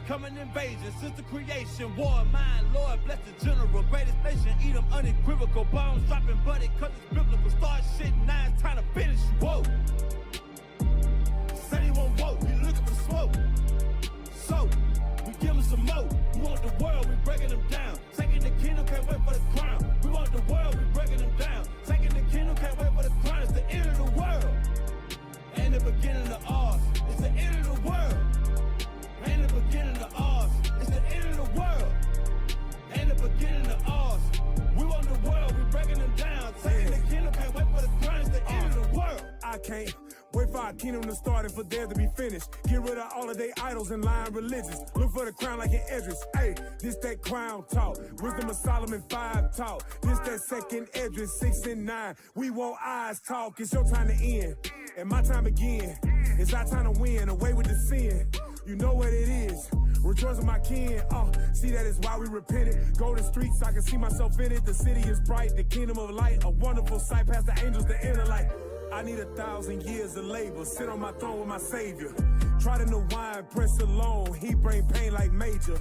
coming invasion, since the creation, war, mind, Lord, bless the general, greatest nation, eat them unequivocal, bombs dropping, buddy, cause it's biblical, start shit, now it's time to finish, whoa. Said he won't vote, he looking for smoke. So, we give him some more. We want the world, we breaking them down. Taking the kingdom, can't wait for the crown. We want the world, we breaking them down. Taking the kingdom, can't wait for the crown. It's the end of the world. Ain't the beginning of ours. It's the end of the world. Ain't the beginning of ours. It's the end of the world. Ain't the beginning of ours. We want the world, we breaking them down. Taking the kingdom, can't wait for the crown. It's the end of the world. I can't wait for our kingdom to start and for there to be finished. Get rid of all of their idols and lying religions. Look for the crown like an Edris. Hey, this that crown talk. Wisdom of Solomon 5 talk. This that second Edris 6 and 9. We want eyes talk. It's your time to end and my time again. It's our time to win. Away with the sin. You know what it is. Rejoice with my kin. See that is why we repented. Go to streets, I can see myself in it. The city is bright, the kingdom of light. A wonderful sight past the angels, the inner light. I need 1,000 years of labor. Sit on my throne with my savior. Try to know wine, press alone. He bring pain like major.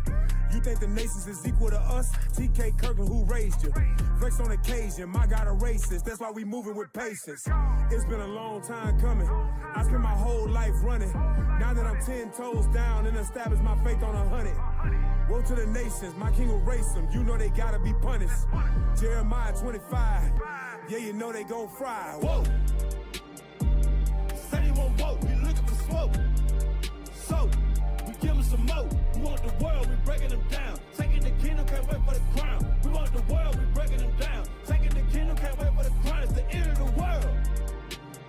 You think the nations is equal to us? TK Kirkland, who raised you? Flex on occasion, my God a racist. That's why we moving with patience. It's been a long time coming. I spent my whole life running. Now that I'm 10 toes down and established my faith on 100. Woe to the nations, my king will race them. You know they gotta be punished. Jeremiah 25. Yeah, you know they gon' fry. Whoa. Said he won't vote, he looking for smoke. So, we give him some more. We want the world, we breaking them down. Taking the kingdom, can't wait for the crown. We want the world, we breaking them down. Taking the kingdom, can't wait for the crown. It's the end of the world.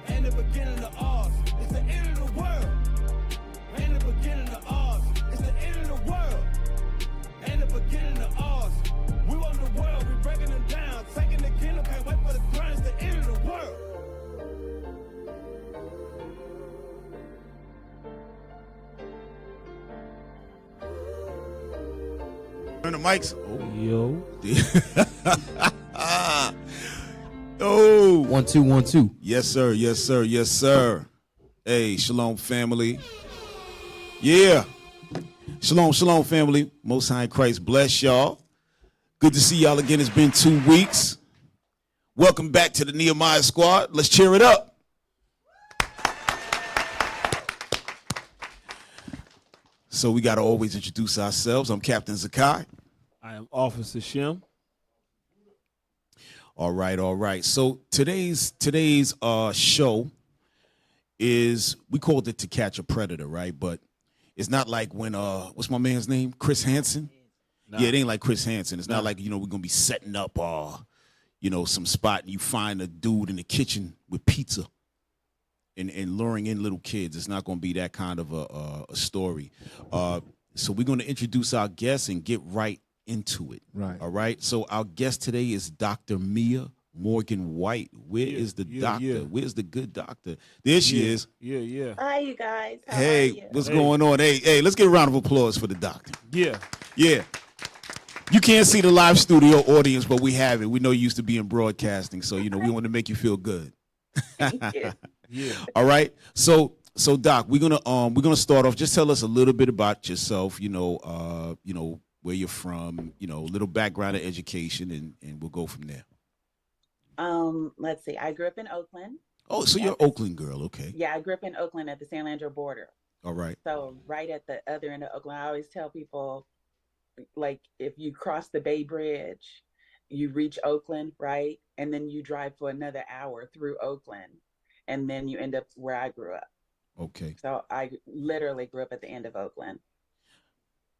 Ain't the beginning of ours. It's the end of the world. Ain't the beginning of ours. It's the end of the world. Ain't the beginning of ours. We want the world, we breaking them down. Taking the kingdom, can't wait for the crown. It's the end of the world. Turn the mics. Oh. 1 2 1 2. Yes, sir. Yes, sir. Yes, sir. Hey, shalom, family. Yeah. Shalom, shalom, family. Most High in Christ bless y'all. Good to see y'all again. It's been 2 weeks. Welcome back to the Nehemiah Squad. Let's cheer it up. So we got to always introduce ourselves. I'm Captain Zakai. I am Officer Shem. All right, all right. So today's show is, we called it To Catch a Predator, right? But it's not like when what's my man's name? Chris Hansen. Nah. Yeah, it ain't like Chris Hansen. It's not like, we're gonna be setting up some spot and you find a dude in the kitchen with pizza and luring in little kids. It's not gonna be that kind of a story. So we're gonna introduce our guests and get right into it. Right. All right. So our guest today is Dr. Mia Morgan White. Where is the doctor? Yeah. Where's the good doctor? There she is. Yeah, yeah. Hi, you guys. How hey, are you? What's going on? Hey, let's get a round of applause for the doctor. Yeah. Yeah. You can't see the live studio audience, but we have it. We know you used to be in broadcasting, so we want to make you feel good. Thank you. Yeah. All right. So Doc, we're gonna start off. Just tell us a little bit about yourself. Where you're from. A little background of education, and we'll go from there. Let's see. I grew up in Oakland. Oh, so you're an Oakland girl, okay? Yeah, I grew up in Oakland at the San Leandro border. All right. So right at the other end of Oakland, I always tell people, like, if you cross the Bay Bridge, you reach Oakland, right? And then you drive for another hour through Oakland, and then you end up where I grew up. Okay. So I literally grew up at the end of Oakland.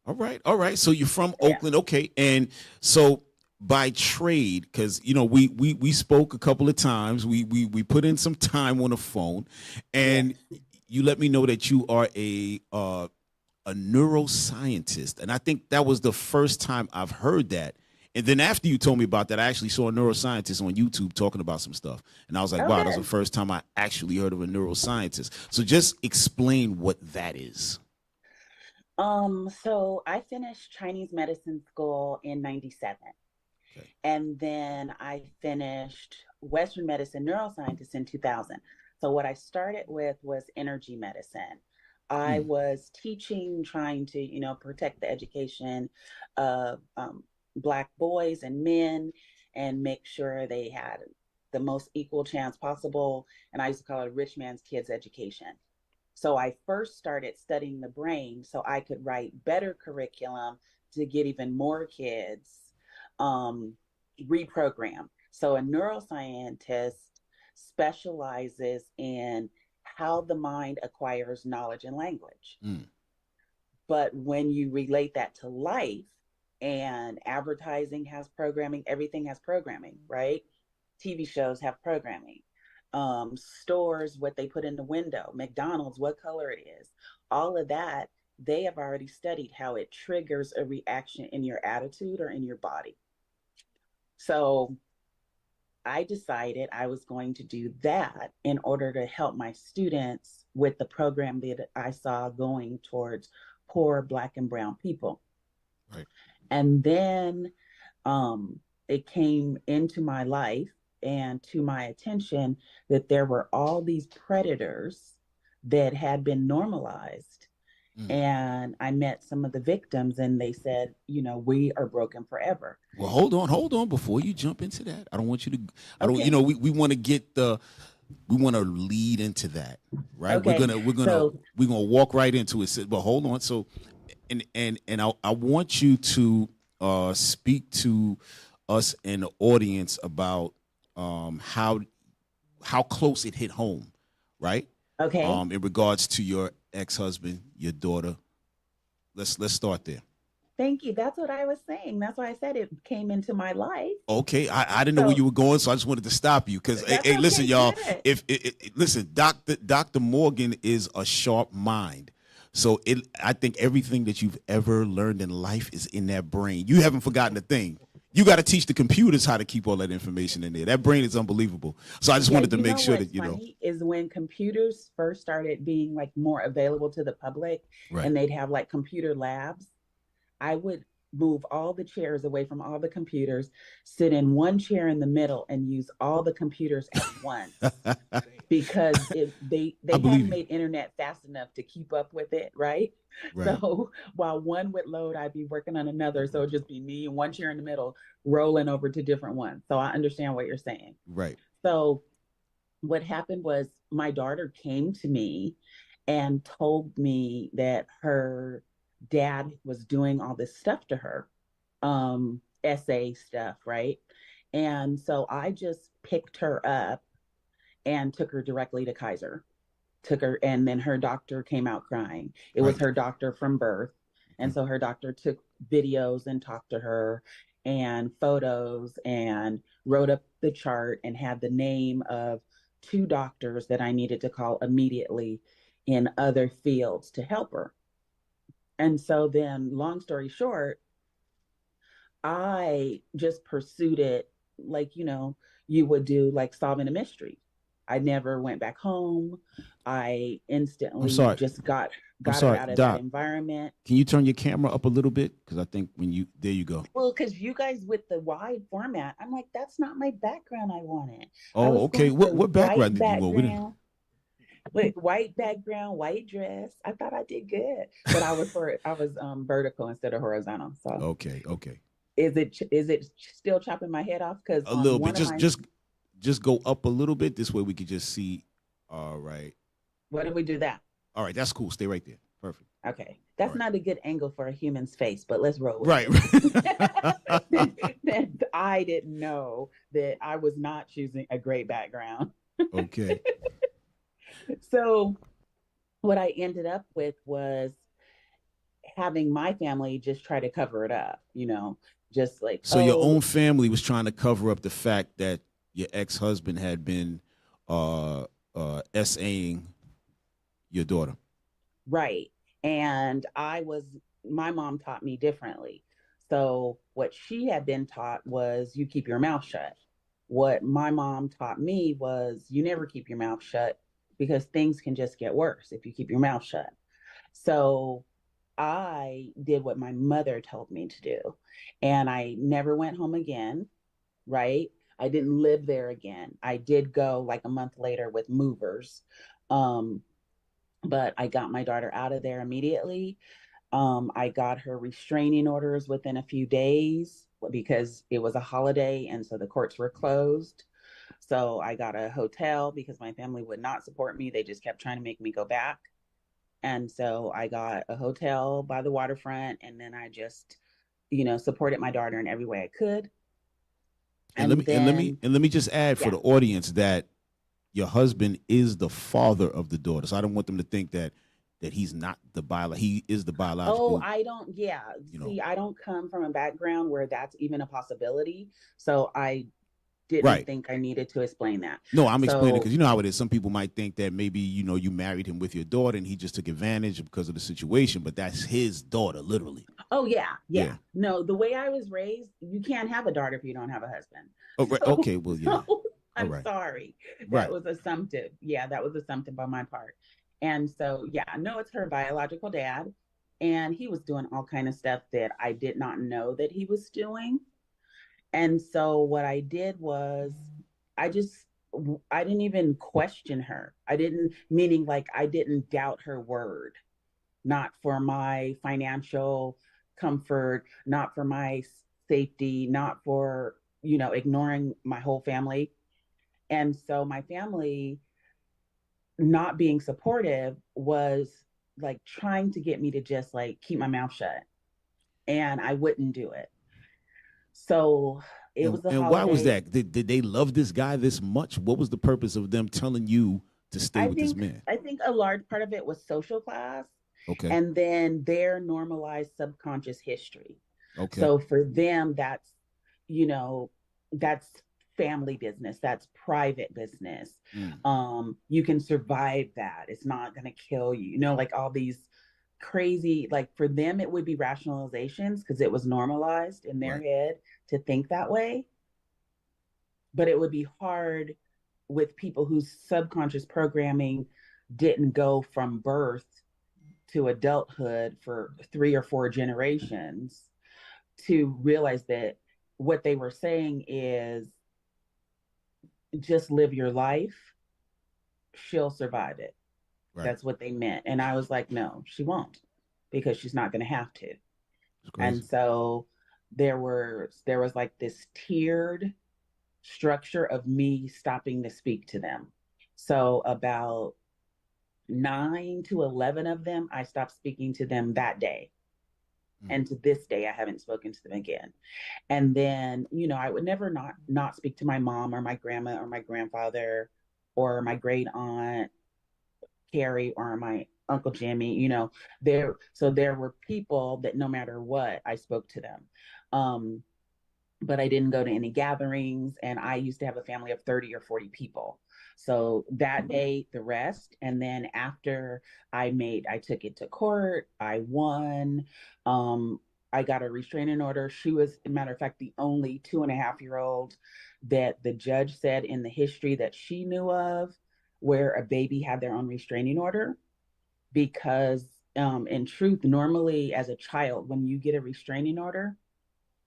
All right. So you're from Oakland, okay. And so by trade, because we spoke a couple of times, we put in some time on the phone, and you let me know that you are a neuroscientist, and I think that was the first time I've heard that. And then after you told me about that, I actually saw a neuroscientist on YouTube talking about some stuff, and I was like, wow, that's the first time I actually heard of a neuroscientist. So just explain what that is. So I finished Chinese medicine school in '97. Okay. And then I finished Western medicine neuroscientist in 2000. So what I started with was energy medicine. I was teaching, trying to, protect the education of Black boys and men and make sure they had the most equal chance possible. And I used to call it a rich man's kids education. So I first started studying the brain so I could write better curriculum to get even more kids reprogrammed. So a neuroscientist specializes in how the mind acquires knowledge and language. But when you relate that to life, and advertising has programming, everything has programming, right? TV shows have programming. Stores, what they put in the window, McDonald's, what color it is, all of that, they have already studied how it triggers a reaction in your attitude or in your body. So I decided I was going to do that in order to help my students with the program that I saw going towards poor Black and brown people. Right. And then it came into my life and to my attention that there were all these predators that had been normalized. And I met some of the victims and they said, we are broken forever. Well, hold on before you jump into that. I don't want you to, Okay. we want to we want to lead into that, right? Okay. We're gonna walk right into it. But hold on. So, and I want you to speak to us and the audience about how close it hit home, right? Okay. In regards to your ex-husband, your daughter. Let's start there. Thank you. That's what I was saying. That's why I said it came into my life. Okay, I didn't know where you were going, so I just wanted to stop you because hey, listen, y'all. Listen, Dr. Morgan is a sharp mind. So I think everything that you've ever learned in life is in that brain. You haven't forgotten a thing. You got to teach the computers how to keep all that information in there. That brain is unbelievable. So I just wanted to make sure that funny is when computers first started being like more available to the public, right, and they'd have like computer labs. I would move all the chairs away from all the computers, sit in one chair in the middle, and use all the computers at once because they hadn't made internet fast enough to keep up with it, right? So while one would load, I'd be working on another. So it'd just be me and one chair in the middle rolling over to different ones. So I understand what you're saying. Right. So what happened was my daughter came to me and told me that her dad was doing all this stuff to her, essay stuff, right? And so I just picked her up and took her directly to Kaiser. And then her doctor came out crying. It was her doctor from birth. And so her doctor took videos and talked to her and photos and wrote up the chart and had the name of 2 doctors that I needed to call immediately in other fields to help her. And so then, long story short, I just pursued it like, you would do, like solving a mystery. I never went back home. I instantly just got her out of that environment. Can you turn your camera up a little bit? Because I think there you go. Well, because you guys with the wide format, I'm like, that's not my background I wanted. Oh, okay. What background did you want? With white background, white dress. I thought I did good, but I was vertical instead of horizontal. So okay. Is it still chopping my head off? Because a little bit. Just go up a little bit. This way we could just see. All right. What if we do that? All right, that's cool. Stay right there. Perfect. Okay, that's not a good angle for a human's face, but let's roll with it. I didn't know that I was not choosing a great background. Okay. So what I ended up with was having my family just try to cover it up, just like. So your own family was trying to cover up the fact that your ex-husband had been SAing your daughter. Right. And my mom taught me differently. So what she had been taught was you keep your mouth shut. What my mom taught me was you never keep your mouth shut because things can just get worse if you keep your mouth shut. So I did what my mother told me to do. And I never went home again, right? I didn't live there again. I did go like a month later with movers. but I got my daughter out of there immediately. I got her restraining orders within a few days because it was a holiday and so the courts were closed. So I got a hotel because my family would not support me. They just kept trying to make me go back. And so I got a hotel by the waterfront, and then I just, supported my daughter in every way I could. And let me just add for the audience that your husband is the father of the daughter. So I don't want them to think that he's not he is the biological. Oh, I don't. Yeah. See, I don't come from a background where that's even a possibility. So I didn't think I needed to explain that. No, I'm explaining because you know how it is. Some people might think that maybe, you married him with your daughter and he just took advantage because of the situation, but that's his daughter, literally. Oh, yeah. No, the way I was raised, you can't have a daughter if you don't have a husband. Oh, right. Okay, well, yeah. So, I'm sorry. That was assumptive. Yeah, that was assumptive by my part. And so, no, it's her biological dad. And he was doing all kind of stuff that I did not know that he was doing. And so what I did was I didn't even question her. Meaning like I didn't doubt her word, not for my financial comfort, not for my safety, not for, ignoring my whole family. And so my family not being supportive was like trying to get me to just like keep my mouth shut. And I wouldn't do it. So it was a holiday. And why was that? Did they love this guy this much? What was the purpose of them telling you to stay with this man? I think a large part of it was social class. Okay. And then their normalized subconscious history. Okay. So for them, that's family business. That's private business. You can survive that. It's not going to kill you. Like all these crazy, like for them, it would be rationalizations because it was normalized in their head to think that way. But it would be hard with people whose subconscious programming didn't go from birth to adulthood for 3 or 4 generations to realize that what they were saying is just live your life. She'll survive it. Right. That's what they meant. And I was like, no, she won't, because she's not going to have to. And so there was like this tiered structure of me stopping to speak to them. So about 9 to 11 of them, I stopped speaking to them that day. And to this day, I haven't spoken to them again. And then, I would never not speak to my mom or my grandma or my grandfather or my great aunt Carrie or my Uncle Jimmy, there were people that no matter what, I spoke to them. But I didn't go to any gatherings, and I used to have a family of 30 or 40 people. So that ate the rest. And then after I took it to court, I won. I got a restraining order. She was, as a matter of fact, the only 2.5-year-old that the judge said in the history that she knew of where a baby had their own restraining order. Because in truth, normally as a child, when you get a restraining order,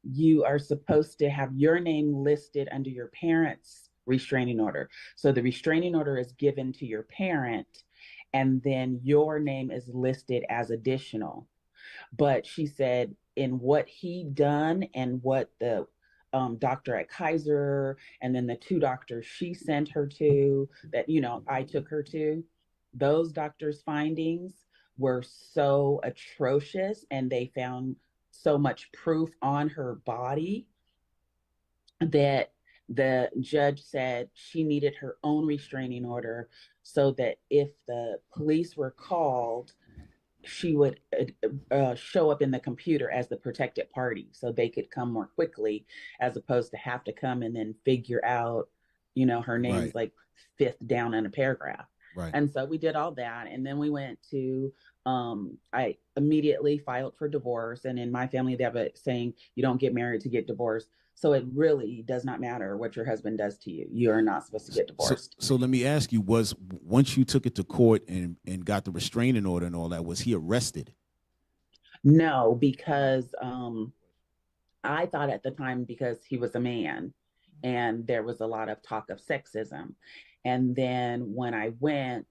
you are supposed to have your name listed under your parents' restraining order. So the restraining order is given to your parent, and then your name is listed as additional. But she said in what he done and what the doctor at Kaiser and then the 2 doctors she sent her to that, I took her to, those doctors' findings were so atrocious, and they found so much proof on her body that the judge said she needed her own restraining order so that if the police were called, she would show up in the computer as the protected party so they could come more quickly, as opposed to have to come and then figure out, her name's like 5th down in a paragraph. Right. And so we did all that. And then we went to, I immediately filed for divorce. And in my family, they have a saying, you don't get married to get divorced. So it really does not matter what your husband does to you. You are not supposed to get divorced. So let me ask you, once you took it to court and got the restraining order and all that, was he arrested? No, because I thought at the time, because he was a man and there was a lot of talk of sexism. And then when I went,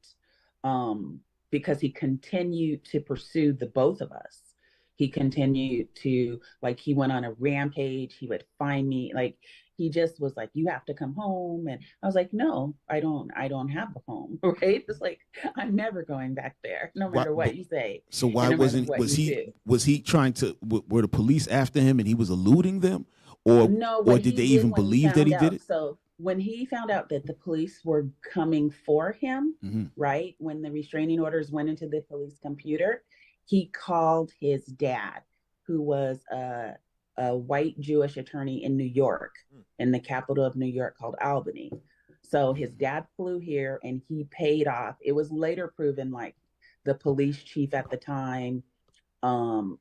because he continued to pursue the both of us. He continued to, like, he went on a rampage. He would find me, like, he just was like, you have to come home. And I was like, no, I don't have a home. Right. It's like, I'm never going back there, no matter what you say. So why wasn't, was he trying to, were the police after him and he was eluding them? Or did they even believe that he did it? So when he found out that the police were coming for him, right, when the restraining orders went into the police computer, he called his dad, who was a white Jewish attorney in New York, in the capital of New York called Albany. So his dad flew here and he paid off. It was later proven, like, the police chief at the time, 2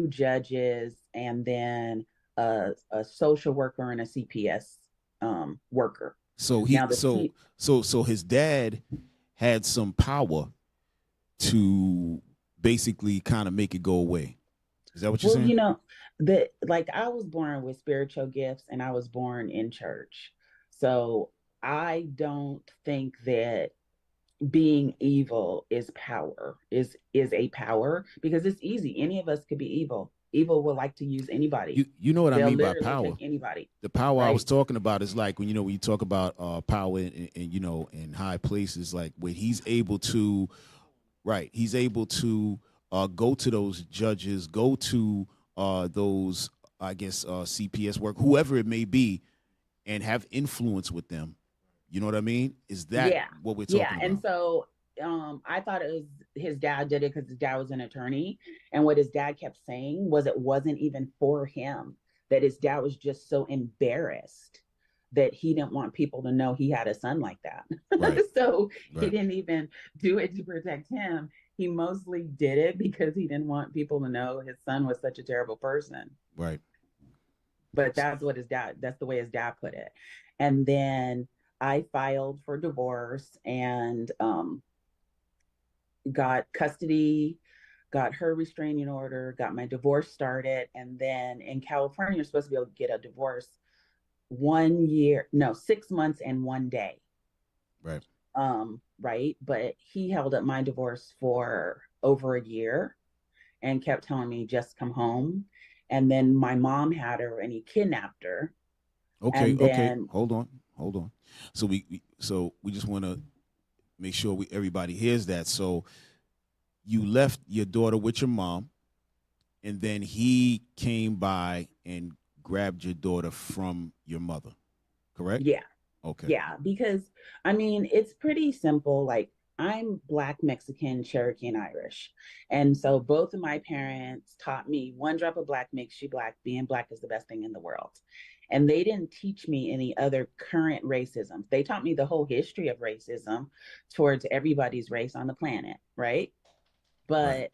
judges, and then a social worker and a CPS worker. So so his dad had some power to basically kind of make it go away. Is that what you're saying? You know, like, I was born with spiritual gifts and I was born in church. So I don't think that being evil is power, is a power, because it's easy. Any of us could be evil. Evil will like to use anybody. You know what I mean by power? Take anybody. The power, right? I was talking about is like when you talk about power in high places, like where he's able to, right? He's able to go to those judges, go to those, I guess, CPS work, whoever it may be, and have influence with them. You know what I mean? Is that what we're talking about? And so I thought it was his dad did it because his dad was an attorney. And what his dad kept saying was it wasn't even for him, that his dad was just so embarrassed that he didn't want people to know he had a son like that. Right. So he didn't even do it to protect him. He mostly did it because he didn't want people to know his son was such a terrible person. Right. But that's the way his dad put it. And then I filed for divorce and got custody, got her restraining order, got my divorce started. And then in California, you're supposed to be able to get a divorce 6 months and 1 day. Right. Right. But he held up my divorce for over a year and kept telling me, just come home. And then my mom had her and he kidnapped her. Okay. Hold on. So we just want to make sure everybody hears that. So you left your daughter with your mom, and then he came by and grabbed your daughter from your mother, correct? Yeah. Okay. Yeah, because I mean, it's pretty simple. Like, I'm Black, Mexican, Cherokee, and Irish. And so both of my parents taught me 1 drop of black makes you black. Being Black is the best thing in the world. And they didn't teach me any other current racism. They taught me the whole history of racism towards everybody's race on the planet, right? But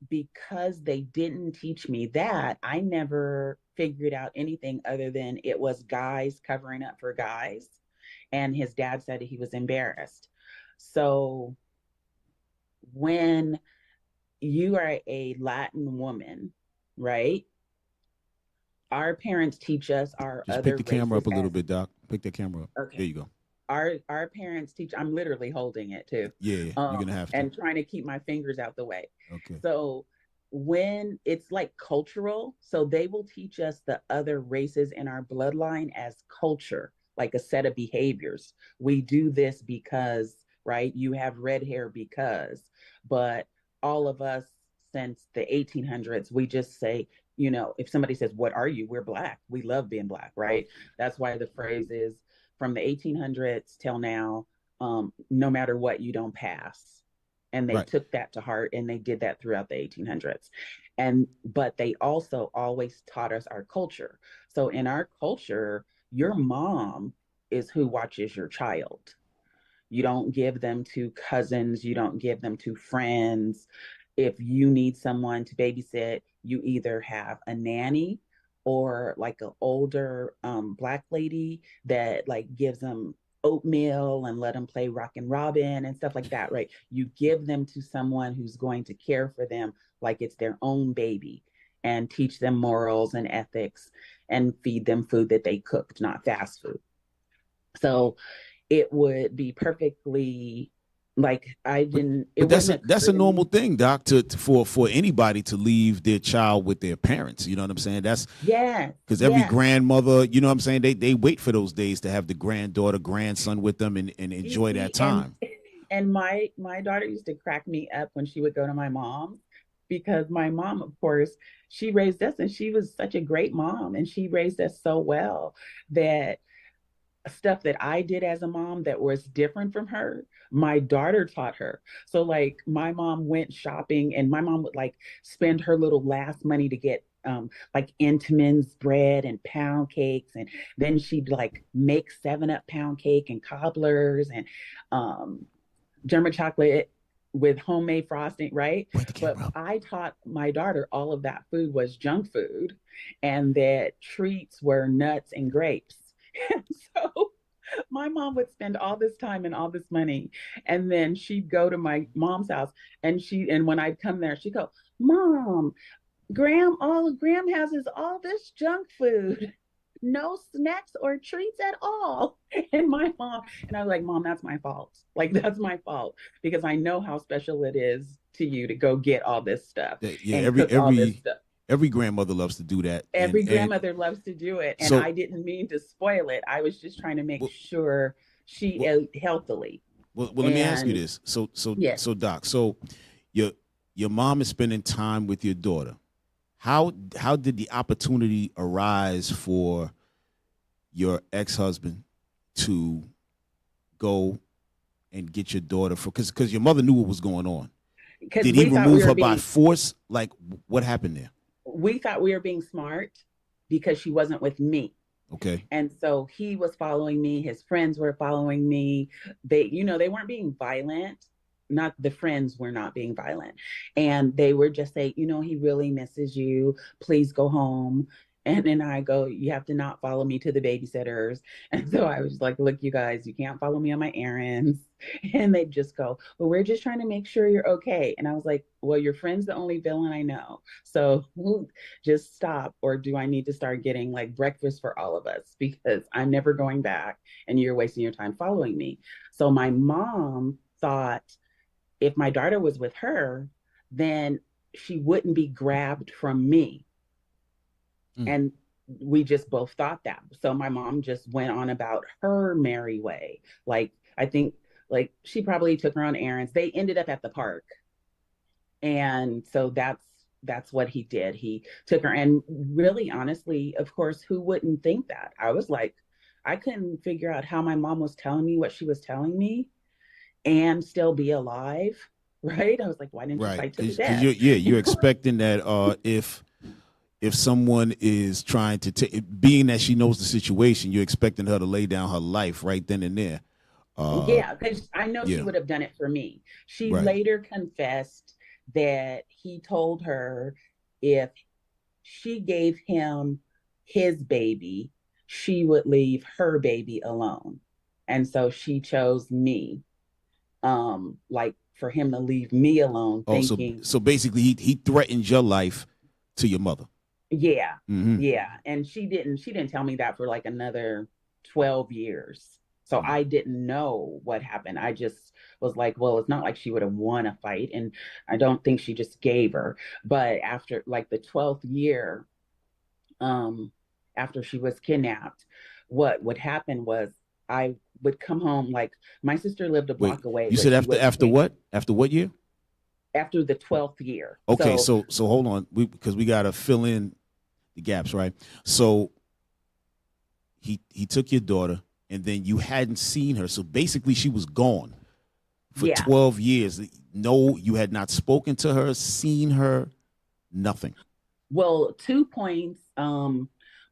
because they didn't teach me that, I never figured out anything other than it was guys covering up for guys. And his dad said he was embarrassed. So when you are a Latin woman, right? Our parents teach us our Just other pick the camera up a little bit, Doc. Pick that camera up. Okay. There you go. Our parents teach, I'm literally holding it too. Yeah, you're gonna have to. And trying to keep my fingers out the way. Okay. So when it's like cultural, so they will teach us the other races in our bloodline as culture, like a set of behaviors. We do this because, right? You have red hair because, but all of us since the 1800s, we just say, if somebody says, what are you? We're Black. We love being Black, right? That's why the phrase is from the 1800s till now, no matter what, you don't pass. And they took that to heart, and they did that throughout the 1800s. But they also always taught us our culture. So in our culture, your mom is who watches your child. You don't give them to cousins. You don't give them to friends. If you need someone to babysit, you either have a nanny or like an older Black lady that like gives them oatmeal and let them play Rockin' Robin and stuff like that, right? You give them to someone who's going to care for them like it's their own baby and teach them morals and ethics and feed them food that they cooked, not fast food. So it would be perfectly Like I didn't. But that's a normal thing, Doc, for anybody to leave their child with their parents. You know what I'm saying? That's because every grandmother, you know what I'm saying, they wait for those days to have the granddaughter, grandson with them and enjoy that time. And my daughter used to crack me up when she would go to my mom, because my mom, of course, she raised us and she was such a great mom and she raised us so well that stuff that I did as a mom that was different from her, my daughter taught her. So like my mom went shopping and my mom would like spend her little last money to get like Entenmann's bread and pound cakes, and then she'd like make 7-Up pound cake and cobblers and German chocolate with homemade frosting, right? But I taught my daughter all of that food was junk food and that treats were nuts and grapes. And so my mom would spend all this time and all this money, and then she'd go to my mom's house, and when I'd come there, she'd go, "Mom, Graham has is all this junk food, no snacks or treats at all." And my mom, and I was like, "Mom, that's my fault. Like that's my fault because I know how special it is to you to go get all this stuff." Yeah, every grandmother loves to do that. Every grandmother loves to do it. And I didn't mean to spoil it. I was just trying to make sure she ate healthily. Well, let me ask you this. So Doc, so your mom is spending time with your daughter. How did the opportunity arise for your ex-husband to go and get your daughter because your mother knew what was going on? Did he remove her by force? Like what happened there? We thought we were being smart because she wasn't with me. Okay. And so he was following me. His friends were following me. They weren't being violent. Not the friends were not being violent. And they were just saying, he really misses you. Please go home. And then I go, you have to not follow me to the babysitters. And so I was like, look, you guys, you can't follow me on my errands. And they just go, well, we're just trying to make sure you're okay. And I was like, well, your friend's the only villain I know. So just stop. Or do I need to start getting like breakfast for all of us? Because I'm never going back and you're wasting your time following me. So my mom thought if my daughter was with her, then she wouldn't be grabbed from me. And we just both thought that. So my mom just went on about her merry way. Like, I think like she probably took her on errands. They ended up at the park. And so that's what he did. He took her, and really, honestly, of course, who wouldn't think that? I was like, I couldn't figure out how my mom was telling me what she was telling me and still be alive. Right. I was like, why didn't you fight to the death? You're expecting that if someone is trying to take, being that she knows the situation, you're expecting her to lay down her life right then and there. Because I know she would have done it for me. She later confessed that he told her if she gave him his baby, she would leave her baby alone. And so she chose me, like for him to leave me alone. Thinking, so basically he threatened your life to your mother. Yeah. Mm-hmm. Yeah. And she didn't tell me that for like another 12 years. So I didn't know what happened. I just was like, well, it's not like she would have won a fight. And I don't think she just gave her. But after like the 12th year, after she was kidnapped, what would happen was I would come home. Like my sister lived a block away. You said after what? After what year? After the 12th year. Okay, so hold on, because we got to fill in the gaps, right? So he took your daughter, and then you hadn't seen her. So basically, she was gone for 12 years. No, you had not spoken to her, seen her, nothing. Well, 2 points.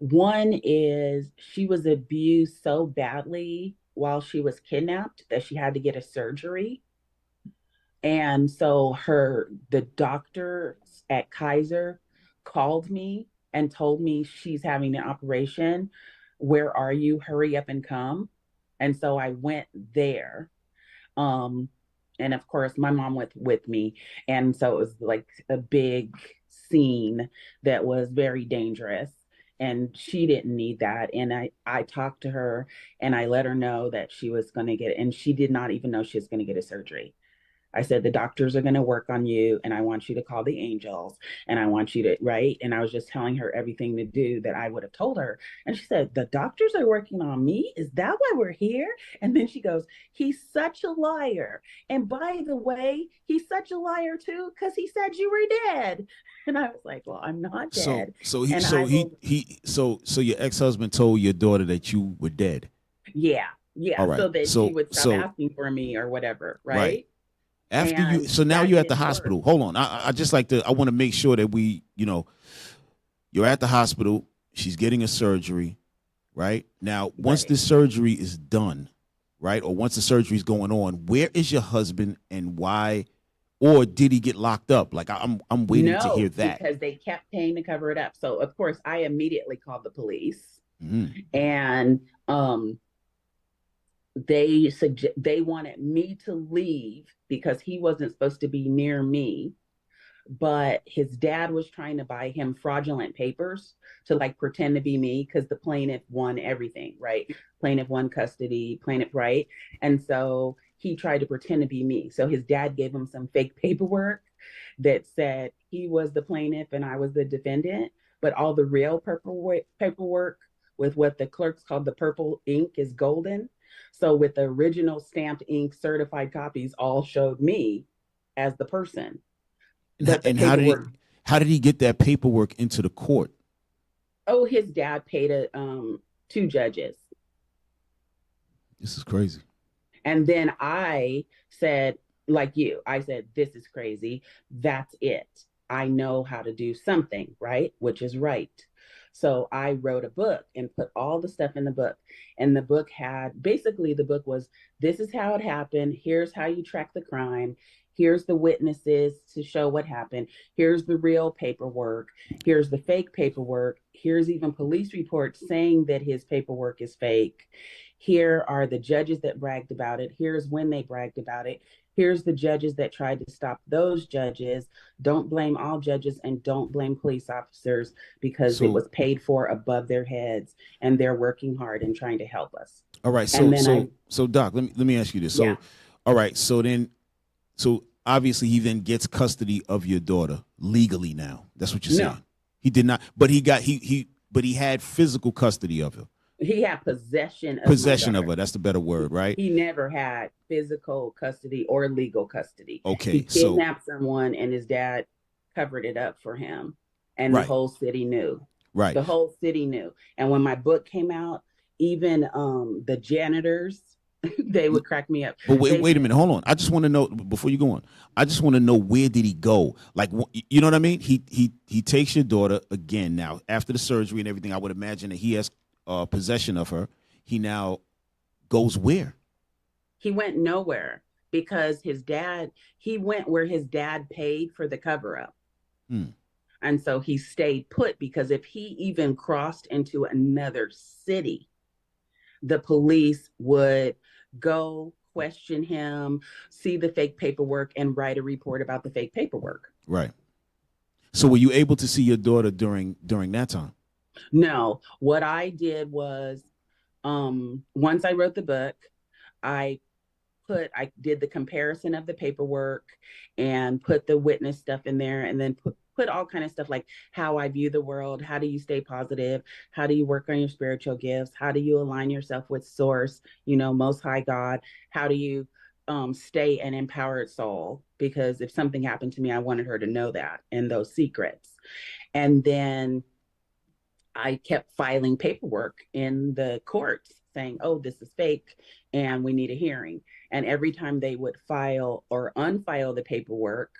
One is she was abused so badly while she was kidnapped that she had to get a surgery. And so the doctor at Kaiser called me and told me she's having an operation. Where are you? Hurry up and come. And so I went there. And of course, my mom went with me. And so it was like a big scene that was very dangerous. and she didn't need that. And I talked to her and I let her know that she was going to get it. And she did not even know she was going to get a surgery. I said, the doctors are going to work on you, and I want you to call the angels, and I want you to, right? And I was just telling her everything to do that I would have told her. And she said, the doctors are working on me? Is that why we're here? And then she goes, he's such a liar. And by the way, he's such a liar too, because he said you were dead. And I was like, well, I'm not dead. So your ex-husband told your daughter that you were dead. Yeah. All right. So that she would stop asking for me or whatever, right? After you, so now you're at the hospital. Hold on. I just like to, I want to make sure that we, you're at the hospital. She's getting a surgery, right? Now, once the surgery is done, right? Or once the surgery is going on, where is your husband and why? Or did he get locked up? Like, I'm waiting to hear that. Because they kept paying to cover it up. So, of course, I immediately called the police. And they wanted me to leave because he wasn't supposed to be near me, but his dad was trying to buy him fraudulent papers to like pretend to be me because the plaintiff won everything, right? Plaintiff won custody, plaintiff, right? And so he tried to pretend to be me. So his dad gave him some fake paperwork that said he was the plaintiff and I was the defendant, but all the real paperwork with what the clerks called the purple ink is golden. So with the original stamped ink certified copies all showed me as the person. And how did he get that paperwork into the court? Oh, his dad paid 2 judges. This is crazy. And then I said, like you, I said, this is crazy. That's it. I know how to do something, right? Which is right. So I wrote a book and put all the stuff in the book. And the book was, this is how it happened. Here's how you track the crime. Here's the witnesses to show what happened. Here's the real paperwork. Here's the fake paperwork. Here's even police reports saying that his paperwork is fake. Here are the judges that bragged about it. Here's when they bragged about it. Here's the judges that tried to stop those judges. Don't blame all judges and don't blame police officers because it was paid for above their heads and they're working hard and trying to help us. All right. So Doc, let me ask you this. So, all right. So obviously he then gets custody of your daughter legally now. That's what you're saying. No. He did not, but he had physical custody of her. He had possession of her. That's the better word, right? He never had physical custody or legal custody. Okay. He kidnapped someone and his dad covered it up for him. And the whole city knew. Right. The whole city knew. And when my book came out, even the janitors, they would crack me up. But wait a minute. Hold on. I just want to know, before you go on, I just want to know, where did he go? Like, you know what I mean? He takes your daughter again now after the surgery and everything. I would imagine that he has possession of her. He now goes where? He went nowhere because he went where his dad paid for the cover up. And so he stayed put because if he even crossed into another city, the police would go question him, see the fake paperwork, and write a report about the fake paperwork. Right. So were you able to see your daughter during that time? No. What I did was, once I wrote the book, I did the comparison of the paperwork and put the witness stuff in there, and then put all kind of stuff like how I view the world, how do you stay positive, how do you work on your spiritual gifts, how do you align yourself with source, Most High God, how do you stay an empowered soul, because if something happened to me, I wanted her to know that and those secrets. And then I kept filing paperwork in the courts saying, oh, this is fake and we need a hearing. And every time they would file or unfile the paperwork,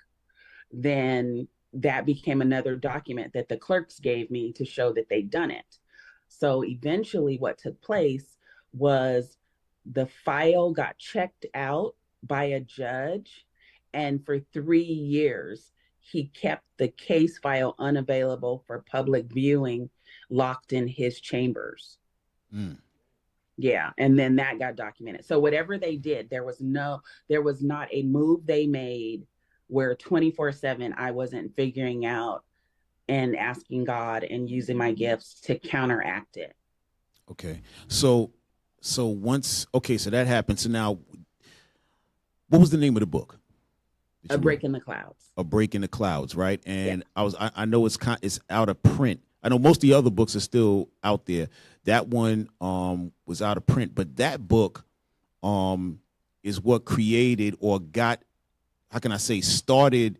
then that became another document that the clerks gave me to show that they'd done it. So eventually what took place was the file got checked out by a judge, and for 3 years, he kept the case file unavailable for public viewing, locked in his chambers. Yeah, and then that got documented. So whatever they did, there was not a move they made where 24/7 I wasn't figuring out and asking God and using my gifts to counteract it. Okay. So once, okay, so that happened. So now, what was the name of the book? A Break in the Clouds. A Break in the Clouds, right? And I know it's out of print. I know most of the other books are still out there. That one was out of print, but that book is what created or got, how can I say, started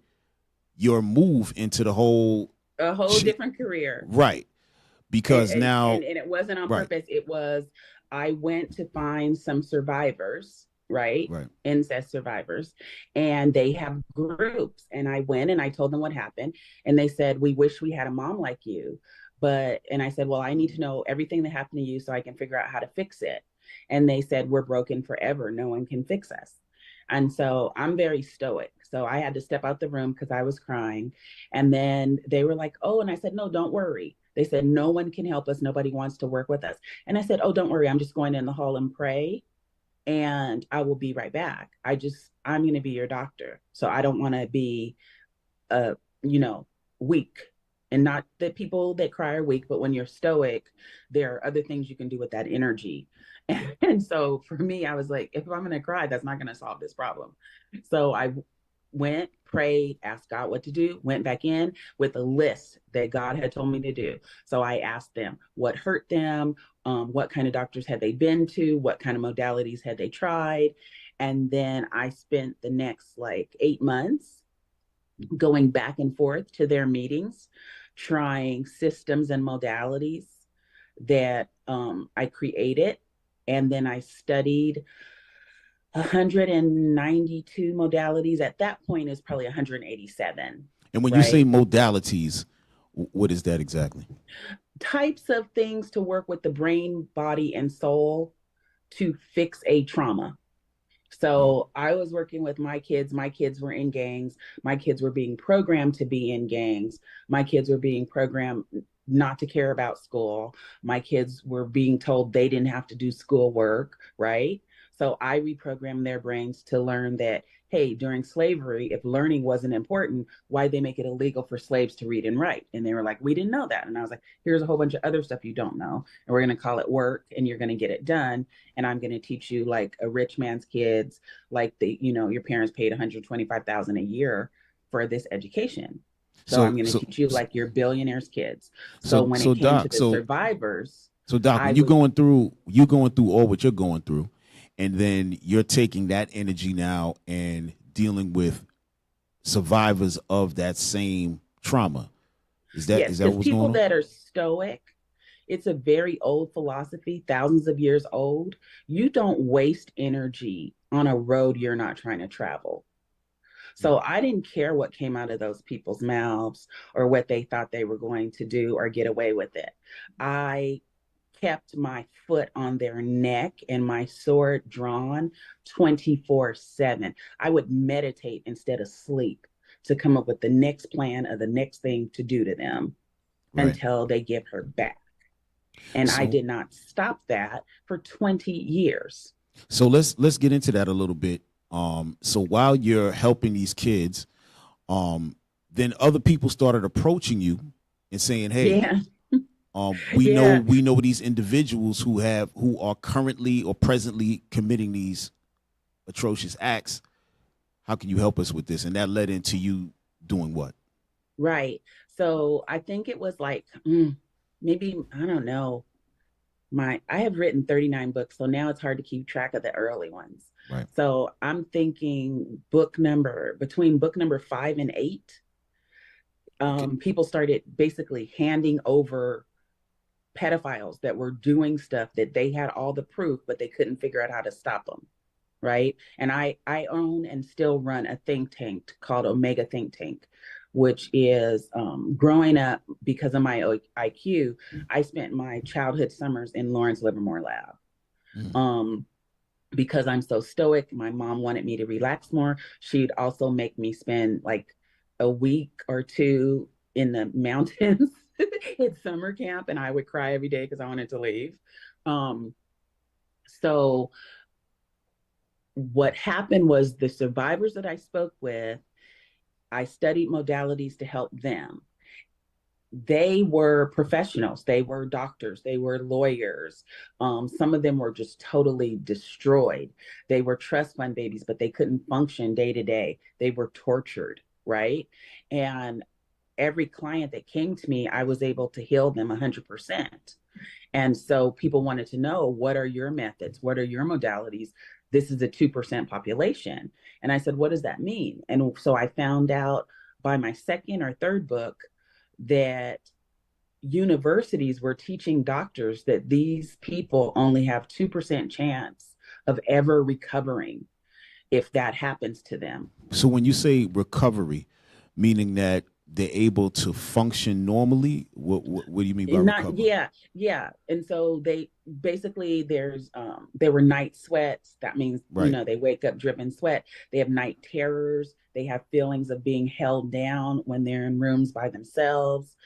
your move into the whole different career. Right. Because now and it wasn't on purpose. It was, I went to find some survivors, right? Incest survivors, and they have groups. And I went and I told them what happened, and they said, we wish we had a mom like you. And I said, well, I need to know everything that happened to you so I can figure out how to fix it. And they said, we're broken forever. No one can fix us. And so I'm very stoic. So I had to step out the room because I was crying. And then they were like, oh, and I said, no, don't worry. They said, no one can help us. Nobody wants to work with us. And I said, oh, don't worry. I'm just going in the hall and pray, and I will be right back. I'm going to be your doctor. So I don't want to be, weak. And not that people that cry are weak, but when you're stoic, there are other things you can do with that energy. And so for me, I was like, if I'm going to cry, that's not going to solve this problem. So I went, prayed, asked God what to do, went back in with a list that God had told me to do. So I asked them what hurt them, what kind of doctors had they been to, what kind of modalities had they tried. And then I spent the next 8 months going back and forth to their meetings, trying systems and modalities that I created. And then I studied 192 modalities. At that point, is probably 187. And when you say modalities, what is that exactly? Types of things to work with the brain, body, and soul to fix a trauma. So I was working with my kids. My kids were in gangs. My kids were being programmed to be in gangs. My kids were being programmed not to care about school. My kids were being told they didn't have to do schoolwork, right? So I reprogrammed their brains to learn that, hey, during slavery, if learning wasn't important, why'd they make it illegal for slaves to read and write? And they were like, we didn't know that. And I was like, here's a whole bunch of other stuff you don't know. And we're going to call it work, and you're going to get it done. And I'm going to teach you like a rich man's kids, like your parents paid $125,000 a year for this education. So I'm going to teach you like your billionaires' kids. So when it came to the survivors. So Doc, when you're going through all what you're going through, and then you're taking that energy now and dealing with survivors of that same trauma. Is that what's going on? People that are stoic, it's a very old philosophy, thousands of years old. You don't waste energy on a road you're not trying to travel. So I didn't care what came out of those people's mouths or what they thought they were going to do or get away with it. I kept my foot on their neck and my sword drawn 24/7. I would meditate instead of sleep to come up with the next plan of the next thing to do to them until they give her back. And I did not stop that for 20 years. So let's get into that a little bit. So while you're helping these kids, then other people started approaching you and saying, hey, we know these individuals who are currently or presently committing these atrocious acts. How can you help us with this? And that led into you doing what? Right. So I think it was maybe, I don't know. I have written 39 books, so now it's hard to keep track of the early ones. Right. So I'm thinking between book number 5 and 8, people started basically handing over pedophiles that were doing stuff that they had all the proof, but they couldn't figure out how to stop them. Right. And I own and still run a think tank called Omega Think Tank, which is growing up because of my IQ. I spent my childhood summers in Lawrence Livermore Lab. Because I'm so stoic, my mom wanted me to relax more. She'd also make me spend a week or 2 in the mountains at summer camp, and I would cry every day because I wanted to leave. So what happened was the survivors that I spoke with, I studied modalities to help them. they were professionals. They were doctors. They were lawyers. Some of them were just totally destroyed. They were trust fund babies, but they couldn't function day to day. They were tortured, right? And every client that came to me, I was able to heal them 100%. And so people wanted to know, what are your methods? What are your modalities? This is a 2% population. And I said, what does that mean? And so I found out by my second or third book that universities were teaching doctors that these people only have 2% chance of ever recovering if that happens to them. So when you say recovery, meaning that they're able to function normally, what do you mean by recovery? Yeah. And so they basically, there were night sweats. That means, Right. they wake up dripping sweat. They have night terrors. They have feelings of being held down when they're in rooms by themselves.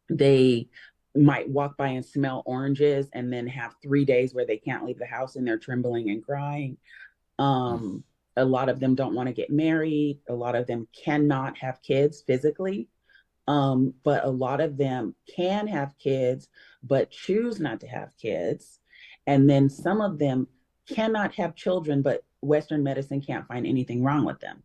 They might walk by and smell oranges and then have 3 days where they can't leave the house and they're trembling and crying. A lot of them don't want to get married. A lot of them cannot have kids physically. But a lot of them can have kids, but choose not to have kids. And then some of them cannot have children, but Western medicine can't find anything wrong with them.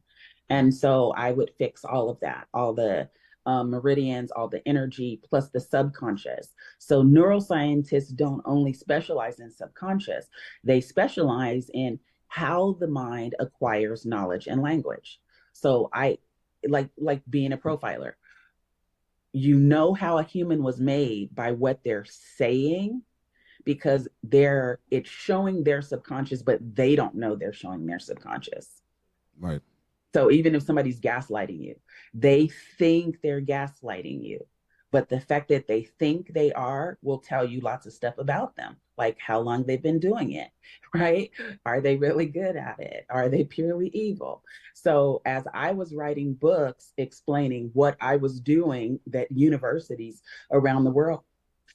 And so I would fix all of that, all the meridians, all the energy, plus the subconscious. So neuroscientists don't only specialize in subconscious, they specialize in how the mind acquires knowledge and language. So I like being a profiler. You know how a human was made by what they're saying, because it's showing their subconscious, but they don't know they're showing their subconscious. Right. So even if somebody's gaslighting you, they think they're gaslighting you. But the fact that they think they are will tell you lots of stuff about them, like how long they've been doing it, right? Are they really good at it? Are they purely evil? So as I was writing books explaining what I was doing that universities around the world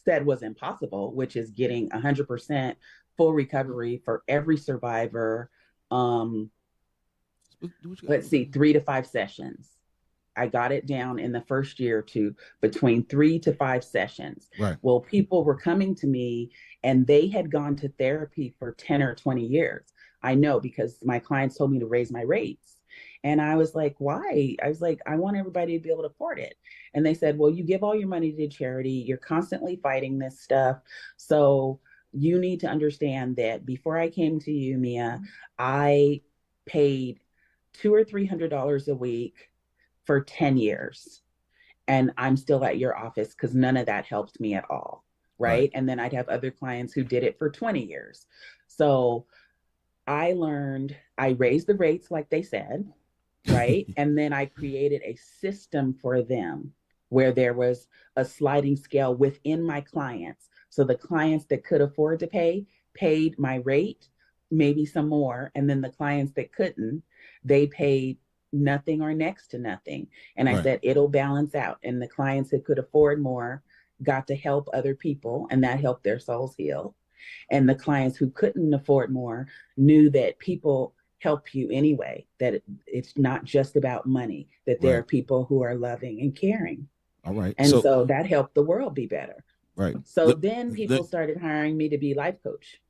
said was impossible, which is getting 100% full recovery for every survivor, let's see, 3 to 5 sessions. I got it down in the first year to between 3 to 5 sessions. Right. Well, people were coming to me and they had gone to therapy for 10 or 20 years. I know, because my clients told me to raise my rates. And I was like, why? I was like, I want everybody to be able to afford it. And they said, well, you give all your money to charity. You're constantly fighting this stuff. So you need to understand that before I came to you, Mia, I paid $200 or $300 a week for 10 years. And I'm still at your office because none of that helped me at all. Right. And then I'd have other clients who did it for 20 years. So I raised the rates like they said. Right. And then I created a system for them where there was a sliding scale within my clients. So the clients that could afford to pay paid my rate, maybe some more. And then the clients that couldn't, they paid nothing or next to nothing. And I said, it'll balance out. And the clients that could afford more got to help other people, and that helped their souls heal. And the clients who couldn't afford more knew that people help you anyway, that it's not just about money, that there are people who are loving and caring. All right. And so that helped the world be better. Right. So then people started hiring me to be life coach.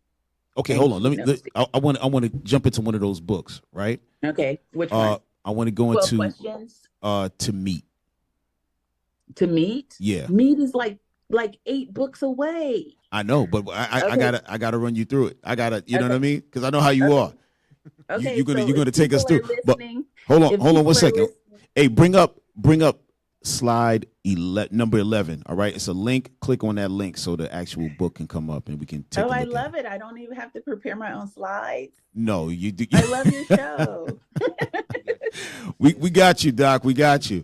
Okay, hold on. I want to jump into one of those books, right? Okay. Which one? I want to go into questions? To Meet. To Meet? Yeah. Meet is like 8 books away. I know, but I gotta run you through it. I gotta, you know what I mean? Because I know how you are. Okay. You're gonna take us through. But hold on 1 second. Hey, bring up slide number 11. All right, it's a link. Click on that link so the actual book can come up and we can take a look I love it. I don't even have to prepare my own slides. No, you do. I love your show. we got you, Doc. We got you.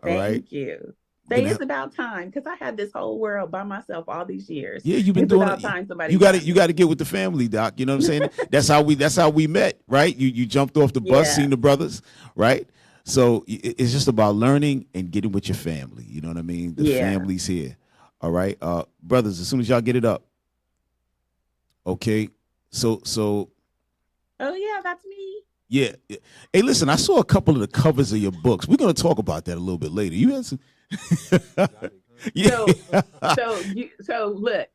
All right. Thank you. It's about time, because I had this whole world by myself all these years. Yeah, you've been doing it. Time somebody you got to get with the family, Doc. You know what I'm saying? That's how we met, right? You jumped off the bus, seen the brothers, right? So it's just about learning and getting with your family. You know what I mean? The family's here. All right, brothers. As soon as y'all get it up, okay. So. Oh yeah, that's me. Yeah. Hey, listen. I saw a couple of the covers of your books. We're gonna talk about that a little bit later. You had some. Yeah. So look,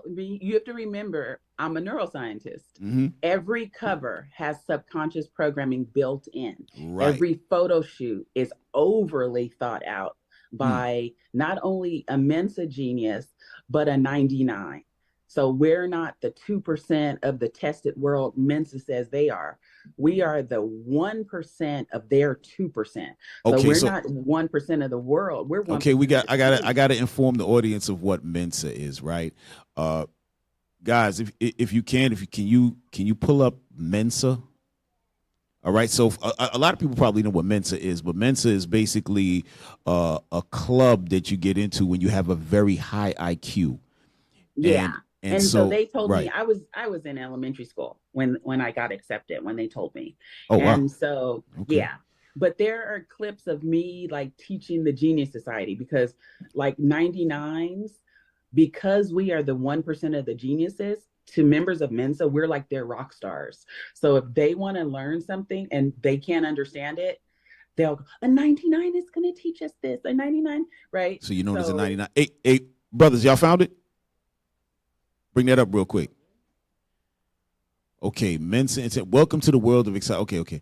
you have to remember, I'm a neuroscientist. Mhm. Every cover has subconscious programming built in. Right. Every photo shoot is overly thought out by not only a Mensa genius, but a 99. So we're not the 2% of the tested world Mensa says they are. We are the 1% of their 2%. So Okay, we're so not 1% of the world. We're 1%. okay, I of gotta inform the audience of what Mensa is, right? Guys, if you can you pull up Mensa? All right, so a lot of people probably know what Mensa is, but Mensa is basically a club that you get into when you have a very high IQ. Yeah. And so they told right. me I was in elementary school when I got accepted, when they told me. Oh, wow. And so Okay. yeah. But there are clips of me like teaching the Genius Society, because like 99s, because we are the 1% of the geniuses, to members of Mensa, we're like their rock stars. So if they want to learn something and they can't understand it, they'll go, a 99 is going to teach us this, a 99, right? So you know there's a 99. Hey, brothers, y'all found it? Bring that up real quick. Okay, Mensa, welcome to the world of excitement. Okay.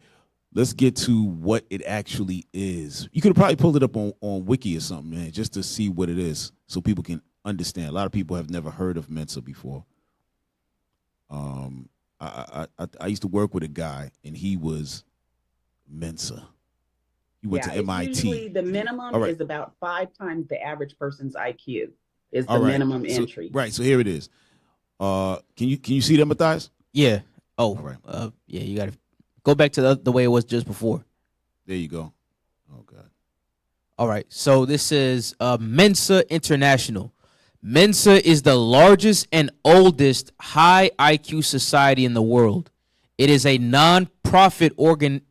Let's get to what it actually is. You could have probably pulled it up on Wiki or something, man, just to see what it is so people can understand. A lot of people have never heard of Mensa before. I used to work with a guy, and he was Mensa. He went to MIT. Usually the minimum is about 5 times the average person's IQ is the minimum entry. Right. So here it is. Can you see that, Matthias? Yeah. Oh, right. Yeah. You got to go back to the way it was just before. There you go. Oh God. All right. So this is Mensa International. Mensa is the largest and oldest high IQ society in the world. It is a non-profit organization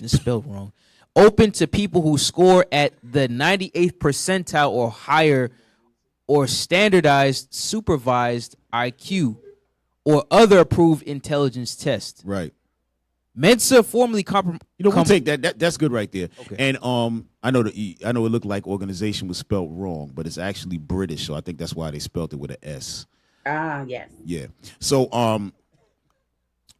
spelled wrong, open to people who score at the 98th percentile or higher, or standardized supervised IQ or other approved intelligence test. Right. Mensa formally we'll take that. That's good right there. Okay. And I know it looked like organization was spelled wrong, but it's actually British, so I think that's why they spelled it with an S. Ah, yes. Yeah. So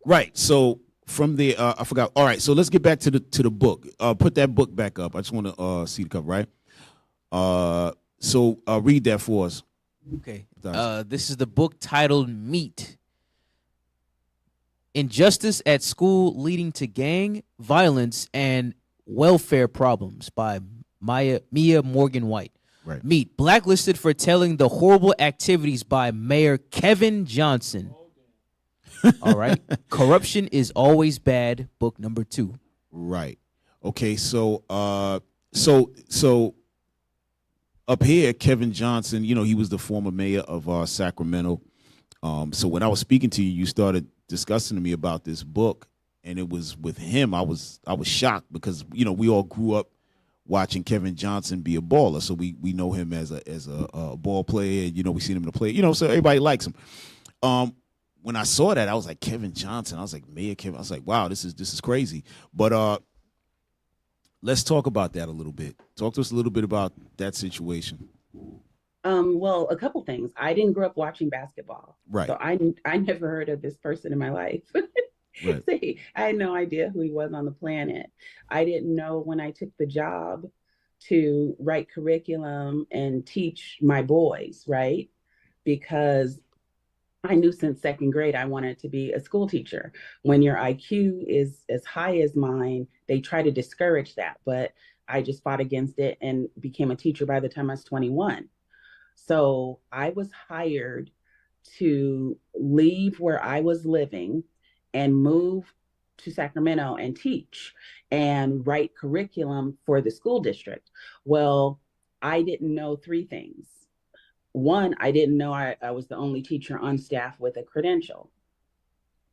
right. So from there, I forgot. All right. So let's get back to the book. Put that book back up. I just want to see the cover. Right. So read that for us. Okay. This is the book titled Meat. Injustice at School Leading to Gang Violence and Welfare Problems by Mia Morgan White. Right. Meat, blacklisted for telling the horrible activities by Mayor Kevin Johnson. All right. Corruption is Always Bad, book number 2. Right. Okay, so up here, Kevin Johnson, he was the former mayor of Sacramento. So when I was speaking to you, you started discussing to me about this book, and it was with him. I was shocked because we all grew up watching Kevin Johnson be a baller, so we know him as a ball player. We seen him in the play. So everybody likes him. When I saw that, I was like, Kevin Johnson. I was like, Mayor Kevin. I was like, wow, this is crazy. But let's talk about that a little bit. Talk to us a little bit about that situation. Well, a couple things. I didn't grow up watching basketball. Right. So I never heard of this person in my life. Right. See, I had no idea who he was on the planet. I didn't know when I took the job to write curriculum and teach my boys, right? Because I knew since second grade I wanted to be a school teacher. When your IQ is as high as mine, they try to discourage that. But I just fought against it and became a teacher by the time I was 21. So I was hired to leave where I was living and move to Sacramento and teach and write curriculum for the school district. Well, I didn't know 3 things. One, I didn't know I was the only teacher on staff with a credential.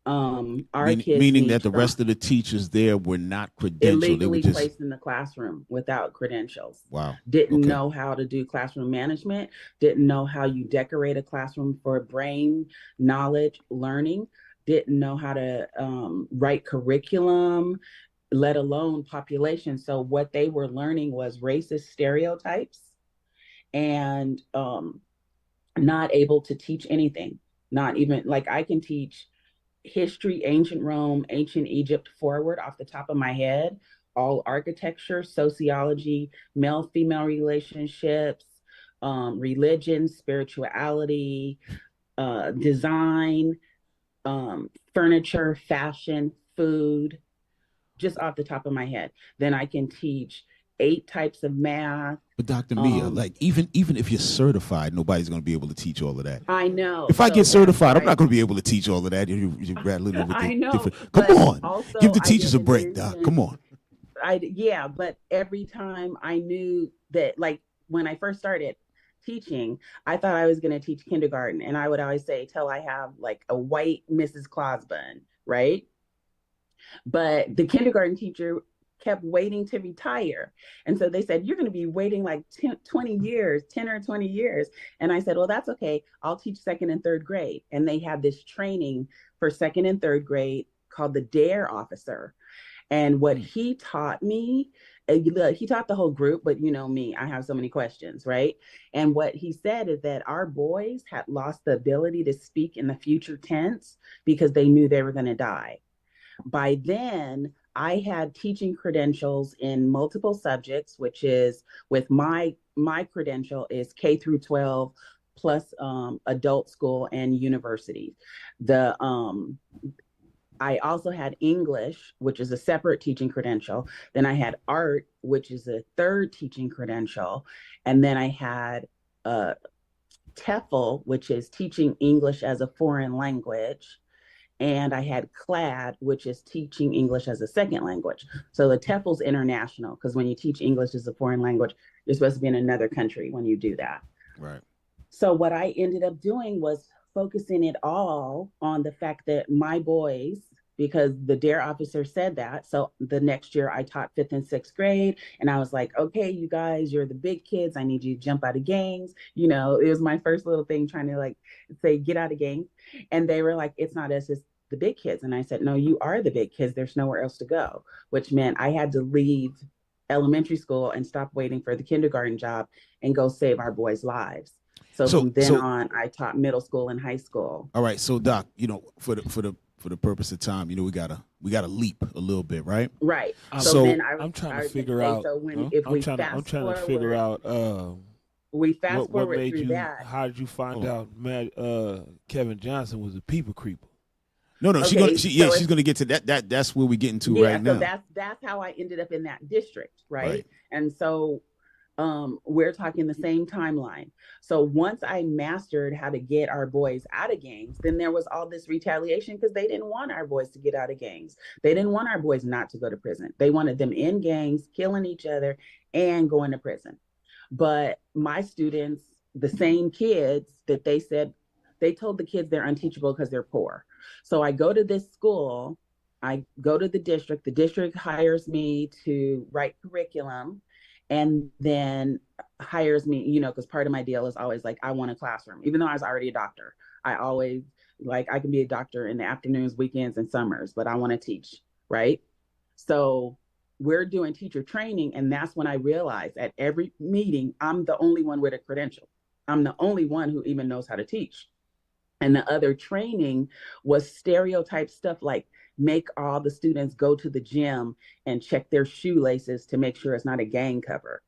Meaning that the rest of the teachers there were not credentialed. Illegally they were just placed in the classroom without credentials. Wow. Didn't know how to do classroom management. Didn't know how you decorate a classroom for brain knowledge learning. Didn't know how to write curriculum. let alone population. So what they were learning was racist stereotypes and not able to teach anything. Not even like I can teach history, ancient Rome, ancient Egypt forward off the top of my head, all architecture, sociology, male female relationships, religion, spirituality, design, furniture, fashion, food, just off the top of my head. Then I can teach 8 types of math. But Dr. Mia, like even if you're certified, nobody's going to be able to teach all of that. I know. If I get certified, right. I'm not going to be able to teach all of that. You're rattling over I know. different. Come on, give the teachers a break, Doc. Come on. Yeah, but every time I knew that, like when I first started teaching, I thought I was going to teach kindergarten, and I would always say, till I have like a white Mrs. Claus bun, right? But the kindergarten teacher kept waiting to retire. And so they said, you're going to be waiting like 10 or 20 years. And I said, well, that's okay. I'll teach 2nd and 3rd grade. And they had this training for 2nd and 3rd grade called the DARE officer. And what he taught me, he taught the whole group, but you know me, I have so many questions, right? And what he said is that our boys had lost the ability to speak in the future tense because they knew they were going to die. By then, I had teaching credentials in multiple subjects, which is with my credential is K through 12 plus adult school and university. I also had English, which is a separate teaching credential. Then I had art, which is a 3rd teaching credential. And then I had TEFL, which is teaching English as a foreign language. And I had CLAD, which is teaching English as a 2nd language. So the TEFL's international, because when you teach English as a foreign language, you're supposed to be in another country when you do that. Right. So what I ended up doing was focusing it all on the fact that my boys, because the DARE officer said that. So the next year I taught 5th and 6th grade. And I was like, okay, you guys, you're the big kids. I need you to jump out of gangs. You know, it was my first little thing trying to like say, get out of gangs. And they were like, it's not us, it's the big kids. And I said, no, you are the big kids. There's nowhere else to go, which meant I had to leave elementary school and stop waiting for the kindergarten job and go save our boys' lives. So from then on, I taught middle school and high school. All right. So Doc, you know, for the purpose of time, you know, we gotta leap a little bit, right? Right. So then I'm trying to figure out. So when, if we fast I'm trying forward, to figure out. We fast what forward made through you? that. How did you find out? Kevin Johnson was a people creeper. No, Okay, she's gonna get to that. That's where we get into right now. So that's how I ended up in that district, right? And so we're talking the same timeline. So once I mastered how to get our boys out of gangs, then there was all this retaliation because they didn't want our boys to get out of gangs. They didn't want our boys not to go to prison. They wanted them in gangs, killing each other and going to prison. But my students, the same kids that they said, they told the kids they're unteachable because they're poor. So I go to this school, I go to the district hires me to write curriculum and then hires me, you know, because part of my deal is always like, I want a classroom. Even though I was already a doctor, I always like, I can be a doctor in the afternoons, weekends, and summers, but I want to teach, right? So we're doing teacher training. And that's when I realized at every meeting, I'm the only one with a credential. I'm the only one who even knows how to teach. And the other training was stereotype stuff like make all the students go to the gym and check their shoelaces to make sure it's not a gang cover.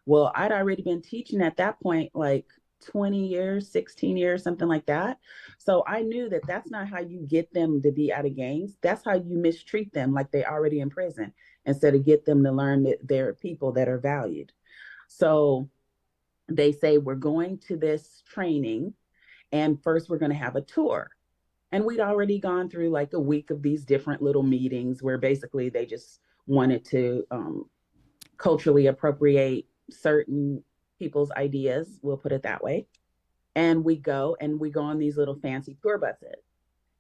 Well, I'd already been teaching at that point, like 20 years, 16 years, something like that. So I knew that that's not how you get them to be out of gangs. That's how you mistreat them like they already in prison instead of get them to learn that they're people that are valued. So they say, we're going to this training and first we're going to have a tour. And we'd already gone through like a week of these different little meetings where basically they just wanted to culturally appropriate certain people's ideas, we'll put it that way. And we go on these little fancy tour buses.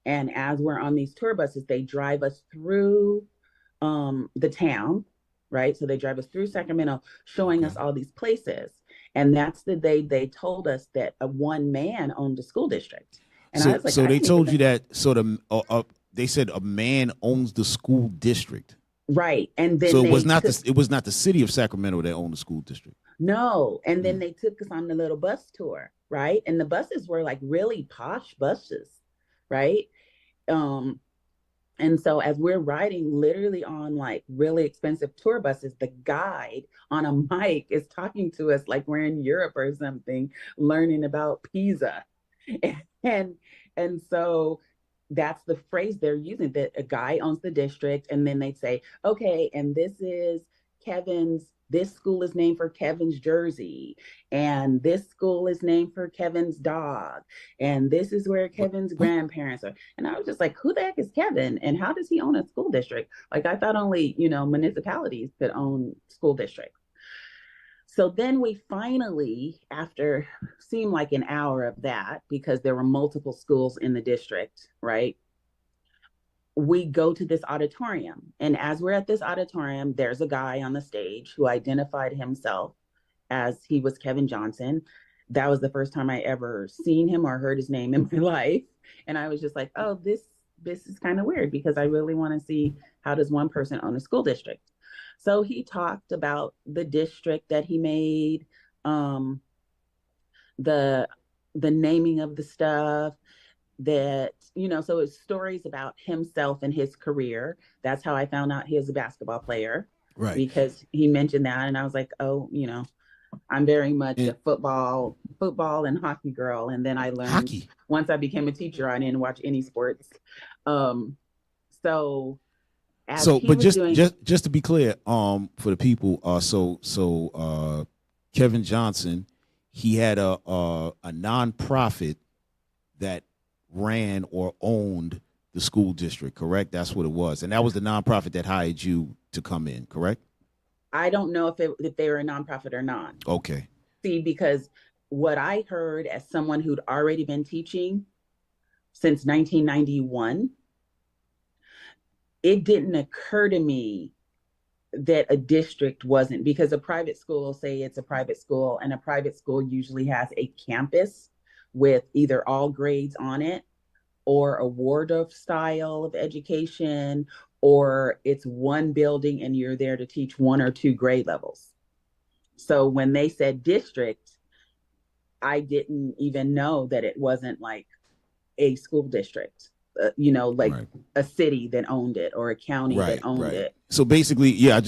And as we're on these tour buses, they drive us through the town, right? So they drive us through Sacramento, showing us all these places. And that's the day they told us that one man owned the school district. And I was like, so they told you that sort of, they said a man owns the school district. Right. And then So it they was not took, it was not the city of Sacramento that owned the school district. no. And then Mm. they took us on the little bus tour, right? And the buses were like really posh buses, right? Um, and so as we're riding literally on like really expensive tour buses, the guide on a mic is talking to us like we're in Europe or something, learning about Pisa. And and so that's the phrase they're using, that a guy owns the district, and then they say, okay, and this is Kevin's, this school is named for Kevin's jersey, and this school is named for Kevin's dog, and this is where Kevin's What? grandparents are. And I was just like, who the heck is Kevin, and how does he own a school district? Like, I thought only, municipalities could own school districts. So then we finally, after seemed like an hour of that, because there were multiple schools in the district, right? We go to this auditorium. And as we're at this auditorium, there's a guy on the stage who identified himself as he was Kevin Johnson. That was the first time I ever seen him or heard his name in my life. And I was just like, oh, this is kind of weird, because I really want to see, how does one person own a school district? So he talked about the district that he made, the naming of the stuff, that, so it's stories about himself and his career. That's how I found out he was a basketball player, Right. because he mentioned that, and I was like, oh, I'm very much a football and hockey girl. And then I learned Hockey. once I became a teacher, I didn't watch any sports. So as So, he but was just to be clear, for the people, Kevin Johnson, he had a nonprofit that ran or owned the school district, correct? That's what it was, and that was the nonprofit that hired you to come in, correct? I don't know if they were a nonprofit or not. Okay. See, because what I heard as someone who'd already been teaching since 1991, it didn't occur to me that a district wasn't, because a private school, say it's a private school, and a private school usually has a campus with either all grades on it, or a Waldorf style of education, or it's one building and you're there to teach one or two grade levels. So when they said district, I didn't even know that it wasn't like a school district, like Right. a city that owned it, or a county that owned it. So basically, yeah,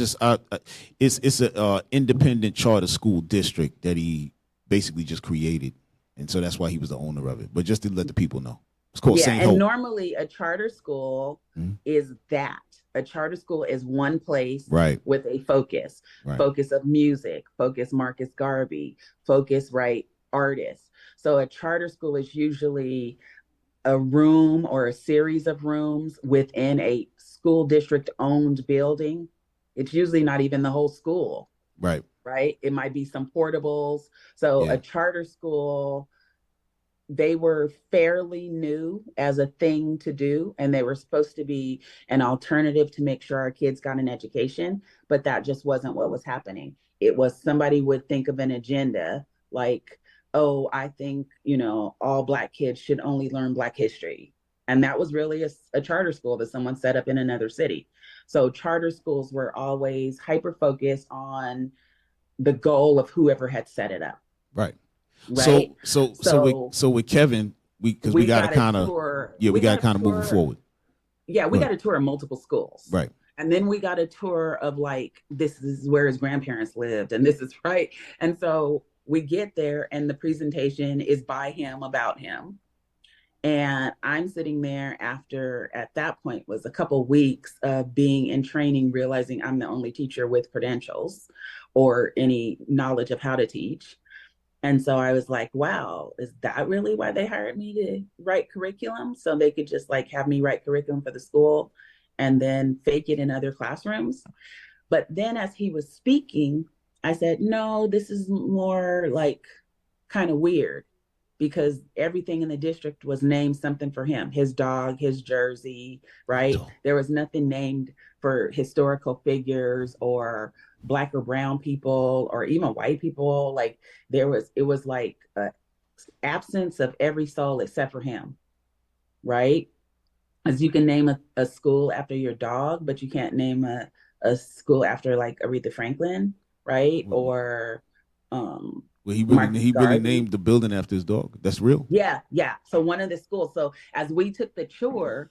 it's a independent charter school district that he basically just created, and so that's why he was the owner of it. But just to let the people know, it's called St. And Hope. normally a charter school is that. A charter school is one place, Right. with a focus, Right. focus of music, focus Marcus Garvey, focus, right, artists. So a charter school is usually a room or a series of rooms within a school district owned building. It's usually not even the whole school. Right. Right. It might be some portables. So Yeah. a charter school, they were fairly new as a thing to do, and they were supposed to be an alternative to make sure our kids got an education, but that just wasn't what was happening. It was, somebody would think of an agenda like, oh, I think, all Black kids should only learn Black history. And that was really a charter school that someone set up in another city. So charter schools were always hyper focused on the goal of whoever had set it up. Right. Right. So with Kevin, we got to kind of we got to kind of move forward. Yeah, we got to tour multiple schools. Right. And then we got a tour of like, this is where his grandparents lived, and this is right. And so we get there, and the presentation is by him, about him. And I'm sitting there after, at that point, was a couple weeks of being in training, realizing I'm the only teacher with credentials or any knowledge of how to teach. And so I was like, wow, is that really why they hired me to write curriculum? So they could just like have me write curriculum for the school and then fake it in other classrooms. But then as he was speaking, I said, no, this is more like kind of weird, because everything in the district was named something for him, his dog, his jersey, right? There was nothing named for historical figures or Black or brown people or even white people. Like it was like an absence of every soul except for him, right? As you can name a school after your dog, but you can't name a a school after like Aretha Franklin, right? Well, Or he Marcus really Garvey. named the building after his dog. That's real. Yeah, yeah. So one of the schools. So as we took the tour,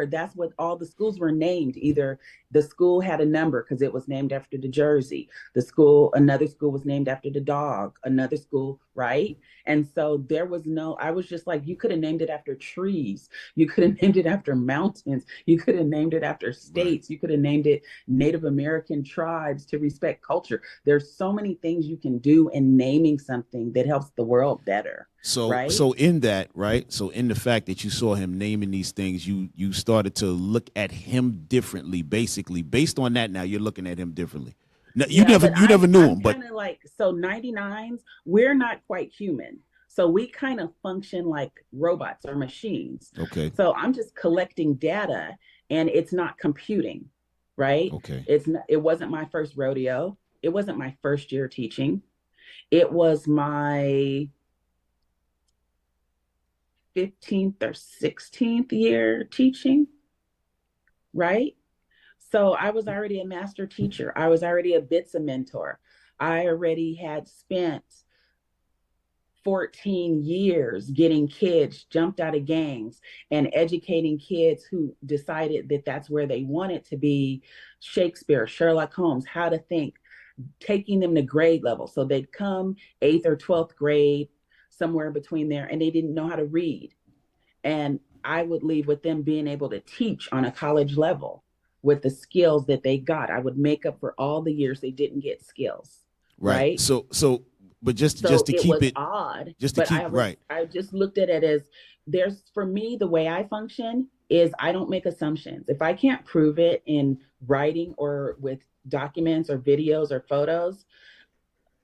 that's what all the schools were named. Either the school had a number because it was named after the jersey. Another school was named after the dog. Another school, right? And so there was I was just like, you could have named it after trees. You could have named it after mountains. You could have named it after states. Right. You could have named it Native American tribes to respect culture. There's so many things you can do in naming something that helps the world better. So, right? So in that, right? So in the fact that you saw him naming these things, you started to look at him differently, basically. Based on that, now you're looking at him differently. Now, you never knew him, but like, so 99s, we're not quite human. So we kind of function like robots or machines. Okay. So I'm just collecting data, and it's not computing, right? Okay. It wasn't my first rodeo. It wasn't my first year teaching. It was my 15th or 16th year teaching, right? So I was already a master teacher. I was already a BITSA mentor. I already had spent 14 years getting kids jumped out of gangs and educating kids who decided that that's where they wanted to be. Shakespeare, Sherlock Holmes, how to think, taking them to grade level. So they'd come 8th or 12th grade, somewhere between there, and they didn't know how to read. And I would leave with them being able to teach on a college level with the skills that they got. I would make up for all the years they didn't get skills. Right. So but just to keep it odd. Just to keep right. I just looked at it as for me, the way I function is I don't make assumptions. If I can't prove it in writing or with documents or videos or photos,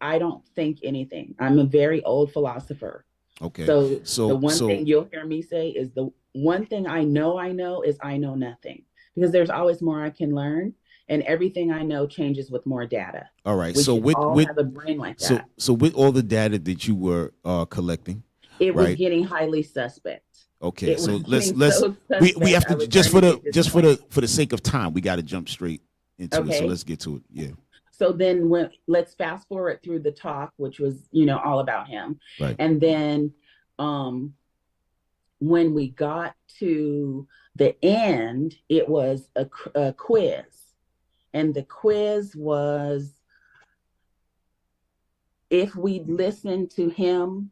I don't think anything. I'm a very old philosopher. Okay. So the one thing you'll hear me say is the one thing I know is I know nothing, because there's always more I can learn, and everything I know changes with more data. All right. We so with have a brain like that. So with all the data that you were collecting, it was getting highly suspect. Okay. So let's we have to just for the sake of time, we got to jump straight into it. So let's get to it. Yeah. So then let's fast forward through the talk, which was, all about him. Right. And then when we got to the end, it was a quiz. And the quiz was, if we listened to him,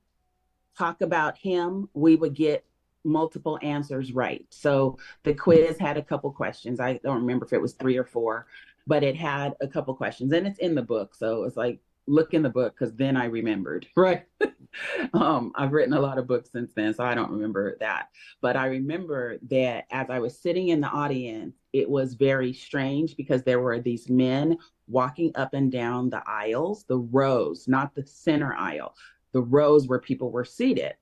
talk about him, we would get multiple answers right. So the quiz had a couple questions. I don't remember if it was 3 or 4. But it had a couple questions, and it's in the book. So it's like, look in the book, because then I remembered, right? I've written a lot of books since then, so I don't remember that. But I remember that as I was sitting in the audience, it was very strange, because there were these men walking up and down the aisles, the rows, not the center aisle, the rows where people were seated.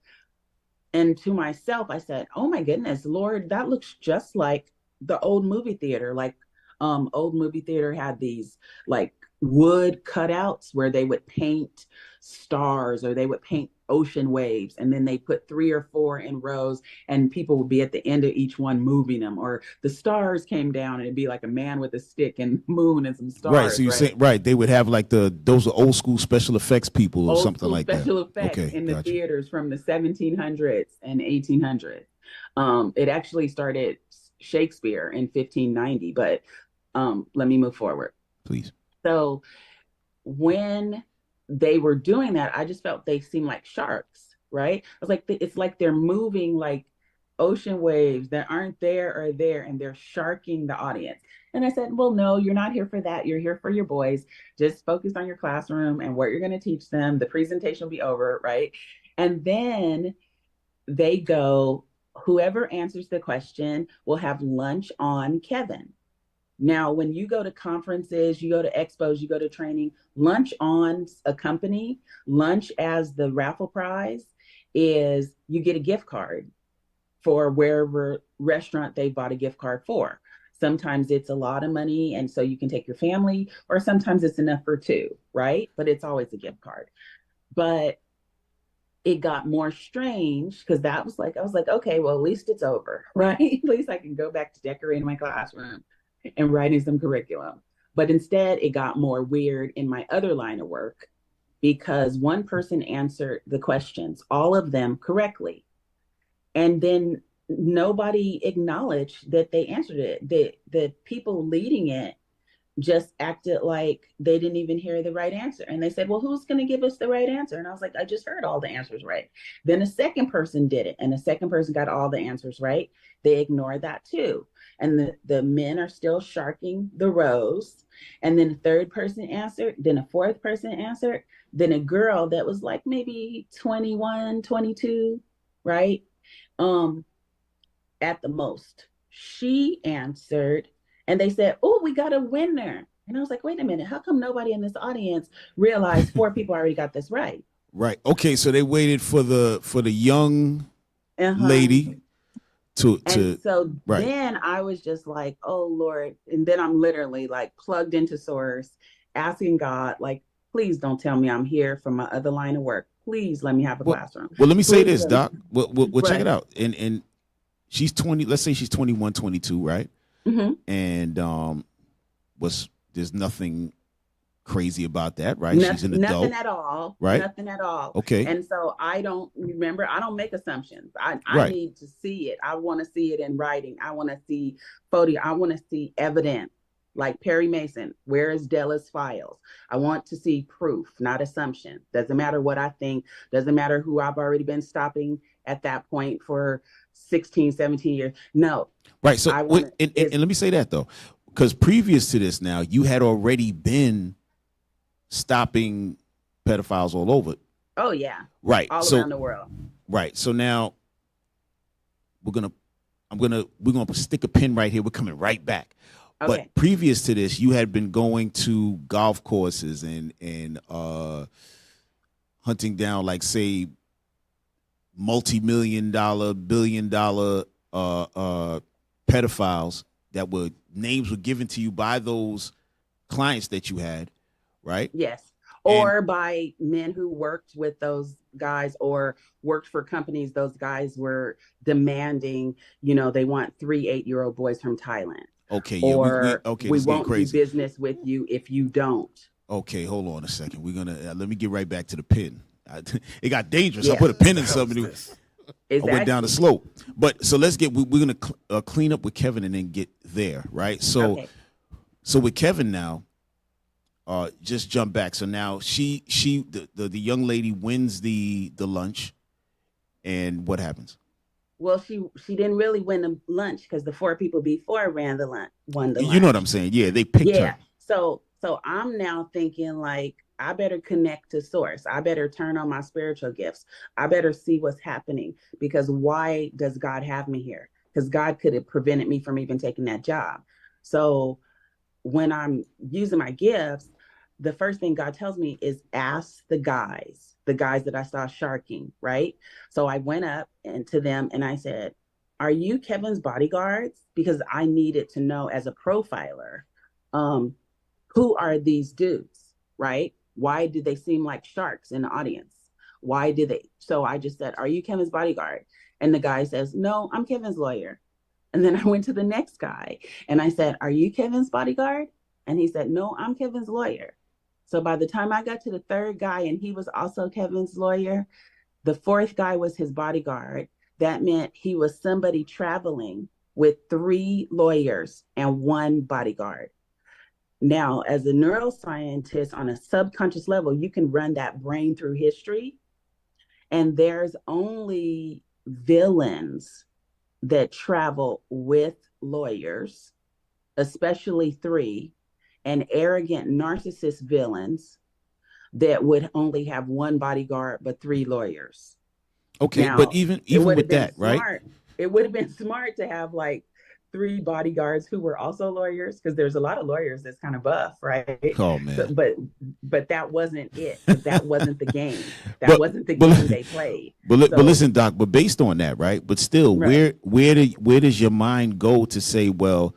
And to myself, I said, oh my goodness, Lord, that looks just like the old movie theater. Like, old movie theater had these like wood cutouts where they would paint stars, or they would paint ocean waves, and then they put 3 or 4 in rows, and people would be at the end of each one moving them, or the stars came down and it'd be like a man with a stick and moon and some stars. Right. So you're saying, right, they would have like those are old school special effects people or something like that. Special effects in the theaters from the 1700s and 1800s. It actually started Shakespeare in 1590, but let me move forward, please. So when they were doing that, I just felt they seemed like sharks, right? I was like, it's like they're moving like ocean waves that aren't there or there, and they're sharking the audience. And I said, well, no, you're not here for that. You're here for your boys. Just focus on your classroom and what you're going to teach them. The presentation will be over, right? And then they go, whoever answers the question will have lunch on Kevin. Now, when you go to conferences, you go to expos, you go to training, lunch on a company, lunch as the raffle prize is you get a gift card for wherever restaurant they bought a gift card for. Sometimes it's a lot of money, and so you can take your family, or sometimes it's enough for 2, right? But it's always a gift card. But it got more strange, because I was like, okay, well, at least it's over, right? At least I can go back to decorating my classroom and writing some curriculum. But instead, it got more weird in my other line of work because one person answered the questions, all of them correctly. And then nobody acknowledged that they answered it. The people leading it just acted like they didn't even hear the right answer. And they said, well, who's going to give us the right answer? And I was like, I just heard all the answers right. Then a second person did it, and the second person got all the answers right. They ignored that too. And the men are still sharking the rows. And then a third person answered, then a fourth person answered, then a girl that was like maybe 21, 22, right? At the most. She answered, and they said, oh, we got a winner. And I was like, wait a minute, how come nobody in this audience realized 4 people already got this right? Right. Okay, so they waited for the young lady to so right. Then I was just like, oh Lord. And then I'm literally like plugged into Source, asking God, like, please don't tell me I'm here for my other line of work. Please let me have a classroom. Well, let me say this, Please Doc. We'll check Right. it out. And she's 20, let's say she's 21, 22, right? Mhm. And there's nothing crazy about that, right? She's an adult. Nothing at all. Right? Nothing at all. Okay. And so I don't make assumptions. I Right. need to see it. I want to see it in writing. I want to see photo. I want to see evidence. Like Perry Mason, where is Della's files? I want to see proof, not assumption. Doesn't matter what I think. Doesn't matter who I've already been stopping at that point for 16, 17 years. No. Right. So, and let me say that though, because previous to this now, you had already been stopping pedophiles all over. Oh yeah. Right. All so, around the world. Right. So now we're gonna stick a pin right here. We're coming right back. Okay. But previous to this, you had been going to golf courses and hunting down, like, say, multi-million-dollar, billion-dollar pedophiles that names were given to you by those clients that you had, right? Yes. Or by men who worked with those guys or worked for companies those guys were demanding, they want 3 8-year-old boys from Thailand. Okay, yeah, Or we won't crazy. do business with you if you don't. Okay, hold on a second. We're gonna let me get right back to the pin. It got dangerous. Yeah. I put a pin in something. Exactly. I went down the slope. But so let's get. We're gonna clean up with Kevin and then get there, right? So, Okay. So with Kevin now, just jump back. So now the young lady wins the lunch, and what happens? Well, she didn't really win the lunch because the 4 people before won the lunch. You know what I'm saying? Yeah, they picked her. So I'm now thinking like, I better connect to Source. I better turn on my spiritual gifts. I better see what's happening, because why does God have me here? Because God could have prevented me from even taking that job. So when I'm using my gifts, the first thing God tells me is ask the guys that I saw sharking, right? So I went up to them and I said, are you Kevin's bodyguards? Because I needed to know as a profiler, who are these dudes, right? Why do they seem like sharks in the audience? Why do they? So I just said, are you Kevin's bodyguard? And the guy says, no, I'm Kevin's lawyer. And then I went to the next guy and I said, are you Kevin's bodyguard? And he said, no, I'm Kevin's lawyer. So by the time I got to the third guy and he was also Kevin's lawyer, the fourth guy was his bodyguard. That meant he was somebody traveling with 3 lawyers and 1 bodyguard. Now, as a neuroscientist on a subconscious level, you can run that brain through history. And there's only villains that travel with lawyers, especially 3, and arrogant narcissist villains that would only have 1 bodyguard but 3 lawyers. Okay, Now, but even with that, right? It would have been smart to have like 3 bodyguards who were also lawyers, because there's a lot of lawyers that's kind of buff, right? Oh man! So, but that wasn't it. That wasn't the game. That wasn't the game they played. But listen, Doc. But based on that, right? But still, right. where does your mind go to say, well,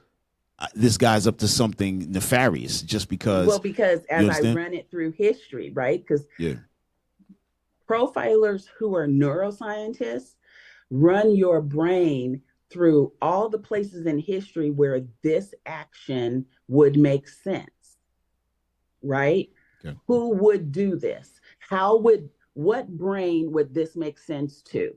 this guy's up to something nefarious just because? Well, because as I run it through history, right? Because profilers who are neuroscientists run your brain through all the places in history where this action would make sense, right? Okay. Who would do this? What brain would this make sense to?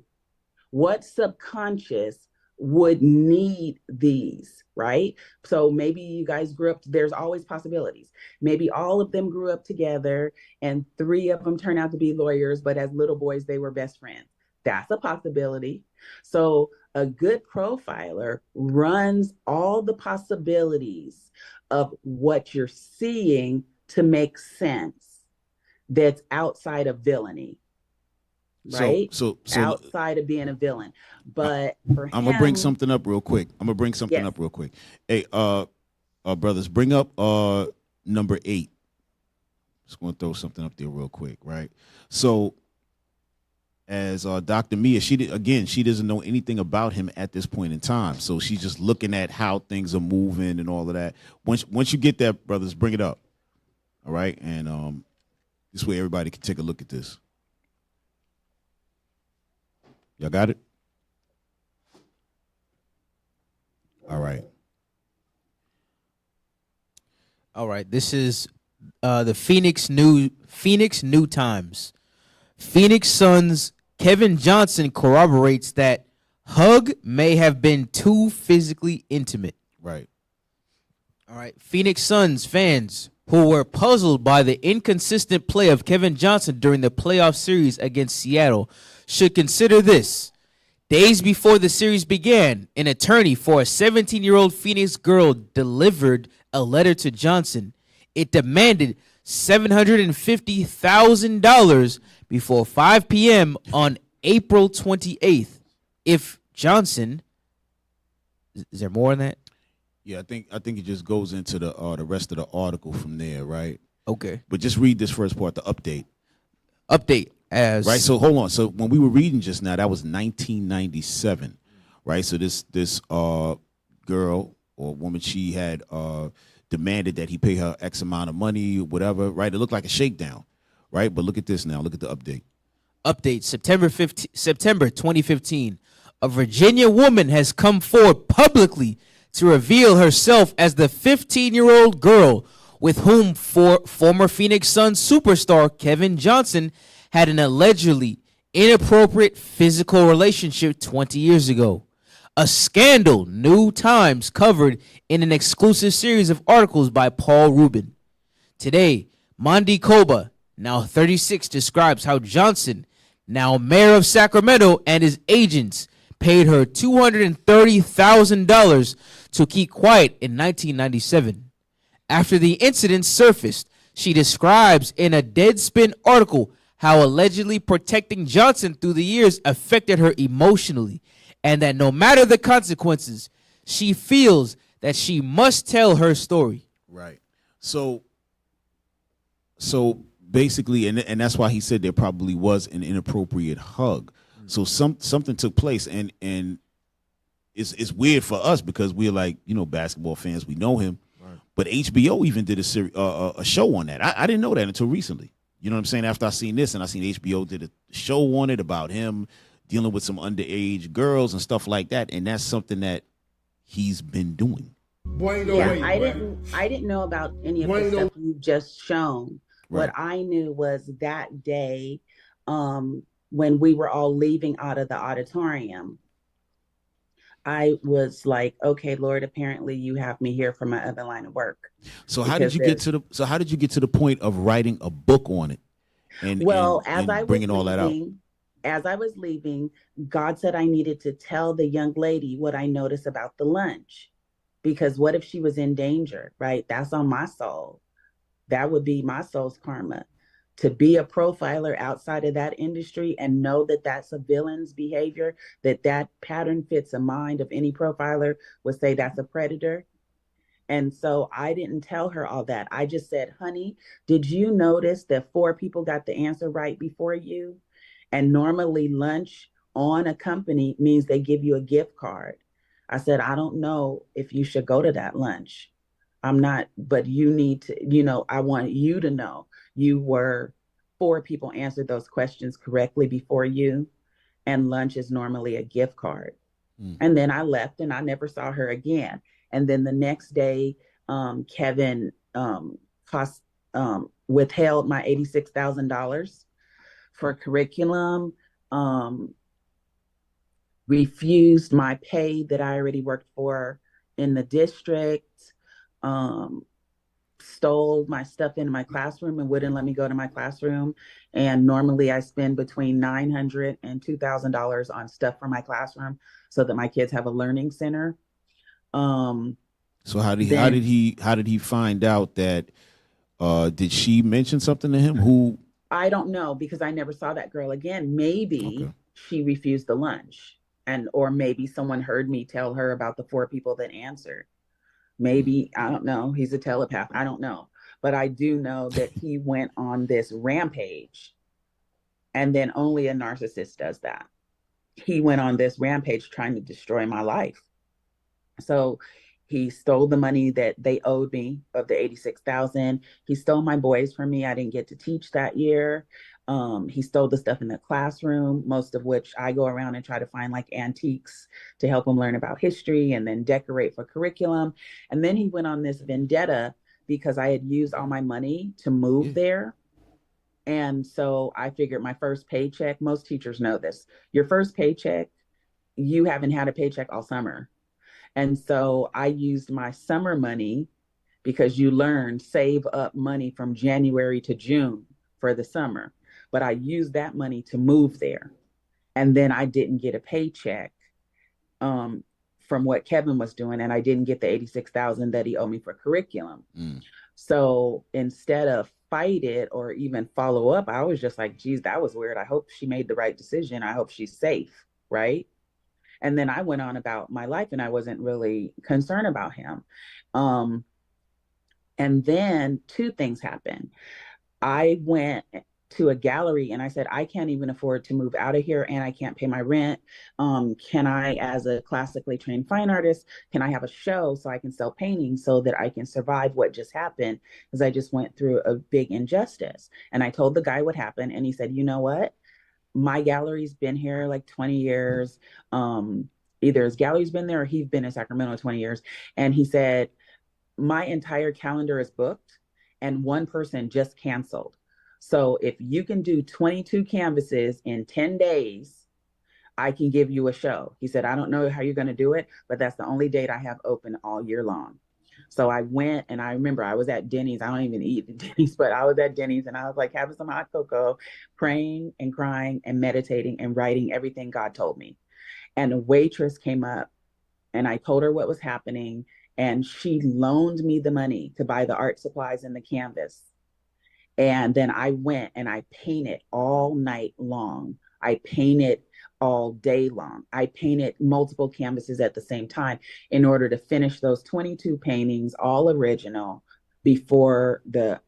What subconscious would need these, right? So maybe you guys grew up, there's always possibilities. Maybe all of them grew up together and 3 of them turned out to be lawyers, but as little boys, they were best friends. That's a possibility. So a good profiler runs all the possibilities of what you're seeing to make sense that's outside of villainy. Right? So outside of being a villain. But for I'm him, gonna bring something up real quick. Hey, brothers, bring up number 8. Just gonna throw something up there real quick, right? So as Dr. Mia, she doesn't know anything about him at this point in time. So she's just looking at how things are moving and all of that. Once you get that, brothers, bring it up. All right, and this way everybody can take a look at this. Y'all got it? All right. All right. This is the Phoenix New Times. Phoenix Suns' Kevin Johnson corroborates that hug may have been too physically intimate. Right. All right. Phoenix Suns fans who were puzzled by the inconsistent play of Kevin Johnson during the playoff series against Seattle should consider this. Days before the series began, an attorney for a 17-year-old Phoenix girl delivered a letter to Johnson. It demanded $750,000 before 5 p.m. on April 28th. If Johnson, is there more on that? Yeah, I think it just goes into the rest of the article from there, right? Okay. But just read this first part, the update. As right. So hold on. So when we were reading just now, that was 1997, right? So this girl or woman, she had demanded that he pay her X amount of money, whatever, right? It looked like a shakedown, right? But look at this now. Look at the update. Update September 2015. A Virginia woman has come forward publicly to reveal herself as the 15-year-old girl with whom former Phoenix Suns superstar Kevin Johnson had an allegedly inappropriate physical relationship 20 years ago. A scandal New Times covered in an exclusive series of articles by Paul Rubin. Today, Mondi Koba, now 36, describes how Johnson, now mayor of Sacramento, and his agents paid her $230,000 to keep quiet in 1997. After the incident surfaced, she describes in a Deadspin article how allegedly protecting Johnson through the years affected her emotionally, and that no matter the consequences, she feels that she must tell her story. Right. So basically, and that's why he said there probably was an inappropriate hug. So something took place, and it's weird for us because we're like, basketball fans, we know him. Right. But HBO even did a show on that. I didn't know that until recently. You know what I'm saying? After I seen this, and I seen HBO did a show on it about him dealing with some underage girls and stuff like that, and that's something that he's been doing. I didn't know about any of the stuff you've just shown. Right. What I knew was that day, when we were all leaving out of the auditorium, I was like, okay, Lord, apparently you have me here for my other line of work. So how did you get to the point of writing a book on it? And bringing all that out? As I was leaving, God said I needed to tell the young lady what I noticed about the lunch, because what if she was in danger, right? That's on my soul. That would be my soul's karma. To be a profiler outside of that industry and know that that's a villain's behavior, that pattern fits a mind of any profiler would say that's a predator. And so I didn't tell her all that. I just said, honey, did you notice that 4 people got the answer right before you? And normally lunch on a company means they give you a gift card. I said, I don't know if you should go to that lunch. I'm not, but you need to, I want you to know. 4 people answered those questions correctly before you, and lunch is normally a gift card. And then I left and I never saw her again. And then the next day, Kevin withheld my $86,000 for curriculum, refused my pay that I already worked for in the district, stole my stuff into my classroom and wouldn't let me go to my classroom. And normally I spend between $900 and $2,000 on stuff for my classroom so that my kids have a learning center. So how did he find out that? Did she mention something to him? Who? I don't know, because I never saw that girl again. Maybe she refused the lunch, or maybe someone heard me tell her about the 4 people that answered. Maybe, I don't know. He's a telepath. I don't know. But I do know that he went on this rampage, and then only a narcissist does that. He went on this rampage trying to destroy my life. So he stole the money that they owed me of the $86,000. He stole my boys from me. I didn't get to teach that year. He stole the stuff in the classroom, most of which I go around and try to find like antiques to help them learn about history and then decorate for curriculum. And then he went on this vendetta because I had used all my money to move there. And so I figured my first paycheck, most teachers know this, your first paycheck, you haven't had a paycheck all summer. And so I used my summer money, because you learn save up money from January to June for the summer. But I used that money to move there. And then I didn't get a paycheck from what Kevin was doing. And I didn't get the $86,000 that he owed me for curriculum. So instead of fight it or even follow up, I was just like, geez, that was weird. I hope she made the right decision. I hope she's safe. Right. And then I went on about my life and I wasn't really concerned about him. And then 2 things happened. I went to a gallery and I said, I can't even afford to move out of here and I can't pay my rent. Can I, as a classically trained fine artist, can I have a show so I can sell paintings so that I can survive what just happened? Because I just went through a big injustice. And I told the guy what happened and he said, you know what? My gallery's been here like 20 years. Either his gallery's been there or he's been in Sacramento 20 years. And he said, my entire calendar is booked and one person just canceled. So if you can do 22 canvases in 10 days, I can give you a show. He said, I don't know how you're going to do it, but that's the only date I have open all year long. So I went and I remember I was at Denny's. I don't even eat at Denny's, but I was at Denny's and I was like having some hot cocoa, praying and crying and meditating and writing everything God told me. And a waitress came up and I told her what was happening. And she loaned me the money to buy the art supplies and the canvas. And then I went and I painted all night long. I painted all day long. I painted multiple canvases at the same time in order to finish those 22 paintings, all original, before the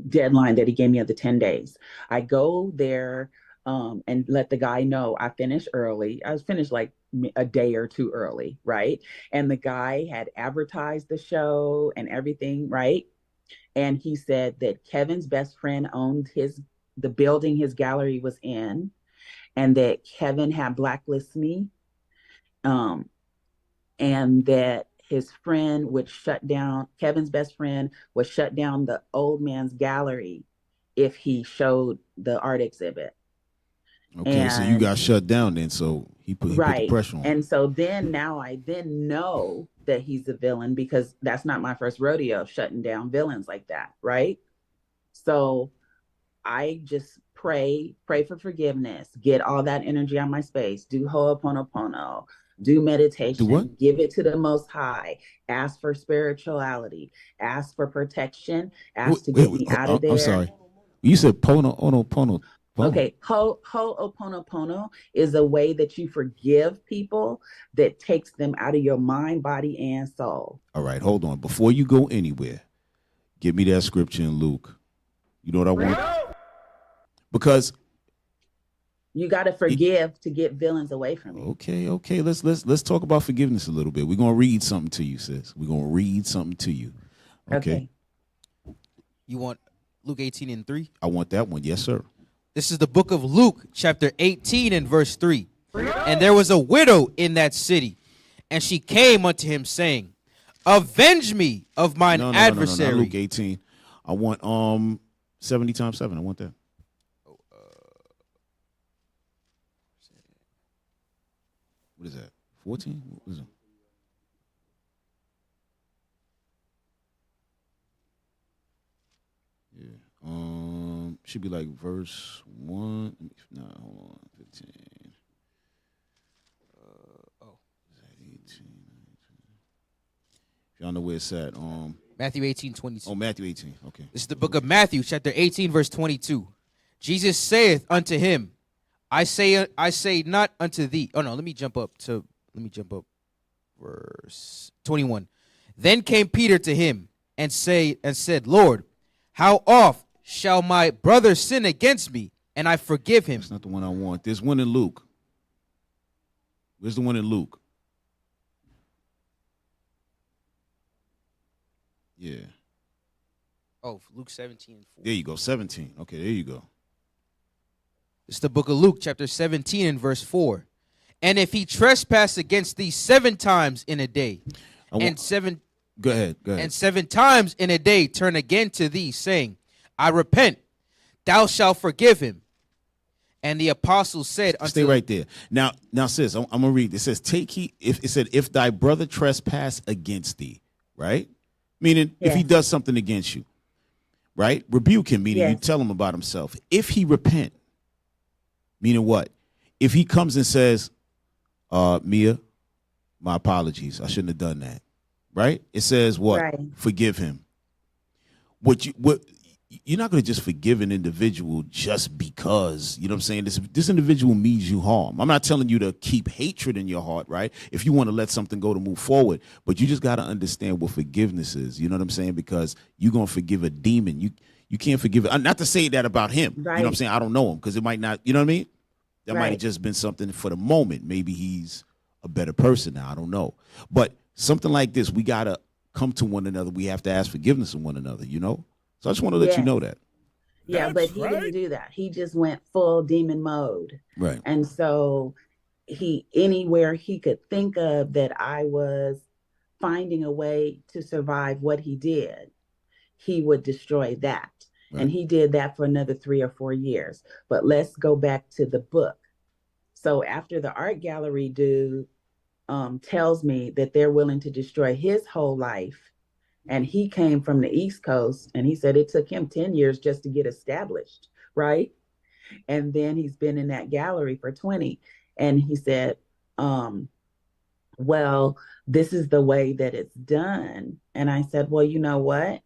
deadline that he gave me of the 10 days. I go there and let the guy know I finished early. I was finished like a day or 2 early, right? And the guy had advertised the show and everything, right? And he said that Kevin's best friend owned the building his gallery was in, and that Kevin had blacklisted me, and that his friend would shut down, Kevin's best friend would shut down the old man's gallery if he showed the art exhibit. Okay, so you got shut down then, so he put the pressure on. And so then now I then know that he's a villain, because that's not my first rodeo shutting down villains like that, right? So I just pray for forgiveness, get all that energy on my space, do ho'oponopono, do meditation, do what? Give it to the Most High, ask for spirituality, ask for protection, ask to get me out of there. I'm sorry. You said pono. Okay, ho'oponopono is a way that you forgive people that takes them out of your mind, body, and soul. All right, hold on. Before you go anywhere, give me that scripture in Luke. You know what I want? Because you got to forgive to get villains away from you. Okay. Let's talk about forgiveness a little bit. We're gonna read something to you, sis. We're gonna read something to you. Okay. You want Luke 18:3? I want that one. Yes, sir. This is the book of Luke, chapter 18 and verse 3. And there was a widow in that city, and she came unto him, saying, Avenge me of mine adversary. No, Luke 18. I want 70 times 7. I want that. What is that? 14? What is it? Yeah. Should be like verse 1. No, hold on. 15. Is that 18? If y'all know where it's at. Matthew 18:22. Oh, Matthew 18. Okay. This is the book of Matthew, chapter 18, verse 22. Jesus saith unto him, I say not unto thee. Oh no, let me jump up. Verse 21. Then came Peter to him and said, Lord, how oft shall my brother sin against me, and I forgive him? That's not the one I want. There's one in Luke. Where's the one in Luke? Yeah. Oh, Luke 17:4. There you go. 17. Okay, there you go. It's the book of Luke, chapter 17 and verse 4. And if he trespass against thee 7 times in a day, Go ahead. and 7 times in a day turn again to thee, saying, I repent, thou shalt forgive him. And the apostles said unto Stay right there. Now, sis, I'm gonna read. It says, take heed. If thy brother trespass against thee, right? Meaning if he does something against you, right? Rebuke him, meaning you tell him about himself. If he repent, meaning what? If he comes and says, Mia, my apologies, I shouldn't have done that. Right? It says what? Right. Forgive him. You're not going to just forgive an individual just because, you know what I'm saying? This individual means you harm. I'm not telling you to keep hatred in your heart, right? If you want to let something go to move forward, but you just got to understand what forgiveness is. You know what I'm saying? Because you're going to forgive a demon. You can't forgive it. Not to say that about him. Right. You know what I'm saying? I don't know him because it might not, you know what I mean? That might Right. have just been something for the moment. Maybe he's a better person now. I don't know. But something like this, we got to come to one another. We have to ask forgiveness of one another, you know? So I just want to let you know that. Yeah, but he didn't do that. He just went full demon mode. Right. And so anywhere he could think of that I was finding a way to survive what he did, he would destroy that. Right. And he did that for another 3 or 4 years. But let's go back to the book. So after the art gallery dude tells me that they're willing to destroy his whole life, and he came from the East Coast, and he said it took him 10 years just to get established, right? And then he's been in that gallery for 20. And he said, well, this is the way that it's done. And I said, well, you know what?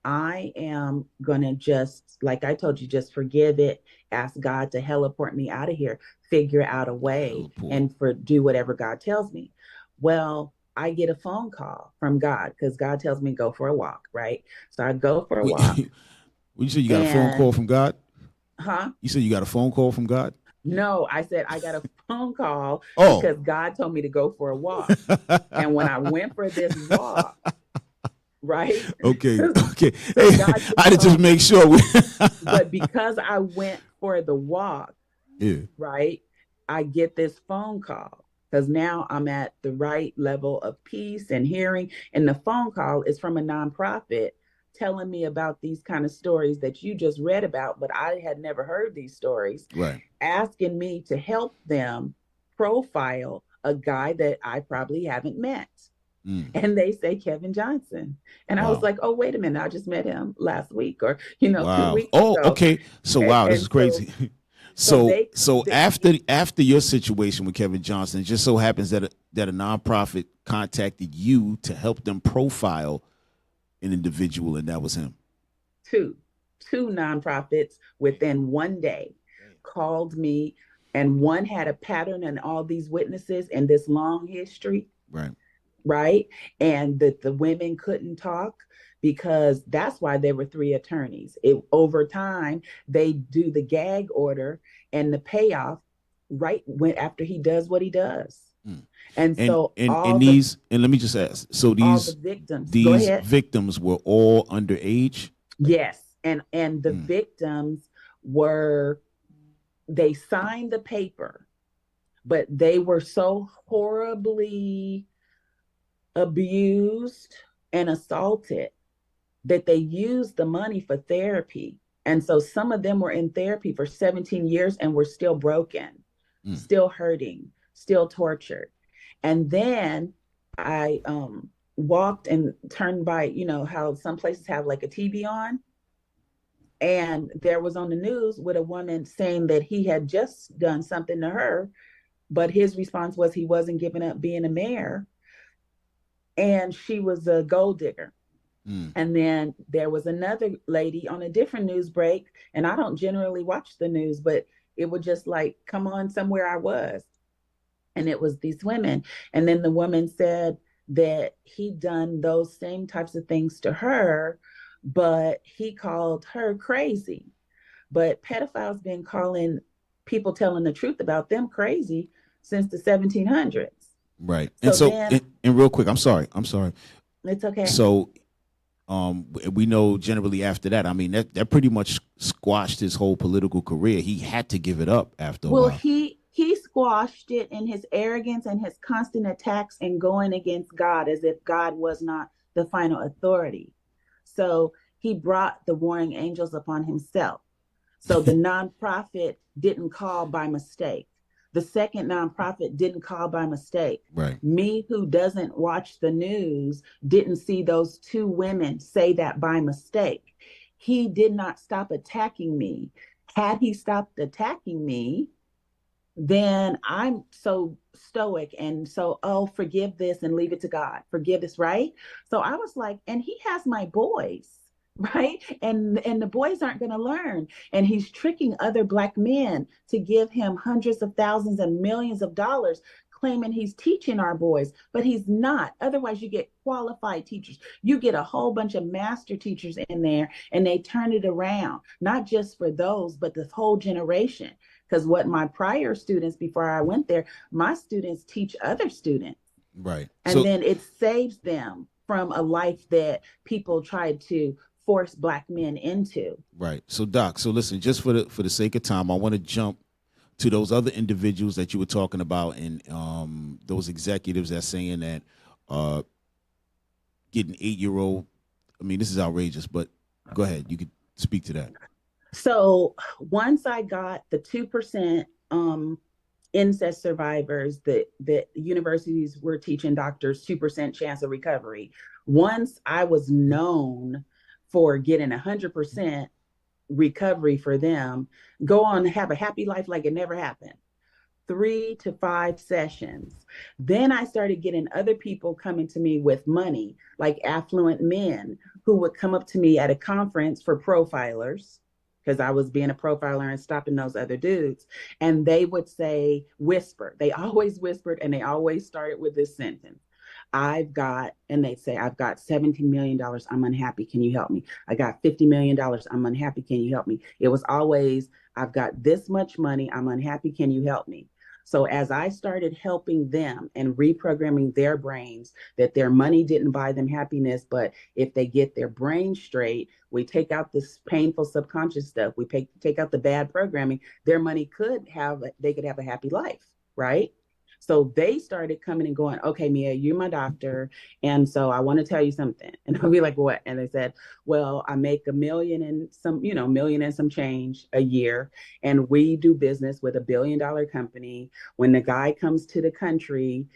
I am going to just, like I told you, just forgive it, ask God to heliport me out of here, figure out a way, and do whatever God tells me. Well, I get a phone call from God because God tells me go for a walk, right? So I go for a walk. You said you got a phone call from God? Huh? You said you got a phone call from God? No, I said I got a phone call because God told me to go for a walk. And when I went for this walk, right? Okay. Hey, I had to just make sure. But because I went for the walk, right, I get this phone call. Because now I'm at the right level of peace and hearing. And the phone call is from a nonprofit telling me about these kind of stories that you just read about, but I had never heard these stories. Right. Asking me to help them profile a guy that I probably haven't met. And they say Kevin Johnson. And I was like, oh, wait a minute. I just met him last week or, 2 weeks ago. Okay. So, wow, this is crazy. So after your situation with Kevin Johnson, it just so happens that a nonprofit contacted you to help them profile an individual, and that was him. Two nonprofits within one day called me, and one had a pattern and all these witnesses and this long history. Right. And the women couldn't talk because that's why there were 3 attorneys. Over time, they do the gag order and the payoff after he does what he does. And let me just ask. So these victims were all underage? Yes. And the victims they signed the paper but they were so horribly abused and assaulted that they used the money for therapy. And so some of them were in therapy for 17 years and were still broken, still hurting, still tortured. And then I walked and turned by, you know, how some places have like a TV on. And there was on the news with a woman saying that he had just done something to her, but his response was he wasn't giving up being a mayor. And she was a gold digger. And then there was another lady on a different news break, and I don't generally watch the news, but it would just like come on somewhere I was. And it was these women. And then the woman said that he'd done those same types of things to her, but he called her crazy. But pedophiles been calling people telling the truth about them crazy since the 1700s. Right. So And so, then- and real quick, I'm sorry. It's okay. So, we know generally after that, I mean, that pretty much squashed his whole political career. He had to give it up after a Well, while. he squashed it in his arrogance and his constant attacks and going against God as if God was not the final authority. So he brought the warring angels upon himself. So the nonprofit didn't call by mistake. The second nonprofit didn't call by mistake. Right. Me, who doesn't watch the news, didn't see those two women say that by mistake. He did not stop attacking me. Had he stopped attacking me, then I'm so stoic and so, oh, forgive this and leave it to God. Forgive this, right? So I was like, and he has my boys, right? And the boys aren't going to learn. And he's tricking other Black men to give him hundreds of thousands and millions of dollars, claiming he's teaching our boys, but he's not. Otherwise, you get qualified teachers. You get a whole bunch of master teachers in there, and they turn it around, not just for those, but the whole generation. Because what my prior students, before I went there, my students teach other students. Right. And then it saves them from a life that people tried to force Black men into. Right. So, Doc, so listen, just for the sake of time, I want to jump to those other individuals that you were talking about, and those executives that saying that getting 8-year-old. I mean, this is outrageous, but go ahead. You could speak to that. So once I got the 2% incest survivors that universities were teaching doctors 2% chance of recovery, once I was known for getting 100% recovery for them, go on, have a happy life like it never happened. 3 to 5 sessions. Then I started getting other people coming to me with money, like affluent men who would come up to me at a conference for profilers, because I was being a profiler and stopping those other dudes. And they would say, whisper. They always whispered, and they always started with this sentence. And they'd say, I've got $17 million. I'm unhappy. Can you help me? I got $50 million. I'm unhappy. Can you help me? It was always, I've got this much money. I'm unhappy. Can you help me? So as I started helping them and reprogramming their brains that their money didn't buy them happiness, but if they get their brain straight, we take out this painful subconscious stuff, we take out the bad programming, their money they could have a happy life, right? So they started coming and going, okay, Mia, you're my doctor. And so I want to tell you something. And I'll be like, what? And they said, well, I make $1 million and some change a year. And we do business with $1 billion company. When the guy comes to the country,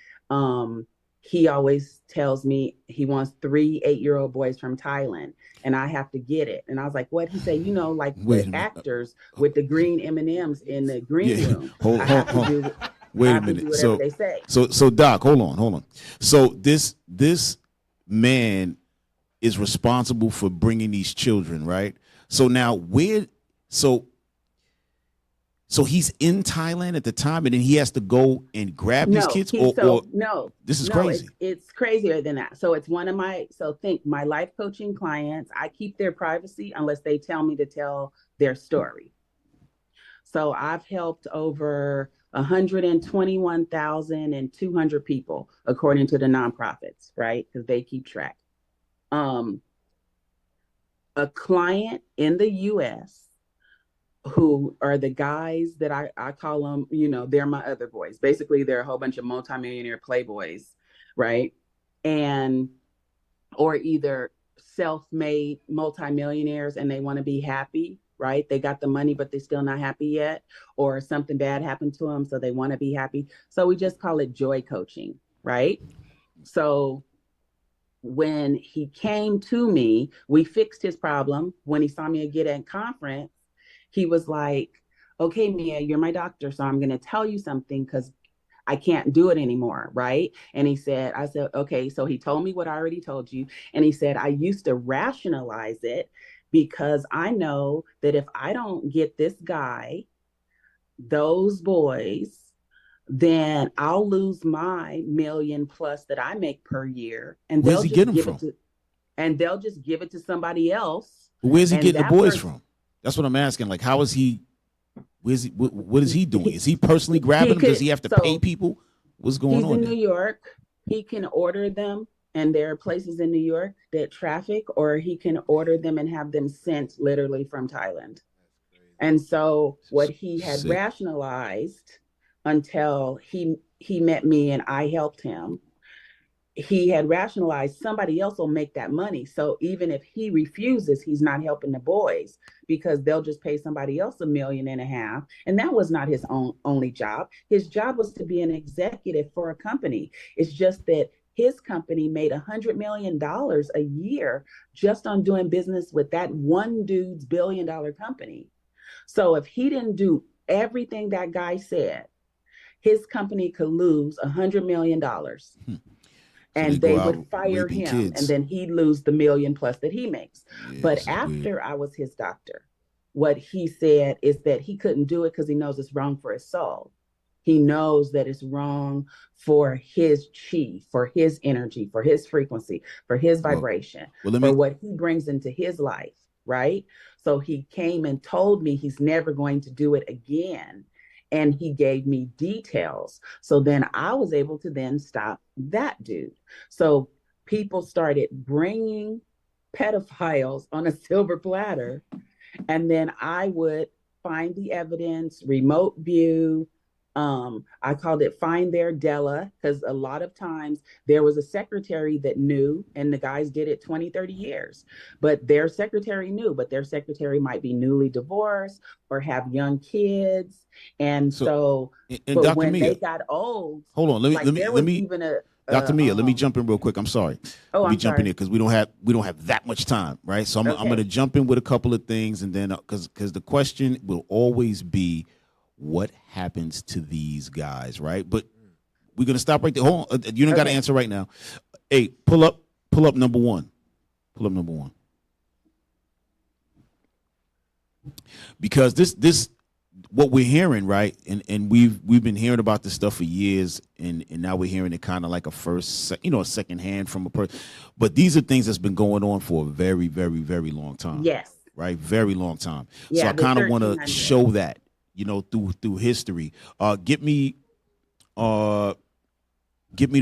he always tells me he wants 3 8-year-old boys from Thailand, and I have to get it. And I was like, what? He said, like the actors with the green M&Ms in the green room. Hold on. Wait a minute. They say. So Doc, hold on. So this man is responsible for bringing these children, right? So now so he's in Thailand at the time, and then he has to go and grab these kids? No. This is crazy. It's crazier than that. So it's think my life coaching clients, I keep their privacy unless they tell me to tell their story. So I've helped over 121,200 people, according to the nonprofits, right? Because they keep track. A client in the US, who are the guys that I call them, they're my other boys. Basically, they're a whole bunch of multimillionaire playboys, right? And or either self-made multimillionaires and they want to be happy, right? They got the money, but they're still not happy yet, or something bad happened to them, so they want to be happy. So we just call it joy coaching, right? So when he came to me, we fixed his problem. When he saw me again at conference, he was like, okay, Mia, you're my doctor, so I'm going to tell you something because I can't do it anymore, right? And I said, okay. So he told me what I already told you. And he said, I used to rationalize it because I know that if I don't get this guy, those boys, then I'll lose my million plus that I make per year. And Where's he getting from? They'll just give it to somebody else. Where's he getting the boys from? That's what I'm asking. Like, how is he? What is he doing? Is he personally grabbing them? Does he have to pay people? What's going on? He's in New York. He can order them, and there are places in New York that traffic, or he can order them and have them sent literally from Thailand. And so what he had rationalized until he met me and I helped him, he had rationalized somebody else will make that money. So even if he refuses, he's not helping the boys because they'll just pay somebody else $1.5 million. And that was not his only job. His job was to be an executive for a company. It's just that his company made $100 million a year just on doing business with that one dude's $1 billion company. So if he didn't do everything that guy said, his company could lose $100 million. And they would fire him, and then he'd lose the $1 million plus that he makes. Yeah, but after I was his doctor, what he said is that he couldn't do it because he knows it's wrong for his soul. He knows that it's wrong for his chi, for his energy, for his frequency, for his vibration, for what he brings into his life, right? So he came and told me he's never going to do it again. And he gave me details. So then I was able to then stop that dude. So people started bringing pedophiles on a silver platter. And then I would find the evidence, remote view. I called it Find Their Della, because a lot of times there was a secretary that knew, and the guys did it 20, 30 years. But their secretary knew, but their secretary might be newly divorced or have young kids. And so but Dr. when Mia, they got old, hold on, let me even Dr. Mia, let me jump in real quick. I'm sorry. Let me jump in here because we don't have that much time, right? So I'm going to jump in with a couple of things, and then because the question will always be, what happens to these guys, right? But we're going to stop right there. Hold on. You don't got to answer right now. Hey, pull up number one. Pull up number one. Because this what we're hearing, right? And we've been hearing about this stuff for years, and now we're hearing it kind of like a second hand from a person. But these are things that's been going on for a very, very, very long time. Yes. Right? Very long time. Yeah, so I kind of want to show that, through history. Get me the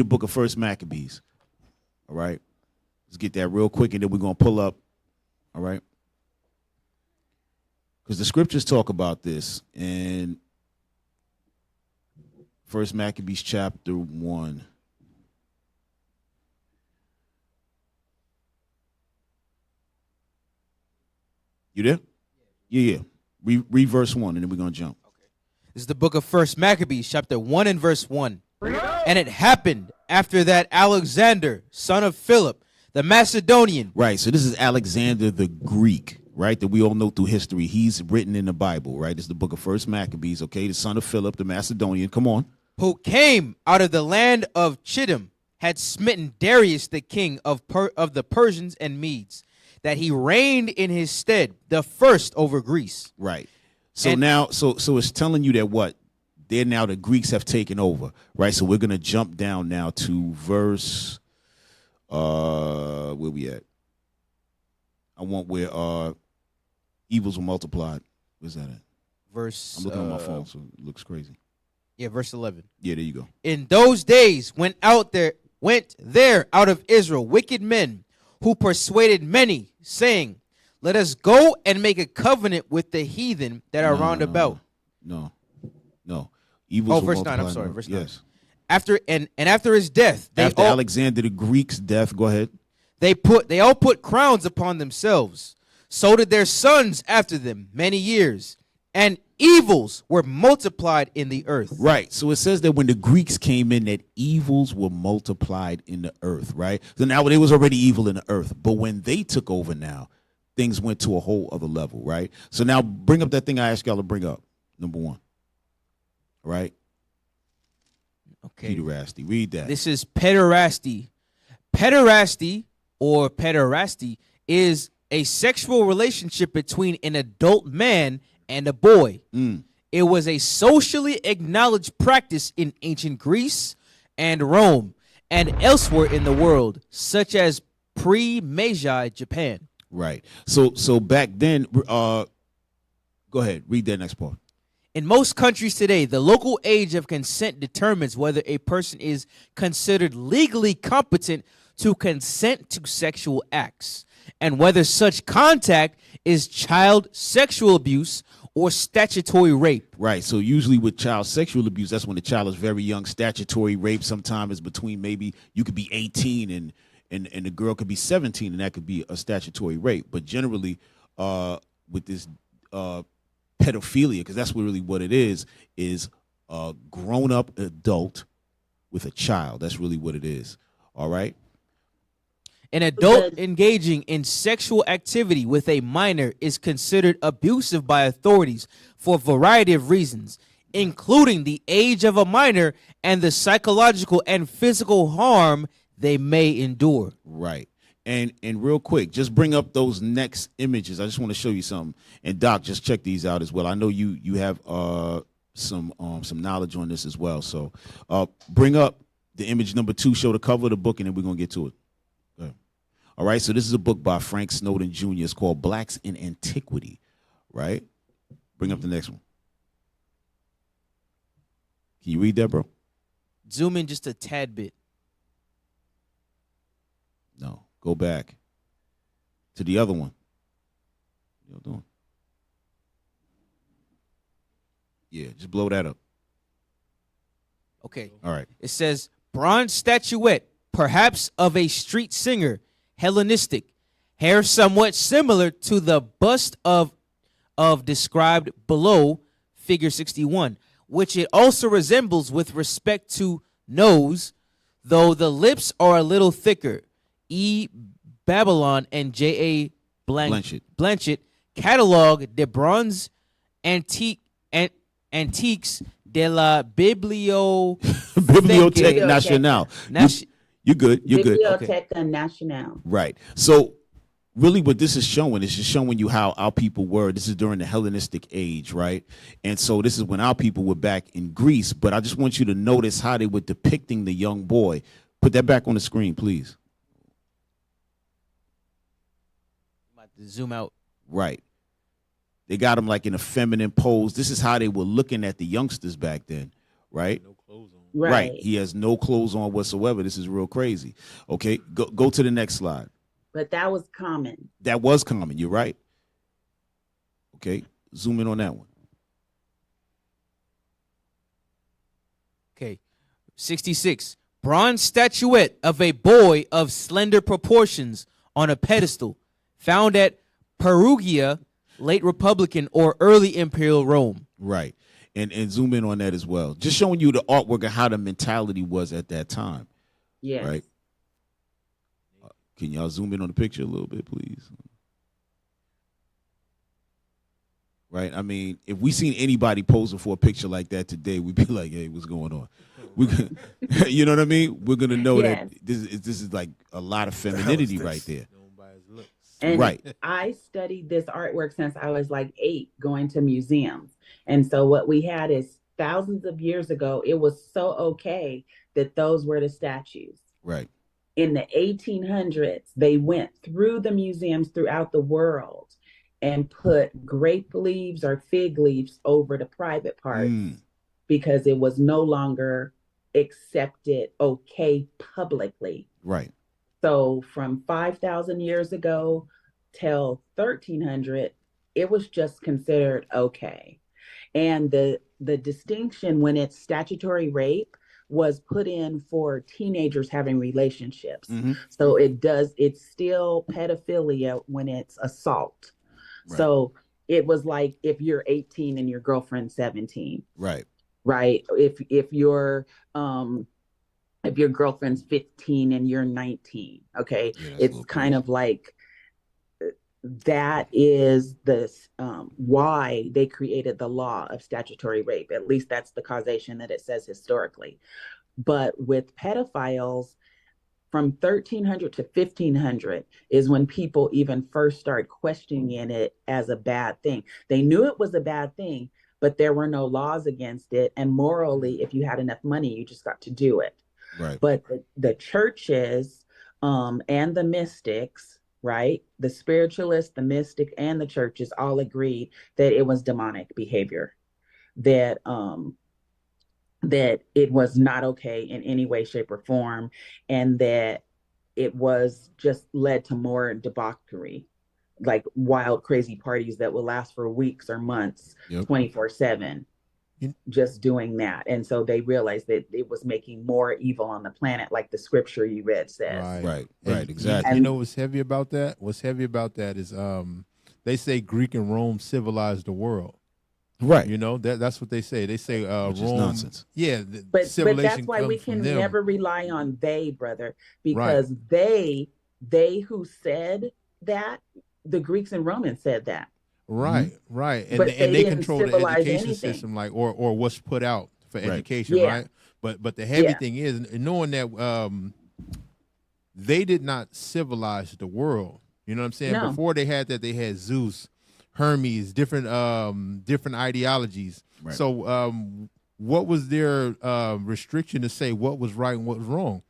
book of First Maccabees. All right. Let's get that real quick, and then we're gonna pull up. All right. Because the scriptures talk about this in First Maccabees chapter 1. You there? Yeah. Read verse 1, and then we're going to jump. Okay. This is the book of First Maccabees, chapter 1 and verse 1. And it happened after that Alexander, son of Philip, the Macedonian. Right, so this is Alexander the Greek, right, that we all know through history. He's written in the Bible, right? This is the book of First Maccabees, okay? The son of Philip, the Macedonian. Come on. Who came out of the land of Chittim, had smitten Darius the king of the Persians and Medes, that he reigned in his stead, the first over Greece. Right. So now it's telling you that what? They're now the Greeks have taken over, right? So we're going to jump down now to verse, where we at? I want where evils were multiplied. Where's that at? Verse. I'm looking on my phone, so it looks crazy. Yeah, verse 11. Yeah, there you go. In those days went there out of Israel wicked men who persuaded many, saying, Let us go and make a covenant with the heathen that are round about. No. Evils will verse 9. I'm multiply sorry. in Verse earth. 9. Yes. After his death, After Alexander the Greek's death, go ahead. they all put crowns upon themselves. So did their sons after them many years, and evils were multiplied in the earth. Right. So it says that when the Greeks came in, that evils were multiplied in the earth, right? So now they was already evil in the earth. But when they took over now, things went to a whole other level, right? So now bring up that thing I asked y'all to bring up, number 1. Right? Okay. Pederasty. Read that. This is pederasty. Pederasty or pederasty is a sexual relationship between an adult man and a boy. It was a socially acknowledged practice in ancient Greece and Rome and elsewhere in the world, such as pre-Meiji Japan. Right. So back then, go ahead. Read that next part. In most countries today, the local age of consent determines whether a person is considered legally competent to consent to sexual acts and whether such contact is child sexual abuse or statutory rape. Right. So usually with child sexual abuse, that's when the child is very young. Statutory rape sometimes is between, maybe you could be 18 and the girl could be 17, and that could be a statutory rape. But generally, with this pedophilia, because that's really what it is a grown-up adult with a child. That's really what it is. All right? An adult engaging in sexual activity with a minor is considered abusive by authorities for a variety of reasons, including the age of a minor and the psychological and physical harm they may endure. Right. And real quick, just bring up those next images. I just want to show you something. And Doc, just check these out as well. I know you have some knowledge on this as well. So bring up the image number 2, show the cover of the book, and then we're gonna get to it. All right. So this is a book by Frank Snowden Jr. It's called Blacks in Antiquity. Right. Bring up the next one. Can you read that, bro? Zoom in just a tad bit. No. Go back to the other one. What you doing? Yeah, just blow that up. Okay. All right. It says bronze statuette, perhaps of a street singer, Hellenistic, hair somewhat similar to the bust of described below, figure 61, which it also resembles with respect to nose, though the lips are a little thicker. E. Babylon and J.A. Blanchett, Catalogue des Bronzes Antiques de la Bibliothèque Nationale. You're good. You're good. Biblioteca Nacional. Right. So really what this is showing is just showing you how our people were. This is during the Hellenistic age, right? And so this is when our people were back in Greece. But I just want you to notice how they were depicting the young boy. Put that back on the screen, please. Zoom out. Right. They got him like in a feminine pose. This is how they were looking at the youngsters back then, right? No clothes on. Right. He has no clothes on whatsoever. This is real crazy. Okay, go to the next slide. But that was common. That was common. You're right. Okay, zoom in on that one. Okay, 66. Bronze statuette of a boy of slender proportions on a pedestal, found at Perugia, late Republican or early Imperial Rome. Right. And zoom in on that as well. Just showing you the artwork and how the mentality was at that time. Yes. Right. Can y'all zoom in on the picture a little bit, please? Right. I mean, if we seen anybody posing for a picture like that today, we'd be like, "Hey, what's going on?" You know what I mean? We're gonna know Yes. that this is like a lot of femininity right there. And Right. I studied this artwork since I was like 8, going to museums. And so what we had is thousands of years ago, it was so okay that those were the statues. Right. In the 1800s, they went through the museums throughout the world and put grape leaves or fig leaves over the private parts because it was no longer accepted okay publicly. Right. So from 5,000 years ago till 1300, it was just considered okay. And the distinction when it's statutory rape was put in for teenagers having relationships. So it's still pedophilia when it's assault. Right. So it was like if you're 18 and your girlfriend's 17. Right. Right. If your girlfriend's 15 and you're 19, okay, Yeah, it's kind of like that is the why they created the law of statutory rape. At least that's the causation that it says historically. But with pedophiles, from 1300 to 1500 is when people even first start questioning it as a bad thing. They knew it was a bad thing, but there were no laws against it. And morally, if you had enough money, you just got to do it. Right. But the churches and the mystics, right? The spiritualists, the mystic, and the churches all agreed that it was demonic behavior, that it was not okay in any way, shape, or form, and that it was just led to more debauchery, like wild, crazy parties that will last for weeks or months, 24/7. Just doing that. And so they realized that it was making more evil on the planet, like the scripture you read says. Right, exactly. You know what's heavy about that? What's heavy about that is they say Greek and Rome civilized the world. Right. You know, that's what they say. They say Which Rome. is nonsense. Yeah. But civilization that's why we comes from can them. never rely on they, brother, because they who said that, the Greeks and Romans said that. Right, right. And But they didn't control the civilize education anything. system, like or what's put out for education, Yeah. right? But the heavy Yeah. thing is knowing that they did not civilize the world. You know what I'm saying? No. Before they had that, they had Zeus, Hermes, different ideologies. Right. So what was their restriction to say what was right and what was wrong?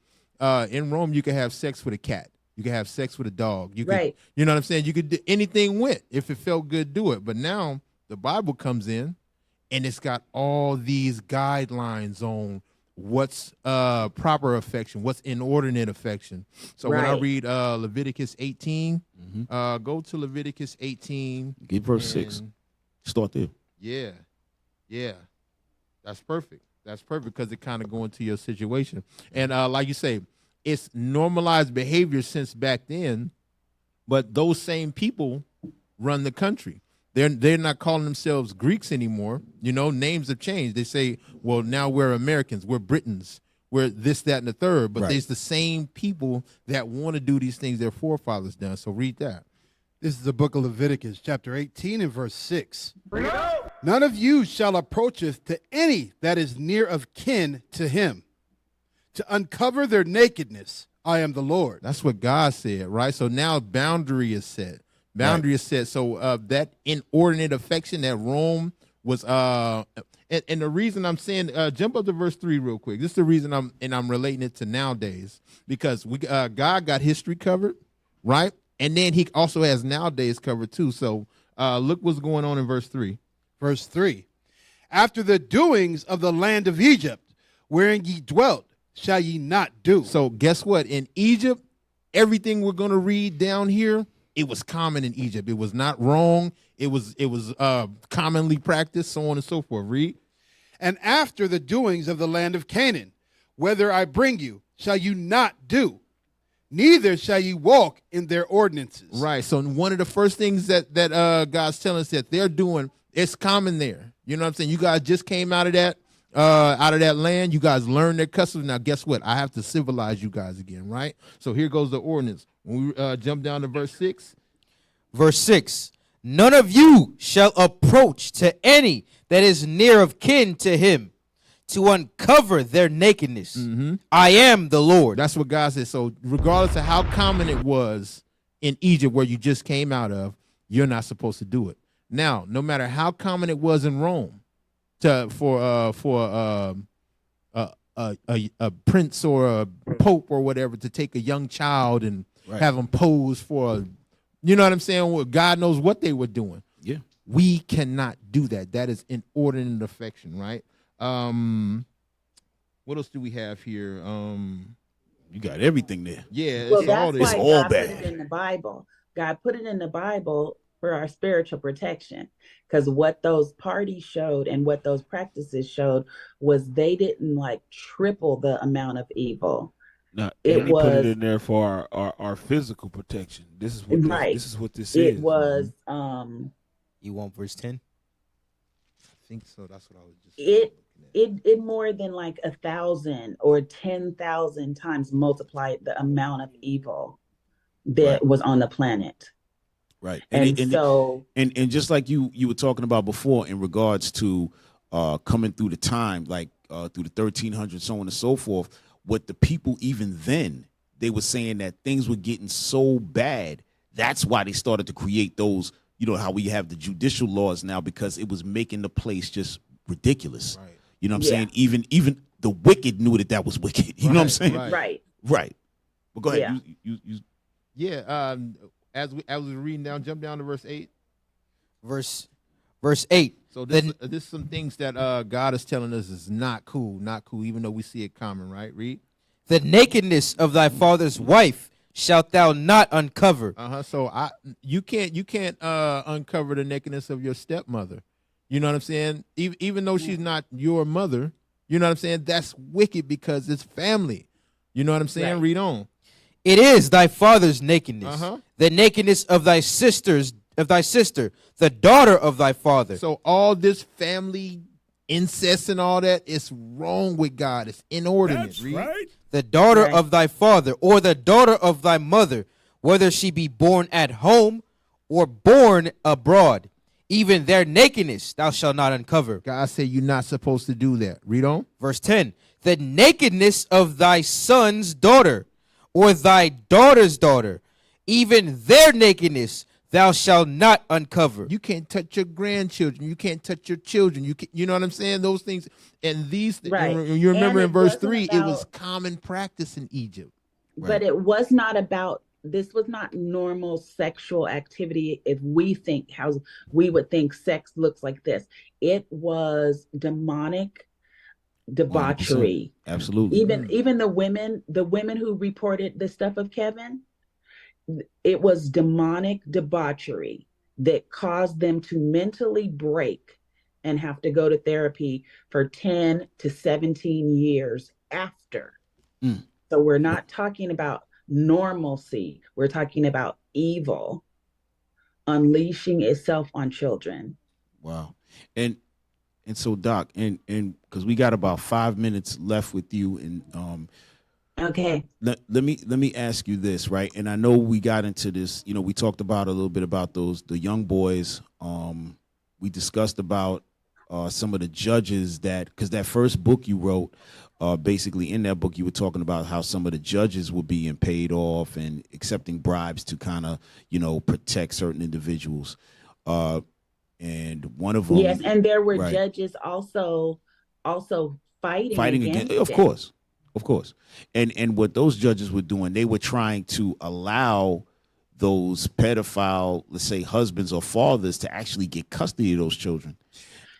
In Rome, you could have sex with a cat. You could have sex with a dog. You could, Right. You know what I'm saying? You could do anything went. If it felt good, do it. But now the Bible comes in and it's got all these guidelines on what's proper affection, what's inordinate affection. So when I Right. read Leviticus 18, go to Leviticus 18. Give verse 6. Start there. Yeah. That's perfect. That's perfect because it kind of go into your situation. And like you say, it's normalized behavior since back then, but those same people run the country. They're not calling themselves Greeks anymore. You know, names have changed. They say, well, now we're Americans, we're Britons, we're this, that, and the third. But there's the same people that want to do these things their forefathers done. So read that. This is the book of Leviticus, chapter 18 and verse 6. None of you shall approacheth to any that is near of kin to him, to uncover their nakedness. I am the Lord. That's what God said, right? So now boundary is set. Boundary is set. So that inordinate affection that Rome was, and the reason I'm saying, jump up to verse 3 real quick. This is the reason I'm relating it to nowadays, because God got history covered, right? And then he also has nowadays covered too. So look what's going on in verse 3. Verse 3. After the doings of the land of Egypt, wherein ye dwelt, shall ye not do. So guess what? In Egypt, everything we're going to read down here, it was common in Egypt. It was not wrong. It was commonly practiced, so on and so forth. Read. And after the doings of the land of Canaan, whither I bring you, shall you not do, neither shall you walk in their ordinances. Right. So one of the first things that God's telling us that they're doing, it's common there. You know what I'm saying? You guys just came out of that land. You guys learned their customs. Now, guess what? I have to civilize you guys again, right? So here goes the ordinance. When we jump down to verse 6. Verse 6. None of you shall approach to any that is near of kin to him, to uncover their nakedness. I am the Lord. That's what God said. So regardless of how common it was in Egypt where you just came out of, you're not supposed to do it. Now, no matter how common it was in Rome for a prince or a pope or whatever to take a young child and have them pose for you know what I'm saying? Well, God knows what they were doing. Yeah. We cannot do that. That is inordinate affection, right? What else do we have here? You got everything there. Yeah, Well, it's all that's this. why all God put bad. it in the Bible. God put it in the Bible for our spiritual protection. Because what those parties showed and what those practices showed was they didn't like triple the amount of evil. Now, It and he put it was in there for our physical protection. This is what right. this is what this It is. was You want verse 10? I think so. That's what I was just. it more than like 1,000 or 10,000 times multiplied the amount of evil that was on the planet. Right. And just like you were talking about before in regards to coming through the time, like through the 1300s, so on and so forth, what the people even then, they were saying that things were getting so bad. That's why they started to create those, you know, how we have the judicial laws now, because it was making the place just ridiculous. Right. You know what I'm saying? Even the wicked knew that was wicked. You know what I'm saying? Right. Well, go ahead. Yeah. As we reading down, jump down to verse 8. Verse 8. So this is some things that God is telling us is not cool, even though we see it common, right? Read. The nakedness of thy father's wife shalt thou not uncover. So you can't uncover the nakedness of your stepmother. You know what I'm saying? Even though she's not your mother, you know what I'm saying? That's wicked because it's family. You know what I'm saying? Right. Read on. It is thy father's nakedness, the nakedness of thy sister, the daughter of thy father. So all this family incest and all that is wrong with God. It's inordinate. That's right. The daughter of thy father, or the daughter of thy mother, whether she be born at home or born abroad, even their nakedness thou shalt not uncover. God said you're not supposed to do that. Read on. Verse 10. The nakedness of thy son's daughter, or thy daughter's daughter, even their nakedness thou shalt not uncover. You can't touch your grandchildren. You can't touch your children. You know what I'm saying? Those things. And these, you remember in verse 3, it was common practice in Egypt. Right? But it was not about, this was not normal sexual activity. If we think how we would think sex looks like this, it was demonic debauchery. 100%. Absolutely. Even the women who reported the stuff of Kevin, it was demonic debauchery that caused them to mentally break and have to go to therapy for 10 to 17 years after. So we're not talking about normalcy. We're talking about evil unleashing itself on children. Wow. And so, Doc, and because we got about 5 minutes left with you, and okay, let me ask you this, right? And I know we got into this, you know, we talked about a little bit about the young boys. We discussed about some of the judges because that first book you wrote, basically in that book you were talking about how some of the judges were being paid off and accepting bribes to kind of, you know, protect certain individuals. And one of them, yes, and there were judges also fighting against of course. And what those judges were doing, they were trying to allow those pedophile, let's say, husbands or fathers to actually get custody of those children.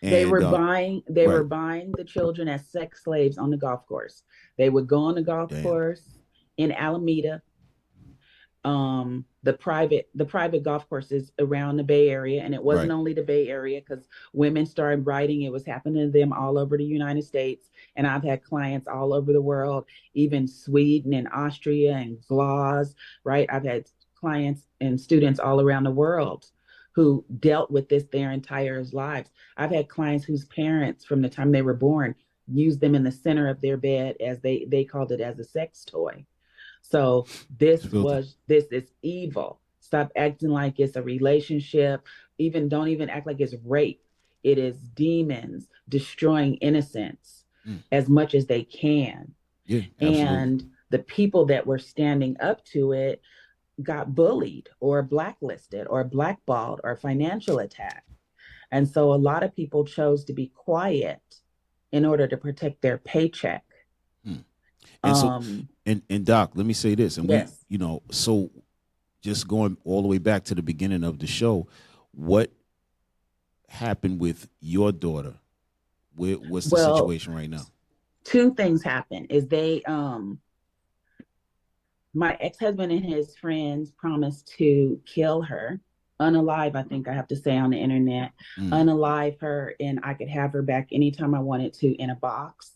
And, they were buying the children as sex slaves on the golf course. They would go on the golf course in Alameda. The private golf courses around the Bay Area, and it wasn't only the Bay Area, because women started writing. It was happening to them all over the United States, and I've had clients all over the world, even Sweden and Austria and Glas, right? I've had clients and students all around the world who dealt with this their entire lives. I've had clients whose parents, from the time they were born, used them in the center of their bed as they called it as a sex toy. So this is evil. Stop acting like it's a relationship. Don't even act like it's rape. It is demons destroying innocence as much as they can. Yeah, and the people that were standing up to it got bullied or blacklisted or blackballed or financial attacked. And so a lot of people chose to be quiet in order to protect their paycheck. And and Doc, let me say this, and yes. we, you know, so just going all the way back to the beginning of the show, what happened with your daughter? What's the situation right now? Two things happened. Is they my ex-husband and his friends promised to kill her, unalive, I think I have to say on the internet, unalive her, and I could have her back anytime I wanted to in a box.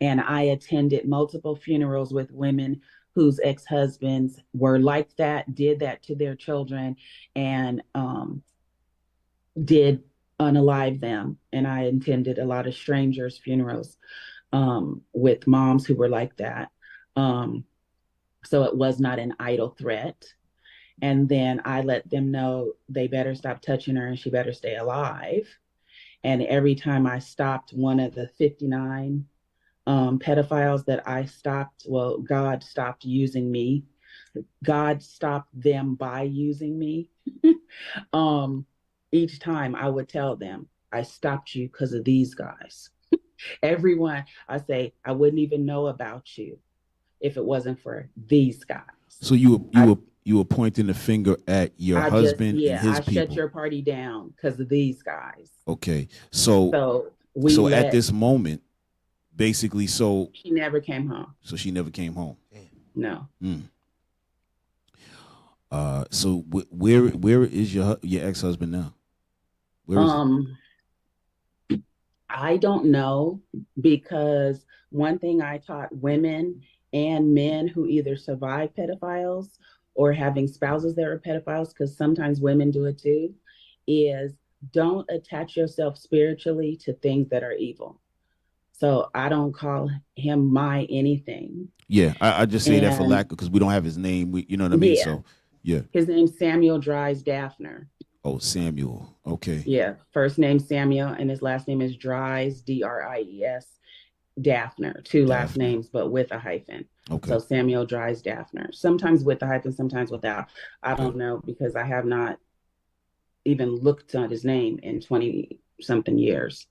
And I attended multiple funerals with women whose ex-husbands were like that, did that to their children, and did unalive them. And I attended a lot of strangers' funerals with moms who were like that. So it was not an idle threat. And then I let them know they better stop touching her and she better stay alive. And every time I stopped one of the 59 pedophiles that I stopped, well, God stopped using me. God stopped them by using me. Each time I would tell them, I stopped you because of these guys. Everyone, I say, I wouldn't even know about you if it wasn't for these guys. So you were pointing the finger at your husband and his people. I shut your party down because of these guys. Okay. So at this moment, basically, so she never came home. So she never came home. No. So where is your ex-husband now? Where is he? I don't know, because one thing I taught women and men who either survive pedophiles or having spouses that are pedophiles, because sometimes women do it too, is don't attach yourself spiritually to things that are evil. So I don't call him my anything. Yeah, I just say that for lack of, because we don't have his name. You know what I mean? Yeah. So yeah. His name's Samuel Dries Daphner. Oh, Samuel. Okay. Yeah. First name Samuel and his last name is Dries, Dries, Daphner. Two last names, but with a hyphen. Okay. So Samuel Dries Daphner. Sometimes with a hyphen, sometimes without. I don't know, because I have not even looked at his name in 20-something years.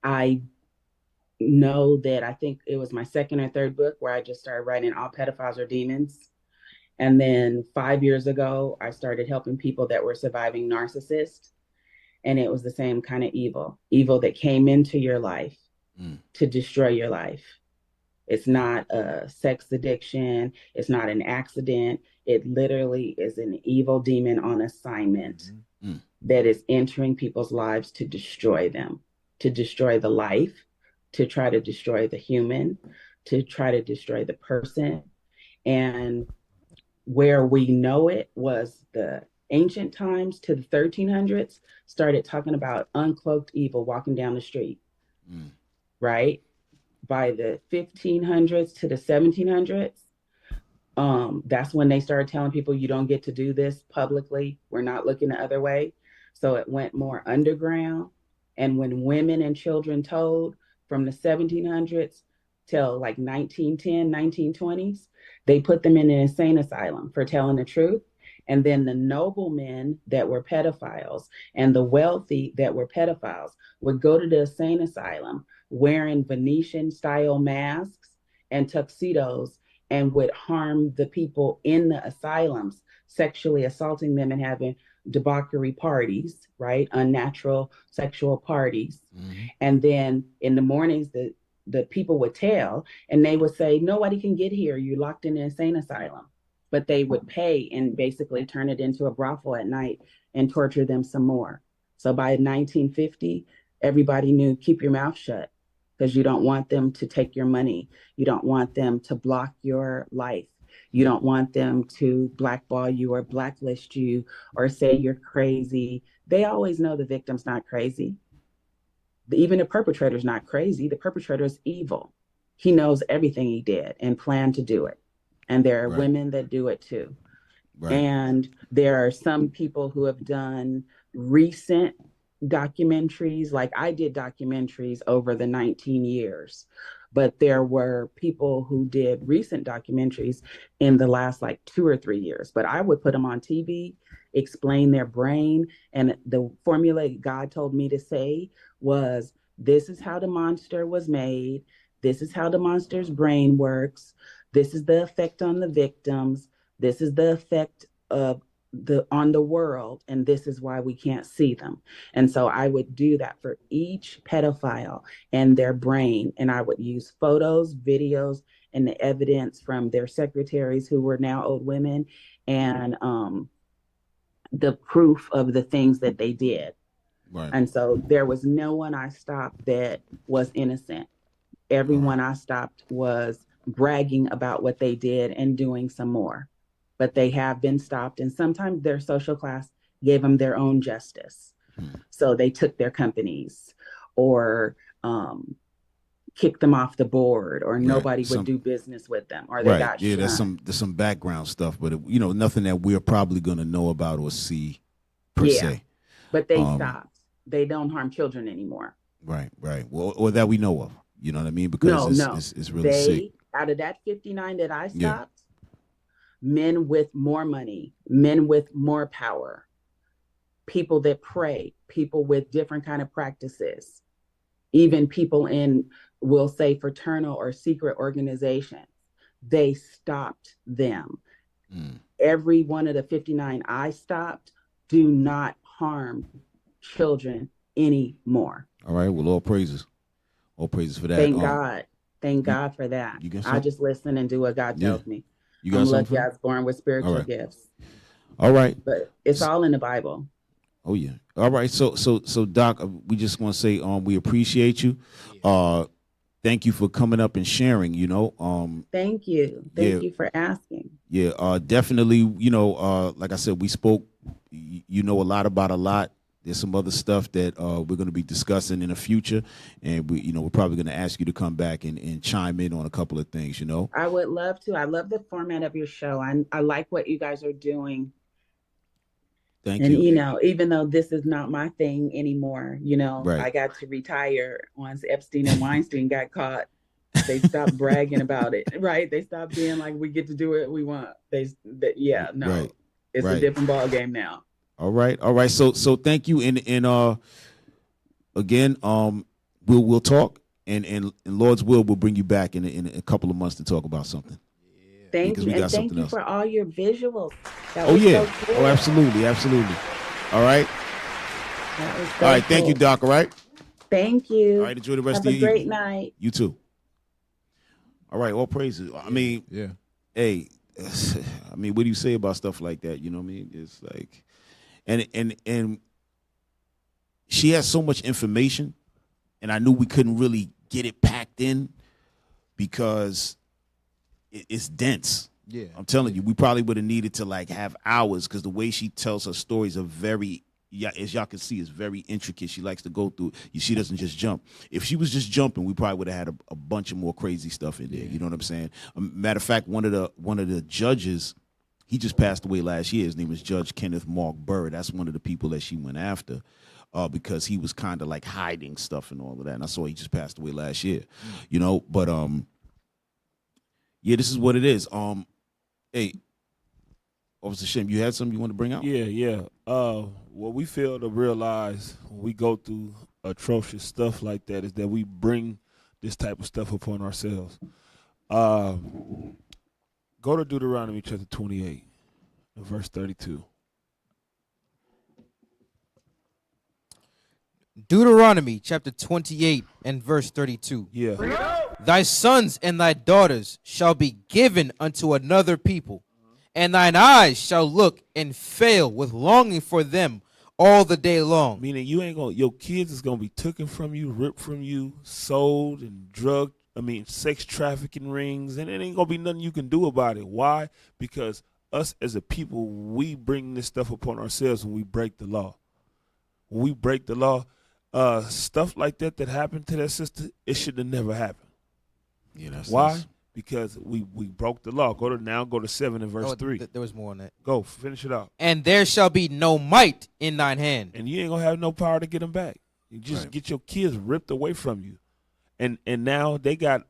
I know that I think it was my second or third book where I just started writing all pedophiles are demons. And then 5 years ago, I started helping people that were surviving narcissists. And it was the same kind of evil that came into your life to destroy your life. It's not a sex addiction. It's not an accident. It literally is an evil demon on assignment that is entering people's lives to destroy them, to destroy the life, to try to destroy the human, to try to destroy the person. And where we know it was the ancient times to the 1300s, started talking about uncloaked evil walking down the street, right? By the 1500s to the 1700s, that's when they started telling people you don't get to do this publicly. We're not looking the other way. So it went more underground. And when women and children told from the 1700s till like 1910, 1920s, they put them in an insane asylum for telling the truth. And then the noblemen that were pedophiles and the wealthy that were pedophiles would go to the insane asylum wearing Venetian style masks and tuxedos and would harm the people in the asylums, sexually assaulting them and having debauchery parties, right? Unnatural sexual parties. And then in the mornings, the people would tell, and they would say, nobody can get here. You're locked in an insane asylum. But they would pay and basically turn it into a brothel at night and torture them some more. So by 1950, everybody knew, keep your mouth shut, because you don't want them to take your money. You don't want them to block your life. You don't want them to blackball you or blacklist you or say you're crazy. They always know the victim's not crazy. Even the perpetrator's not crazy. The perpetrator is evil. He knows everything he did and planned to do it. And there are women that do it too. And there are some people who have done recent documentaries. Like I did documentaries over the 19 years, but there were people who did recent documentaries in the last like 2 or 3 years. But I would put them on TV, explain their brain. And the formula God told me to say was, this is how the monster was made. This is how the monster's brain works. This is the effect on the victims. This is the effect of on the world, and this is why we can't see them. And so I would do that for each pedophile and their brain, and I would use photos, videos, and the evidence from their secretaries who were now old women, and the proof of the things that they did. Right. And so there was no one I stopped that was innocent. Everyone I stopped was bragging about what they did and doing some more. But they have been stopped, and sometimes their social class gave them their own justice. So they took their companies, or kicked them off the board, or nobody would do business with them, or they got yeah, shunned. there's some background stuff, but nothing that we're probably going to know about or see per se. But they stopped. They don't harm children anymore. Right. Well, or that we know of. You know what I mean? Because it's really sick. Out of that 59 that I stopped, men with more money, men with more power, people that pray, people with different kind of practices, even people in, we'll say, fraternal or secret organizations, they stopped them. Every one of the 59 I stopped do not harm children anymore. All right. Well, all praises. All praises for that. Thank God. Thank God for that. I just listen and do what God tells me. You got I'm something? lucky I was born with spiritual gifts. All right. But it's all in the Bible. Oh yeah. All right. So Doc, we just want to say we appreciate you. Thank you for coming up and sharing, Thank you. Thank you for asking. Yeah, definitely, like I said, we spoke, a lot about a lot. There's some other stuff that we're going to be discussing in the future, and we're probably going to ask you to come back and chime in on a couple of things. I would love to. I love the format of your show. I like what you guys are doing. Thank you. And even though this is not my thing anymore, I got to retire once Epstein and Weinstein got caught. They stopped bragging about it, right? They stopped being like, we get to do what we want. It's a different ball game now. All right. So thank you, and again, we'll talk, and Lord's will, we'll bring you back in a couple of months to talk about something. Thank you, and thank you for all your visuals. So cool. Absolutely. All right. All right. Thank you, Doc. All right. Thank you. All right. Enjoy the rest Have of your a great evening. night. You too. All right. All praises. I mean, hey, I mean, what do you say about stuff like that? You know what I mean? It's like, and she has so much information, and I knew we couldn't really get it packed in because it's dense. Yeah, I'm telling you, we probably would have needed to have hours, because the way she tells her stories are very, as y'all can see, is very intricate. She likes to go through. She doesn't just jump. If she was just jumping, we probably would have had a bunch of more crazy stuff in there. You know what I'm saying? Matter of fact, one of the judges, he just passed away last year. His name was Judge Kenneth Mark Burr. That's one of the people that she went after. Because he was kind of hiding stuff and all of that. And I saw he just passed away last year, but this is what it is. Hey, Officer Shem, you had something you want to bring out? Yeah. What we fail to realize when we go through atrocious stuff like that is that we bring this type of stuff upon ourselves. Go to Deuteronomy chapter 28, verse 32. Deuteronomy chapter 28 and verse 32. Yeah. Thy sons and thy daughters shall be given unto another people, and thine eyes shall look and fail with longing for them all the day long. Meaning your kids is gonna be taken from you, ripped from you, sold and drugged. Sex trafficking rings, and it ain't gonna be nothing you can do about it. Why? Because us as a people, we bring this stuff upon ourselves when we break the law. When we break the law, stuff like that happened to that sister, it should have never happened. Yeah, that's why? Nice. Because we broke the law. Go to 7 and verse 3. There was more on that. Go finish it out. And there shall be no might in thine hand, and you ain't gonna have no power to get them back. You just get your kids ripped away from you, and now they got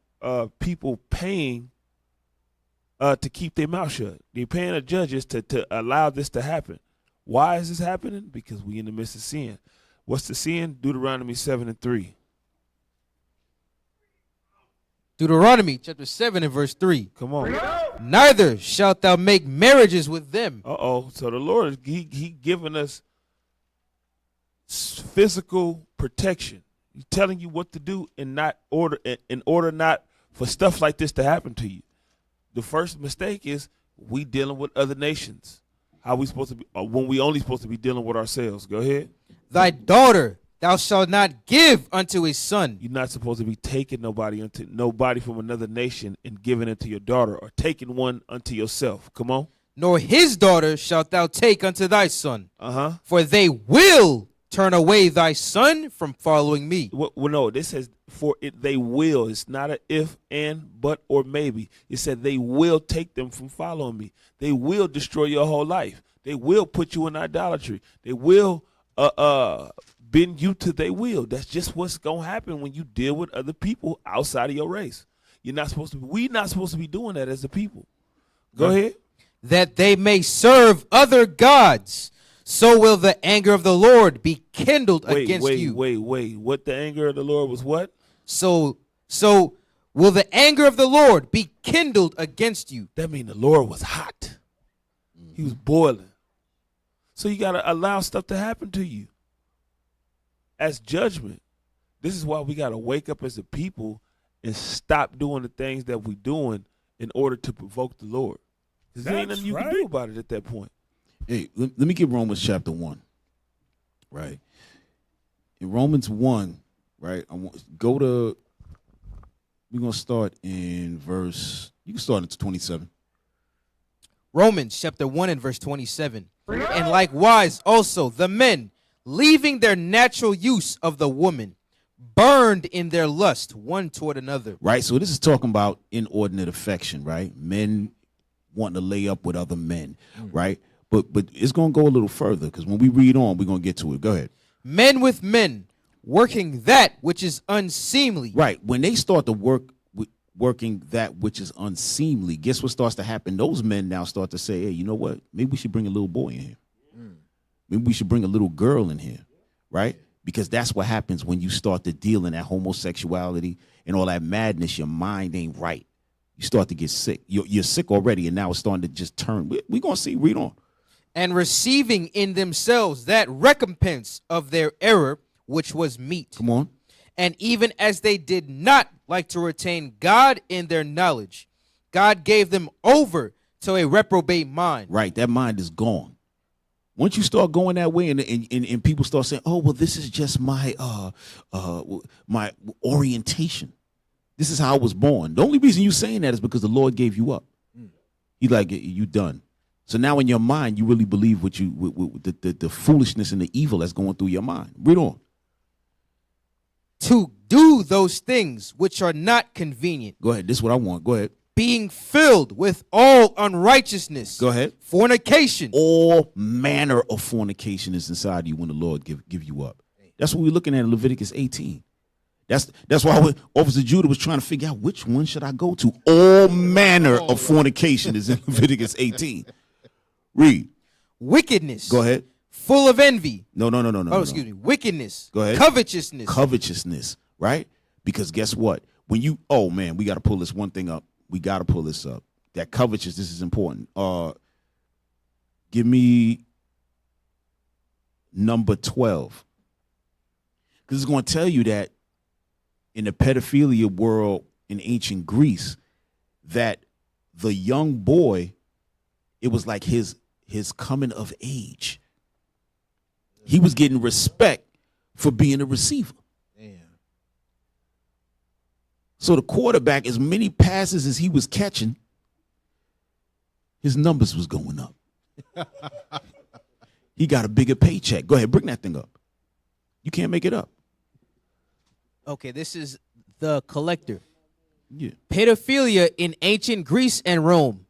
people paying to keep their mouth shut. They're paying the judges to allow this to happen. Why is this happening? Because we in the midst of sin. What's the sin? Deuteronomy 7 and 3. Deuteronomy chapter 7 and verse 3. Come on. Neither shalt thou make marriages with them. So the Lord, he giving us physical protection. He's telling you what to do in order not for stuff like this to happen to you. The first mistake is we dealing with other nations. How we supposed to be when we only supposed to be dealing with ourselves? Go ahead. Thy daughter thou shalt not give unto a son, You're not supposed to be taking nobody from another nation and giving it to your daughter, or taking one unto yourself. Come on. nor his daughter shalt thou take unto thy son. Uh-huh. For they will turn away thy son from following me. Well, no, this says for it they will. It's not a if, and, but, or maybe. It said they will take them from following me. They will destroy your whole life. They will put you in idolatry. They will bend you to their will. That's just what's gonna happen when you deal with other people outside of your race. You're not supposed to. We're not supposed to be doing that as a people. Go ahead. That they may serve other gods, so will the anger of the Lord be kindled against you. Wait. What the anger of the Lord was what? So will the anger of the Lord be kindled against you. That means the Lord was hot. He was boiling. So you got to allow stuff to happen to you as judgment. This is why we got to wake up as a people and stop doing the things that we're doing in order to provoke the Lord. Because there ain't nothing you can do about it at that point. Hey, let me get Romans chapter 1. Right. In Romans 1, right, we're going to start in verse, you can start at 27. Romans chapter 1 and verse 27. And likewise also the men, leaving their natural use of the woman, burned in their lust one toward another. Right, so this is talking about inordinate affection, right? Men wanting to lay up with other men, right? But it's going to go a little further, because when we read on, we're going to get to it. Go ahead. Men with men, working that which is unseemly. Right, when they start to working that which is unseemly, guess what starts to happen? Those men now start to say, hey, you know what? Maybe we should bring a little boy in here. Maybe we should bring a little girl in here, right? Because that's what happens when you start to deal in that homosexuality and all that madness. Your mind ain't right. You start to get sick. You're sick already, and now it's starting to just turn. We're going to see. Read on. And receiving in themselves that recompense of their error, which was meat. Come on. And even as they did not like to retain God in their knowledge, God gave them over to a reprobate mind. Right, that mind is gone. Once you start going that way, and people start saying, "Oh, well, this is just my my orientation. This is how I was born." The only reason you saying that is because the Lord gave you up. He like, you done. So now in your mind, you really believe what the foolishness and the evil that's going through your mind. Read on. To do those things which are not convenient. Go ahead. This is what I want. Go ahead. Being filled with all unrighteousness. Go ahead. Fornication. All manner of fornication is inside you when the Lord give you up. That's what we're looking at in Leviticus 18. That's why Officer Judah was trying to figure out which one should I go to. All manner of fornication is in Leviticus 18. Read. Wickedness. Go ahead. Full of envy. No. Excuse me. Wickedness. Go ahead. Covetousness. Right? Because guess what? When you, oh man, we got to pull this one thing up. We got to pull this up. That covetousness is important. Give me number 12. Because it's going to tell you that in the pedophilia world in ancient Greece, that the young boy, it was like his coming of age. He was getting respect for being a receiver. So the quarterback, as many passes as he was catching, his numbers was going up. He got a bigger paycheck. Go ahead, bring that thing up. You can't make it up. Okay, this is the collector. Yeah. Pedophilia in ancient Greece and Rome.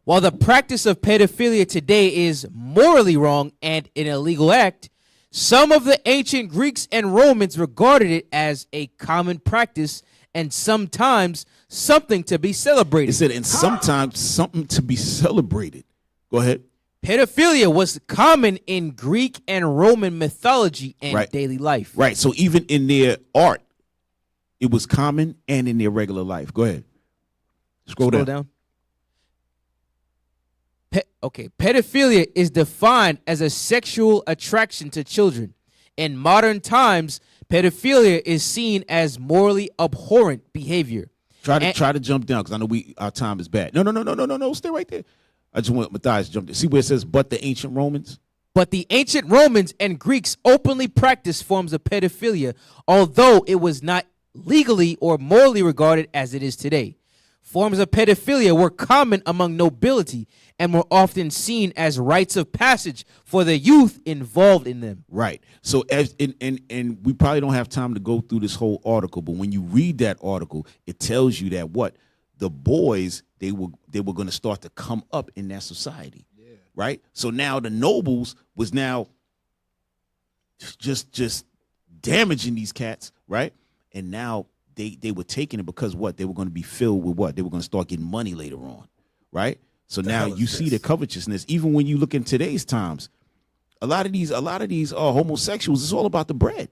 While the practice of pedophilia today is morally wrong and an illegal act, some of the ancient Greeks and Romans regarded it as a common practice and sometimes something to be celebrated. It said, and sometimes something to be celebrated. Go ahead. Pedophilia was common in Greek and Roman mythology and daily life. Right. So even in their art, it was common, and in their regular life. Go ahead. Scroll down. Pedophilia is defined as a sexual attraction to children. In modern times, pedophilia is seen as morally abhorrent behavior. Try to jump down because I know our time is bad. No. Stay right there. I just want Matthias to jump there. See where it says, but the ancient Romans? But the ancient Romans and Greeks openly practiced forms of pedophilia, although it was not legally or morally regarded as it is today. Forms of pedophilia were common among nobility and were often seen as rites of passage for the youth involved in them. Right. So and we probably don't have time to go through this whole article, but when you read that article, it tells you that what the boys they were going to start to come up in that society. Yeah. Right? So now the nobles was now just damaging these cats, right? And now they were taking it because what? They were going to be filled with what? They were going to start getting money later on, right? So now you see the covetousness. Even when you look in today's times, a lot of these homosexuals, it's all about the bread.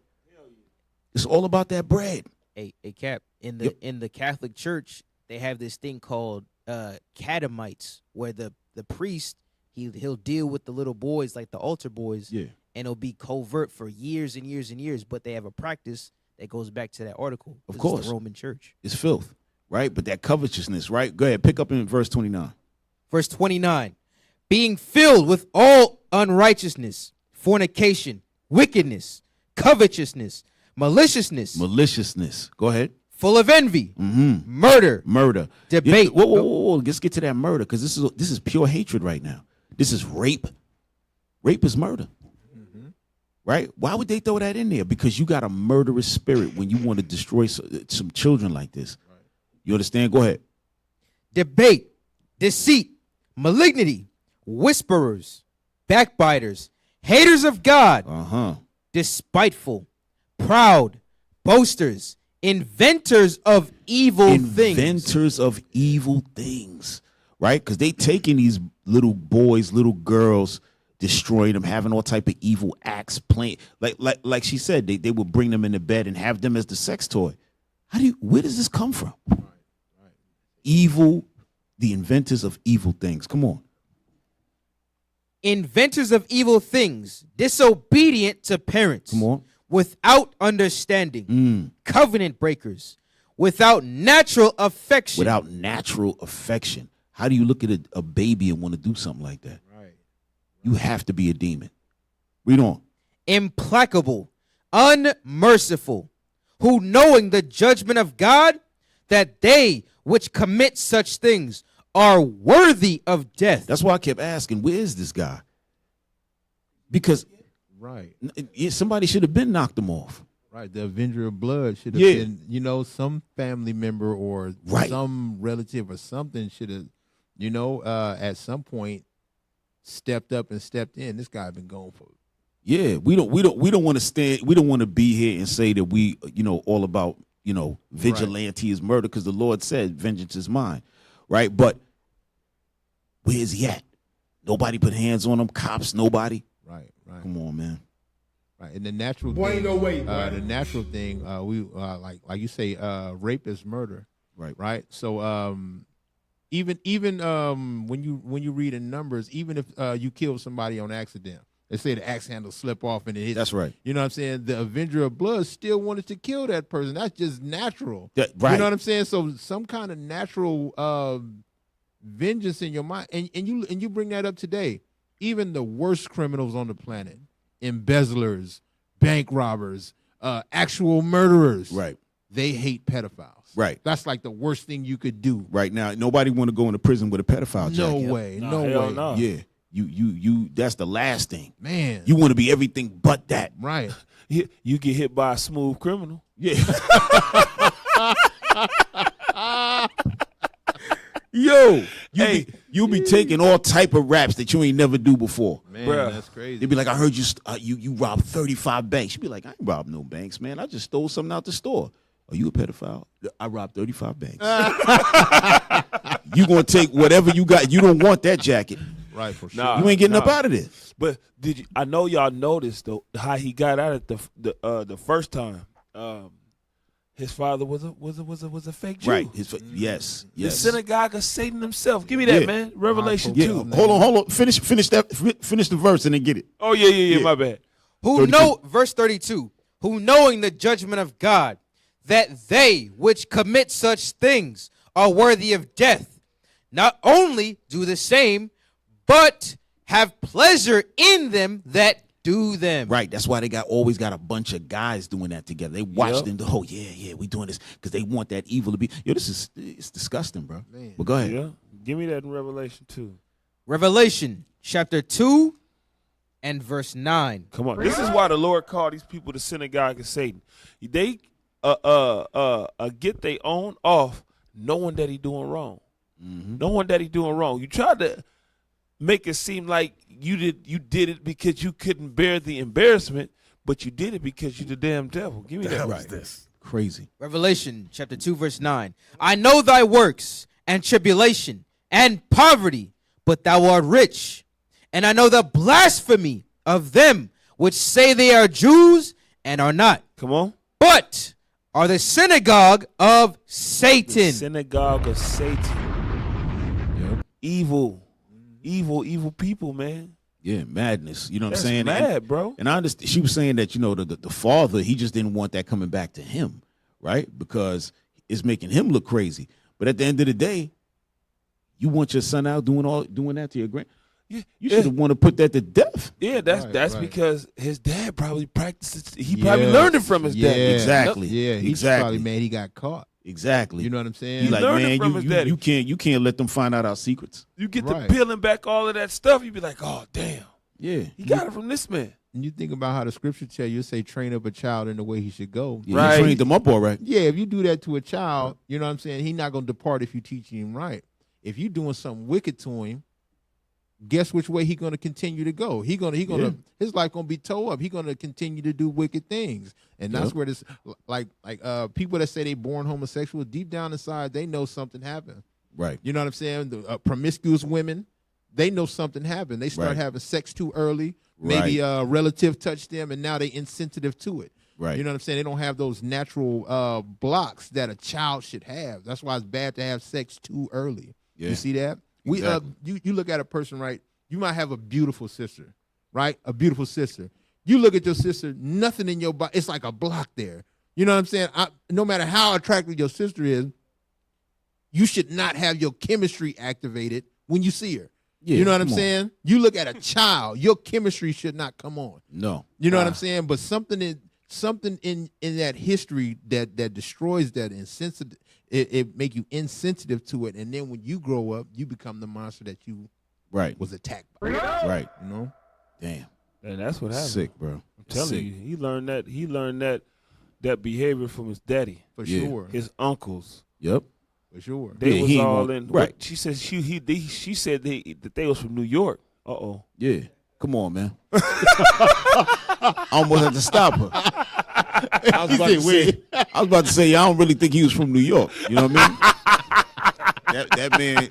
It's all about that bread. Hey, Cap, in the Catholic Church, they have this thing called catamites, where the priest he'll deal with the little boys like the altar boys, and it'll be covert for years and years and years. But they have a practice that goes back to that article. Of course, it's the Roman Church. It's filth, right? But that covetousness, right? Go ahead, pick up in verse 29. Verse 29, being filled with all unrighteousness, fornication, wickedness, covetousness, maliciousness. Go ahead. Full of envy, murder, debate. Whoa. Let's get to that murder because this is pure hatred right now. This is rape. Rape is murder. Right? Why would they throw that in there? Because you got a murderous spirit when you want to destroy some children like this. Right. You understand? Go ahead. Debate, deceit, malignity, whisperers, backbiters, haters of God, despiteful, proud, boasters, inventors of evil things. Inventors of evil things, right? Because they taking these little boys, little girls, destroying them, having all type of evil acts, playing like she said, they would bring them into bed and have them as the sex toy. Where does this come from? Right. Evil, the inventors of evil things. Come on. Inventors of evil things, disobedient to parents. Come on. Without understanding, covenant breakers, without natural affection. Without natural affection. How do you look at a baby and want to do something like that? Right. You have to be a demon. Read on. Implacable, unmerciful, who knowing the judgment of God, that they which commit such things are worthy of death. That's why I kept asking, where is this guy? Because somebody should have been knocked him off. Right, the avenger of blood should have been, some family member or some relative or something should have, at some point stepped up and stepped in. This guy been gone for. Yeah, we don't want to stand. We don't want to be here and say that we, all about, vigilante is murder because the Lord said vengeance is mine, right? But where is he at? Nobody put hands on him. Cops, nobody. Right. Come on, man. Right, and the natural thing, we like you say, rape is murder. Right. So even when you read in Numbers, even if you kill somebody on accident, they say the axe handle slip off and it hits. That's right. You know what I'm saying? The avenger of blood still wanted to kill that person. That's just natural. Right. You know what I'm saying? So some kind of natural vengeance in your mind, and you bring that up today. Even the worst criminals on the planet, embezzlers, bank robbers, actual murderers, right? They hate pedophiles. Right. That's like the worst thing you could do. Right now, nobody want to go into prison with a pedophile jacket. No way. No. Yeah. You that's the last thing. Man. You want to be everything but that. Right. You get hit by a smooth criminal. Yeah. Yo, you be taking all type of raps that you ain't never do before. Man, that's crazy. They be like, I heard you robbed 35 banks. You be like, I ain't robbed no banks, man. I just stole something out the store. Are you a pedophile? I robbed 35 banks. You gonna take whatever you got. You don't want that jacket. Right, for sure. You ain't getting up out of there. But I know y'all noticed though how he got out at the first time. His father was a fake Jew. Right. Yes. The synagogue of Satan himself. Give me that, man. Revelation 2. Hold on. Finish the verse and then get it. Oh, yeah. My bad. Verse 32. Who knowing the judgment of God, that they which commit such things are worthy of death, not only do the same, but have pleasure in them that do them. Right. That's why they always got a bunch of guys doing that together. They watch Yep. them. Oh yeah, we doing this because they want that evil to be. Yo, it's disgusting, bro. But go ahead. Yeah. Give me that in Revelation 2. Revelation chapter 2 and verse 9. Come on. This is why the Lord called these people the synagogue of Satan. They get their own off knowing that he doing wrong. Knowing that he doing wrong. You tried to make it seem like you did it because you couldn't bear the embarrassment, but you did it because you the damn devil. Give me that. Right. Crazy. Revelation chapter 2 verse 9. I know thy works and tribulation and poverty, but thou art rich. And I know the blasphemy of them which say they are Jews and are not, Come on. but are the synagogue of Satan. The synagogue of Satan. Yep. Evil people, man. Yeah, madness. You know what That's I'm saying? mad, bro. And I understand. She was saying that the father, he just didn't want that coming back to him, right? Because it's making him look crazy. But at the end of the day, you want your son out doing that to your grand. Yeah, You should have want to put that to death. Yeah, that's Right. because his dad probably practiced. He probably learned it from his dad. Exactly. Yeah, he's Exactly. probably mad he got caught. Exactly. You know what I'm saying? He like, learned it man, from his daddy. you can't let them find out our secrets. You get Right. to peeling back all of that stuff. You be like, oh damn, Yeah. he got it from this man. And you think about how the scripture tell you, say, train up a child in the way he should go. Yeah, Right. You trained them up all right. Yeah, if you do that to a child, you know what I'm saying? He's not going to depart if you teach him right. If you doing something wicked to him, guess which way he going to continue to go? His life going to be towed up. He going to continue to do wicked things. And that's Yep. where this, like people that say they born homosexual, deep down inside, they know something happened. Right. You know what I'm saying? The promiscuous women, they know something happened. They start Right. having sex too early. Maybe a relative touched them, and now they insensitive to it. Right. You know what I'm saying? They don't have those natural blocks that a child should have. That's why it's bad to have sex too early. Yeah. You see that? Exactly. You look at a person, right? You might have a beautiful sister, right? A beautiful sister. You look at your sister, nothing in your body. It's like a block there. You know what I'm saying? No matter how attractive your sister is, you should not have your chemistry activated when you see her. Yeah, you know what I'm come on. saying? You look at a child, your chemistry should not come on. No. You know what I'm saying? But something in that history that destroys that insensitive, it make you insensitive to it, and then when you grow up, you become the monster that you Right. was attacked by. Right. You know? Damn. And that's what happened. Sick, bro. I'm telling Sick. you, he learned that behavior from his daddy, For Yeah. sure. his uncles. Yep. For sure. They Yeah, was he ain't all want- in. right. She said she said that they was from New York. Uh-oh. Yeah. Come on, man. I almost had to stop her. I was about to say, I don't really think he was from New York. You know what I mean? that man.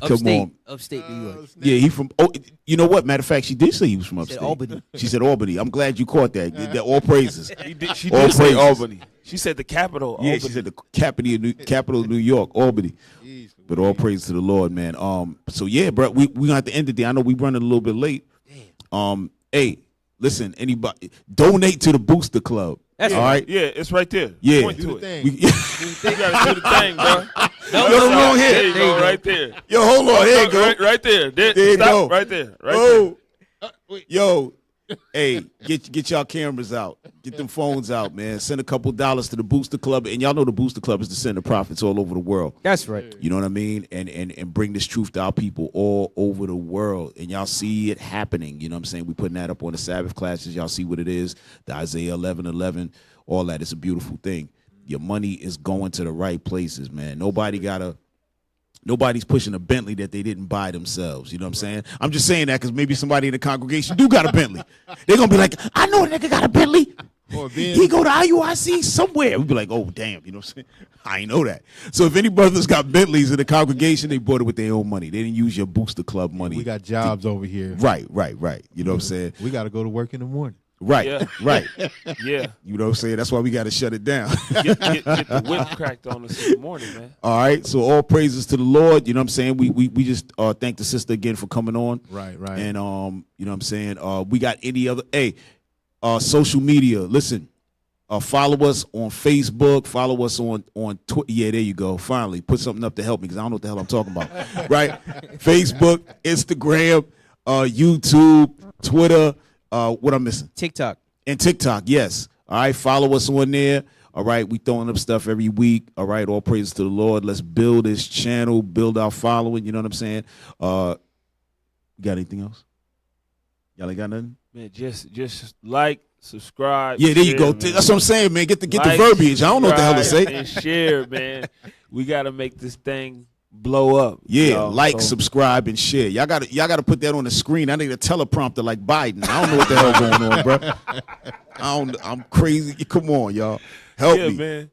Come on. Upstate New York. Yeah, he from. Oh, you know what? Matter of fact, she did say he was from Said upstate. Albany. She said Albany. I'm glad you caught that. That all praises. She All did say praises. Albany. She said the capital. Yeah, Albany. she said the capital of New York, Albany. But all praise to the Lord, man. So yeah, bro, we gonna have to end it there. I know we running a little bit late. Hey, listen, anybody donate to the Booster Club. That's all right. Yeah, it's right there. Yeah. Point Do to the it. thing. We, You gotta do the thing, bro. Yo, the wrong There hit. you go, right there. Yo, hold on. Here you go. Right there. There you Stop. go. Right there. Right Oh, there. yo, hey, get y'all cameras out. Get them phones out, man. Send a couple dollars to the Booster Club, and y'all know the Booster Club is to send the profits all over the world. That's right. You know what I mean? And bring this truth to our people all over the world. And y'all see it happening. You know what I'm saying? We putting that up on the Sabbath classes. Y'all see what it is. The Isaiah 11:11, all that. It's a beautiful thing. Your money is going to the right places, man. Nobody's pushing a Bentley that they didn't buy themselves. You know what I'm saying? I'm just saying that because maybe somebody in the congregation do got a Bentley. They're going to be like, I know a nigga got a Bentley. Or Ben. He go to IUIC somewhere. We'd be like, oh, damn. You know what I'm saying? I ain't know that. So if any brothers got Bentleys in the congregation, they bought it with their own money. They didn't use your Booster Club money. We got jobs over here. Right. You know what I'm saying? We got to go to work in the morning. Right. Yeah. Right. Yeah. You know what I'm saying? That's why we got to shut it down. Get the whip cracked on us in the morning, man. All right. So all praises to the Lord. You know what I'm saying? We just thank the sister again for coming on. Right. And you know what I'm saying? We got any other social media. Listen, Follow us on Facebook. Follow us on Twitter. Yeah, there you go. Finally, put something up to help me because I don't know what the hell I'm talking about. Right? Facebook, Instagram, YouTube, Twitter. What I'm missing? TikTok. And TikTok, yes. All right, follow us on there. All right, we throwing up stuff every week. All right, all praises to the Lord. Let's build this channel, build our following. You know what I'm saying? You got anything else? Y'all ain't got nothing? Man, just like, subscribe. Yeah, there you share, go. Man. That's what I'm saying, man. Get the Like, verbiage. I don't know what the hell to say. And share, man. We gotta make this thing blow up. Yeah, y'all. like, So, subscribe, and share. Y'all gotta put that on the screen. I need a teleprompter like Biden. I don't know what the hell going on, bro. I'm crazy. Come on, y'all. Help yeah, me. man.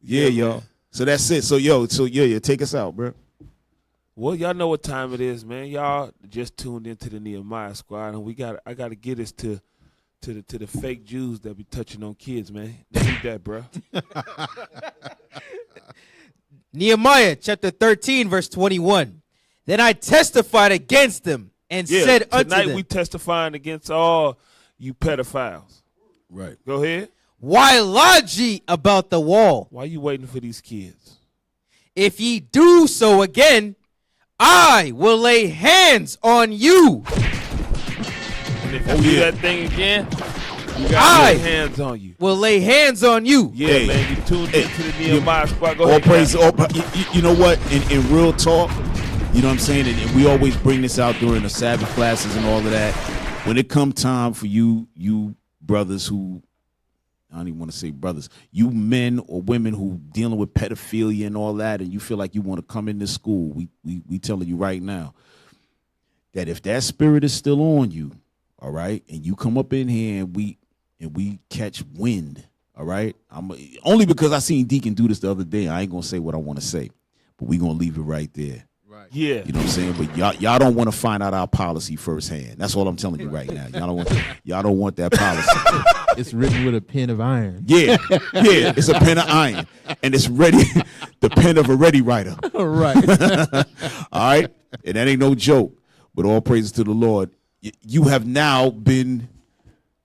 Yeah, y'all. man. So that's it. So yeah, take us out, bro. Well, y'all know what time it is, man. Y'all just tuned into the Nehemiah Squad, and I gotta get us to the fake Jews that be touching on kids, man. Read that, bro. Nehemiah chapter 13, verse 21. Then I testified against them and said unto tonight them, we testifying against all you pedophiles. Right. Go ahead. why lodge ye about the wall? Why you waiting for these kids? If ye do so again, I will lay hands on you. And if you do that thing again, you got I lay hands on you. will lay hands on you. Yeah, Hey. man. You tuned into the Nehemiah Squad. Go All ahead. praise. Captain. You know what? In real talk, you know what I'm saying? And we always bring this out during the Sabbath classes and all of that. When it come time for you brothers who, I don't even want to say brothers, you men or women who dealing with pedophilia and all that, and you feel like you want to come into school, we telling you right now that if that spirit is still on you, all right, and you come up in here and we catch wind, all right, only because I seen Deacon do this the other day. I ain't gonna say what I want to say, but we gonna leave it right there. Yeah. You know what I'm saying? But y'all don't want to find out our policy firsthand. That's all I'm telling you right now. Y'all don't want that policy. It's written with a pen of iron. Yeah, it's a pen of iron, and it's ready. The pen of a ready writer. Right. All right, and that ain't no joke. But all praises to the Lord. You have now been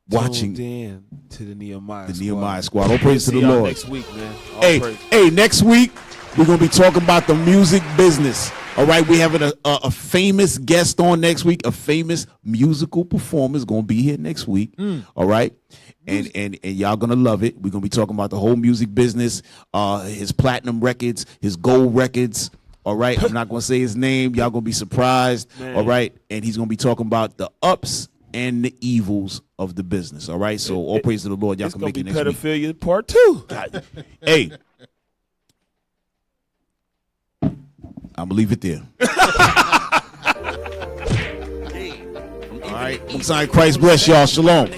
watching Tuned in to the Nehemiah the Nehemiah Squad. All praise to See the y'all Lord. next week, man. All praise. Hey, next week we're gonna be talking about the music business. All right, we having a famous guest on next week. A famous musical performer is gonna be here next week. All right, and y'all gonna love it. We're gonna be talking about the whole music business, his platinum records, his gold records. All right, I'm not gonna say his name. Y'all gonna be surprised. Man. All right, and he's gonna be talking about the ups and the evils of the business. All right, so all praise to the Lord. Y'all It's can gonna make be it next week. pedophilia part 2. Hey, I'm gonna leave it there. All right, I'm Christ bless y'all. Shalom.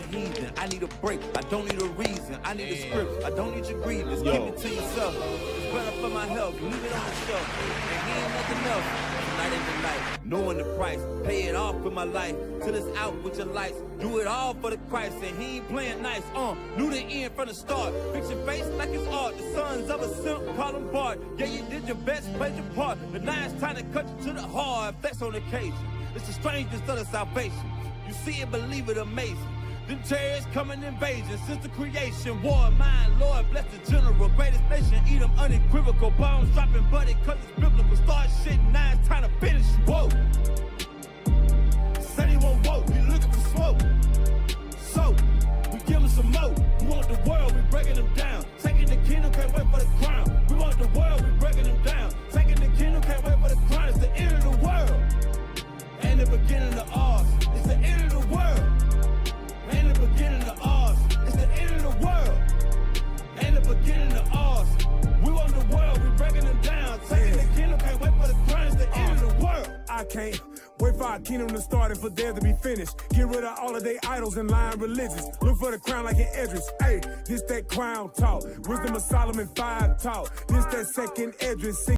I need a break. I don't need a reason. I need a script. I don't need your grievance. Keep it to yourself. It's better for my health. Leave it on the shelf. And he ain't nothing else. Tonight ain't the night. Knowing the price. Pay it off with my life. Till it's out with your lights. Do it all for the Christ. And he ain't playing nice. Knew the end from the start. Fix your face like it's art. The sons of a simp, call them Bart. Yeah, you did your best, played your part. But now it's time to cut you to the heart. Flex on occasion. It's the strangest of the salvation. You see it, believe it, amazing. Them terrorists coming invasion since the creation. War, mind, Lord, bless the general. Greatest nation, eat them unequivocal. Bombs dropping, buddy, cause it's biblical. Start shit, now it's time to finish. Whoa. Said he won't vote, we looking for smoke. So, we give him some more. We want the world, we breaking them down. Taking the kingdom, can't wait for the crown. We want the world, we breaking them down. Taking the kingdom, can't wait for the crown. It's the end of the world. And the beginning of ours. It's the end of the world. And the beginning of ours. It's the end of the world. And the beginning of ours. We want the world, we breaking them down. Taking the kingdom, can't wait for the crown. It's the end of the world. I can't wait for our kingdom to start and for there to be finished. Get rid of all of their idols and lying religions. Look for the crown like an Edris. Hey, this that crown talk. Wisdom of Solomon 5 talk. This that second Edris.